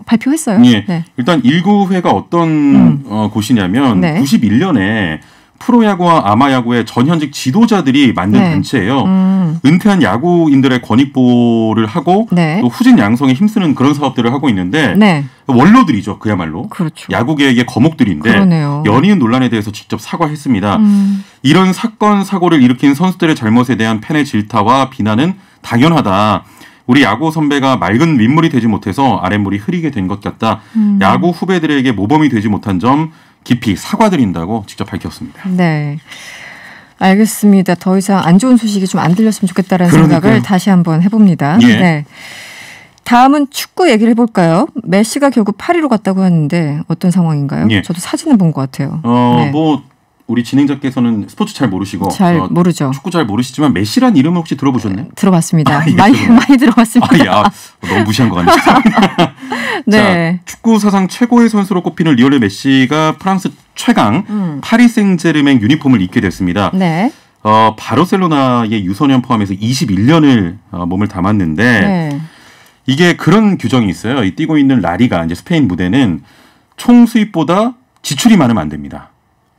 Speaker 2: 발표했어요.
Speaker 15: 예.
Speaker 2: 네.
Speaker 15: 일단 1구회가 어떤 곳이냐면
Speaker 2: 네.
Speaker 15: 91년에 프로야구와 아마야구의 전현직 지도자들이 만든
Speaker 2: 네.
Speaker 15: 단체예요. 은퇴한 야구인들의 권익보호를 하고
Speaker 2: 네.
Speaker 15: 또 후진 양성에 힘쓰는 그런 사업들을 하고 있는데
Speaker 2: 네.
Speaker 15: 원로들이죠. 그야말로.
Speaker 2: 그렇죠.
Speaker 15: 야구계의 거목들인데
Speaker 2: 그러네요.
Speaker 15: 연이은 논란에 대해서 직접 사과했습니다. 이런 사건 사고를 일으킨 선수들의 잘못에 대한 팬의 질타와 비난은 당연하다. 우리 야구 선배가 맑은 민물이 되지 못해서 아랫물이 흐리게 된 것 같다. 야구 후배들에게 모범이 되지 못한 점 깊이 사과드린다고 직접 밝혔습니다.
Speaker 2: 네. 알겠습니다. 더 이상 안 좋은 소식이 좀 안 들렸으면 좋겠다라는 생각을 다시 한번 해봅니다.
Speaker 15: 예.
Speaker 2: 네. 다음은 축구 얘기를 해볼까요? 메시가 결국 파리로 갔다고 하는데 어떤 상황인가요?
Speaker 15: 예.
Speaker 2: 저도 사진을 본 것 같아요. 네.
Speaker 15: 뭐 우리 진행자께서는 스포츠 잘 모르시고
Speaker 2: 잘 모르죠.
Speaker 15: 축구 잘 모르시지만 메시란 이름은 혹시 들어보셨나요?
Speaker 2: 들어봤습니다. 많이 들어봤습니다.
Speaker 15: 너무 무시한 것 같네요.
Speaker 2: 네.
Speaker 15: 자, 축구 사상 최고의 선수로 꼽히는 리오넬 메시가 프랑스 최강 파리 생제르맹 유니폼을 입게 됐습니다.
Speaker 2: 네.
Speaker 15: 바르셀로나의 유소년 포함해서 21년을 몸을 담았는데
Speaker 2: 네.
Speaker 15: 이게 그런 규정이 있어요. 이 뛰고 있는 라리가 이제 스페인 무대는 총 수입보다 지출이 많으면 안 됩니다.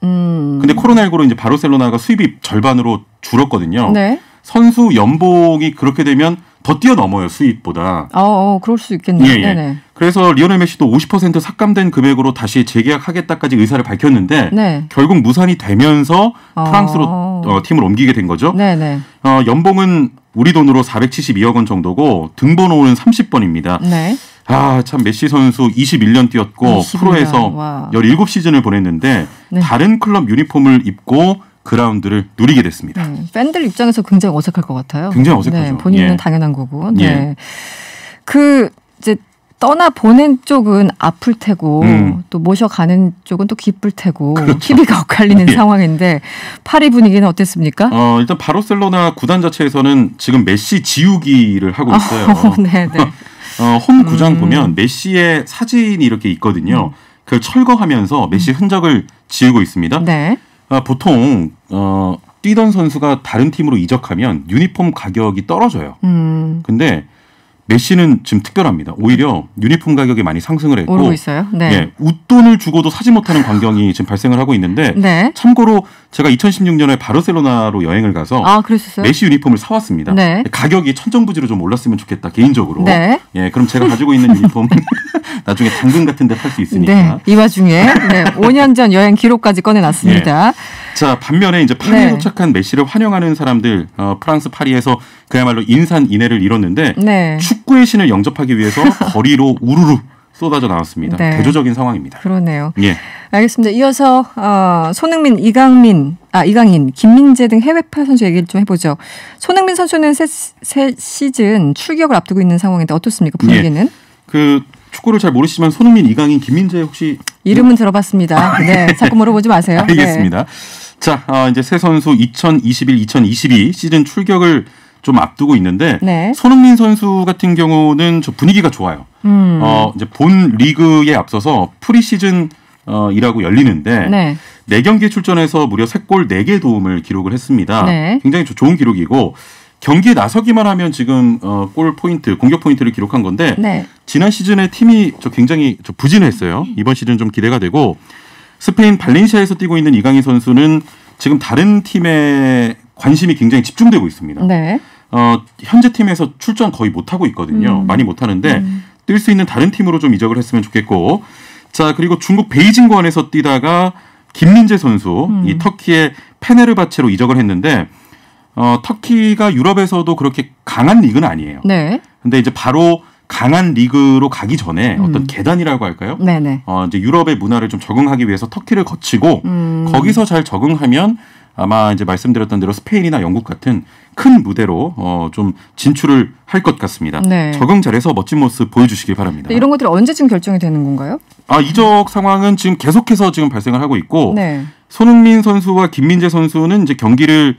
Speaker 15: 근데 코로나19로 이제 바르셀로나가 수입이 절반으로 줄었거든요.
Speaker 2: 네.
Speaker 15: 선수 연봉이 그렇게 되면 더 뛰어넘어요, 수입보다.
Speaker 2: 그럴 수 있겠네요.
Speaker 15: 예.
Speaker 2: 네네.
Speaker 15: 그래서 리오넬 메시도 50% 삭감된 금액으로 다시 재계약하겠다까지 의사를 밝혔는데
Speaker 2: 네.
Speaker 15: 결국 무산이 되면서 프랑스로 팀을 옮기게 된 거죠.
Speaker 2: 네네.
Speaker 15: 연봉은 우리 돈으로 472억 원 정도고 등번호는 30번입니다.
Speaker 2: 네.
Speaker 15: 참 메시 선수 21년 뛰었고
Speaker 2: 21년.
Speaker 15: 프로에서
Speaker 2: 와.
Speaker 15: 17시즌을 보냈는데
Speaker 2: 네.
Speaker 15: 다른 클럽 유니폼을 입고 그라운드를 누리게 됐습니다.
Speaker 2: 팬들 입장에서 굉장히 어색할 것 같아요.
Speaker 15: 굉장히 어색하죠.
Speaker 2: 네, 본인은
Speaker 15: 예.
Speaker 2: 당연한 거고. 네.
Speaker 15: 예.
Speaker 2: 이제 떠나 보낸 쪽은 아플 테고 또 모셔가는 쪽은 또 기쁠 테고
Speaker 15: 그렇죠.
Speaker 2: 희비가 엇갈리는
Speaker 15: 예.
Speaker 2: 상황인데 파리 분위기는 어땠습니까?
Speaker 15: 일단 바르셀로나 구단 자체에서는 지금 메시 지우기를 하고 있어요.
Speaker 2: 네.
Speaker 15: 홈 구장 보면 메시의 사진이 이렇게 있거든요. 그걸 철거하면서 메시 흔적을 지우고 있습니다.
Speaker 2: 네.
Speaker 15: 보통 뛰던 선수가 다른 팀으로 이적하면 유니폼 가격이 떨어져요. 근데 메시는 지금 특별합니다. 오히려 유니폼 가격이 많이 상승을 했고
Speaker 2: 오르고 있어요. 네.
Speaker 15: 예, 웃돈을 주고도 사지 못하는 광경이 지금 발생을 하고 있는데
Speaker 2: 네.
Speaker 15: 참고로 제가 2016년에 바르셀로나로 여행을 가서
Speaker 2: 그러셨어요?
Speaker 15: 메시 유니폼을 사왔습니다.
Speaker 2: 네.
Speaker 15: 가격이 천정부지로 좀 올랐으면 좋겠다 개인적으로.
Speaker 2: 네.
Speaker 15: 예, 그럼 제가 가지고 있는 유니폼 나중에 당근 같은 데 팔 수 있으니까.
Speaker 2: 네. 이 와중에 5년 전 여행 기록까지 꺼내놨습니다.
Speaker 15: 예. 자, 반면에 이제 파리에 도착한 메시를 환영하는 사람들 프랑스 파리에서 그야말로 인산인해를 이뤘는데
Speaker 2: 네.
Speaker 15: 축구의 신을 영접하기 위해서 거리로 우르르 쏟아져 나왔습니다.
Speaker 2: 네.
Speaker 15: 대조적인 상황입니다.
Speaker 2: 그러네요.
Speaker 15: 예.
Speaker 2: 알겠습니다. 이어서 손흥민, 이강인, 김민재 등 해외파 선수 얘기를 좀 해보죠. 손흥민 선수는 새 시즌 출격을 앞두고 있는 상황인데 어떻습니까? 분위기는?
Speaker 15: 예. 축구를 잘 모르시지만 손흥민, 이강인, 김민재 혹시
Speaker 2: 이름은 들어봤습니다. 네, 자꾸 물어보지 마세요.
Speaker 15: 알겠습니다. 네. 자, 이제 새 선수 2021-2022 시즌 출격을 좀 앞두고 있는데 네. 손흥민 선수 같은 경우는 저 분위기가 좋아요. 이제 본 리그에 앞서서 프리시즌 이라고 열리는데 네. 4경기에 출전해서 무려 3골 4개 도움을 기록을 했습니다. 네. 굉장히 좋은 기록이고 경기에 나서기만 하면 지금 골 포인트, 공격 포인트를 기록한 건데 네. 지난 시즌에 팀이 굉장히 부진했어요. 이번 시즌 좀 기대가 되고 스페인 발렌시아에서 뛰고 있는 이강인 선수는 지금 다른 팀에 관심이 굉장히 집중되고 있습니다. 네. 현재 팀에서 출전 거의 못하고 있거든요. 많이 못하는데 뛸 수 있는 다른 팀으로 좀 이적을 했으면 좋겠고 자 그리고 중국 베이징관에서 뛰다가 김민재 선수 이 터키의 페네르바체로 이적을 했는데 터키가 유럽에서도 그렇게 강한 리그는 아니에요. 네. 근데 이제 바로 강한 리그로 가기 전에 어떤 계단이라고 할까요? 네네. 이제 유럽의 문화를 좀 적응하기 위해서 터키를 거치고 거기서 잘 적응하면 아마 이제 말씀드렸던 대로 스페인이나 영국 같은 큰 무대로 좀 진출을 할 것 같습니다. 네. 적응 잘해서 멋진 모습 보여주시길 바랍니다.
Speaker 2: 이런 것들이 언제쯤 결정이 되는 건가요?
Speaker 15: 이적 상황은 지금 계속해서 지금 발생을 하고 있고 네. 손흥민 선수와 김민재 선수는 이제 경기를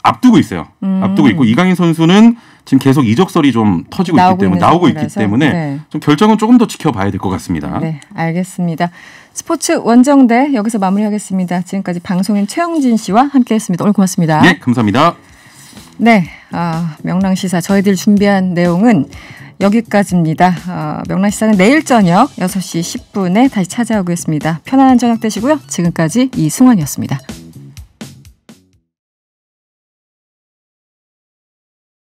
Speaker 15: 앞두고 있어요. 앞두고 있고 이강인 선수는 지금 계속 이적설이 좀 터지고 나오고 있기 때문에 네. 좀 결정은 조금 더 지켜봐야 될 것 같습니다.
Speaker 2: 네, 알겠습니다. 스포츠 원정대 여기서 마무리하겠습니다. 지금까지 방송인 최영진 씨와 함께했습니다. 오늘 고맙습니다.
Speaker 15: 네, 감사합니다.
Speaker 2: 네, 명랑시사 저희들 준비한 내용은 여기까지입니다. 명랑시사는 내일 저녁 6시 10분에 다시 찾아오겠습니다. 편안한 저녁 되시고요. 지금까지 이승원이었습니다.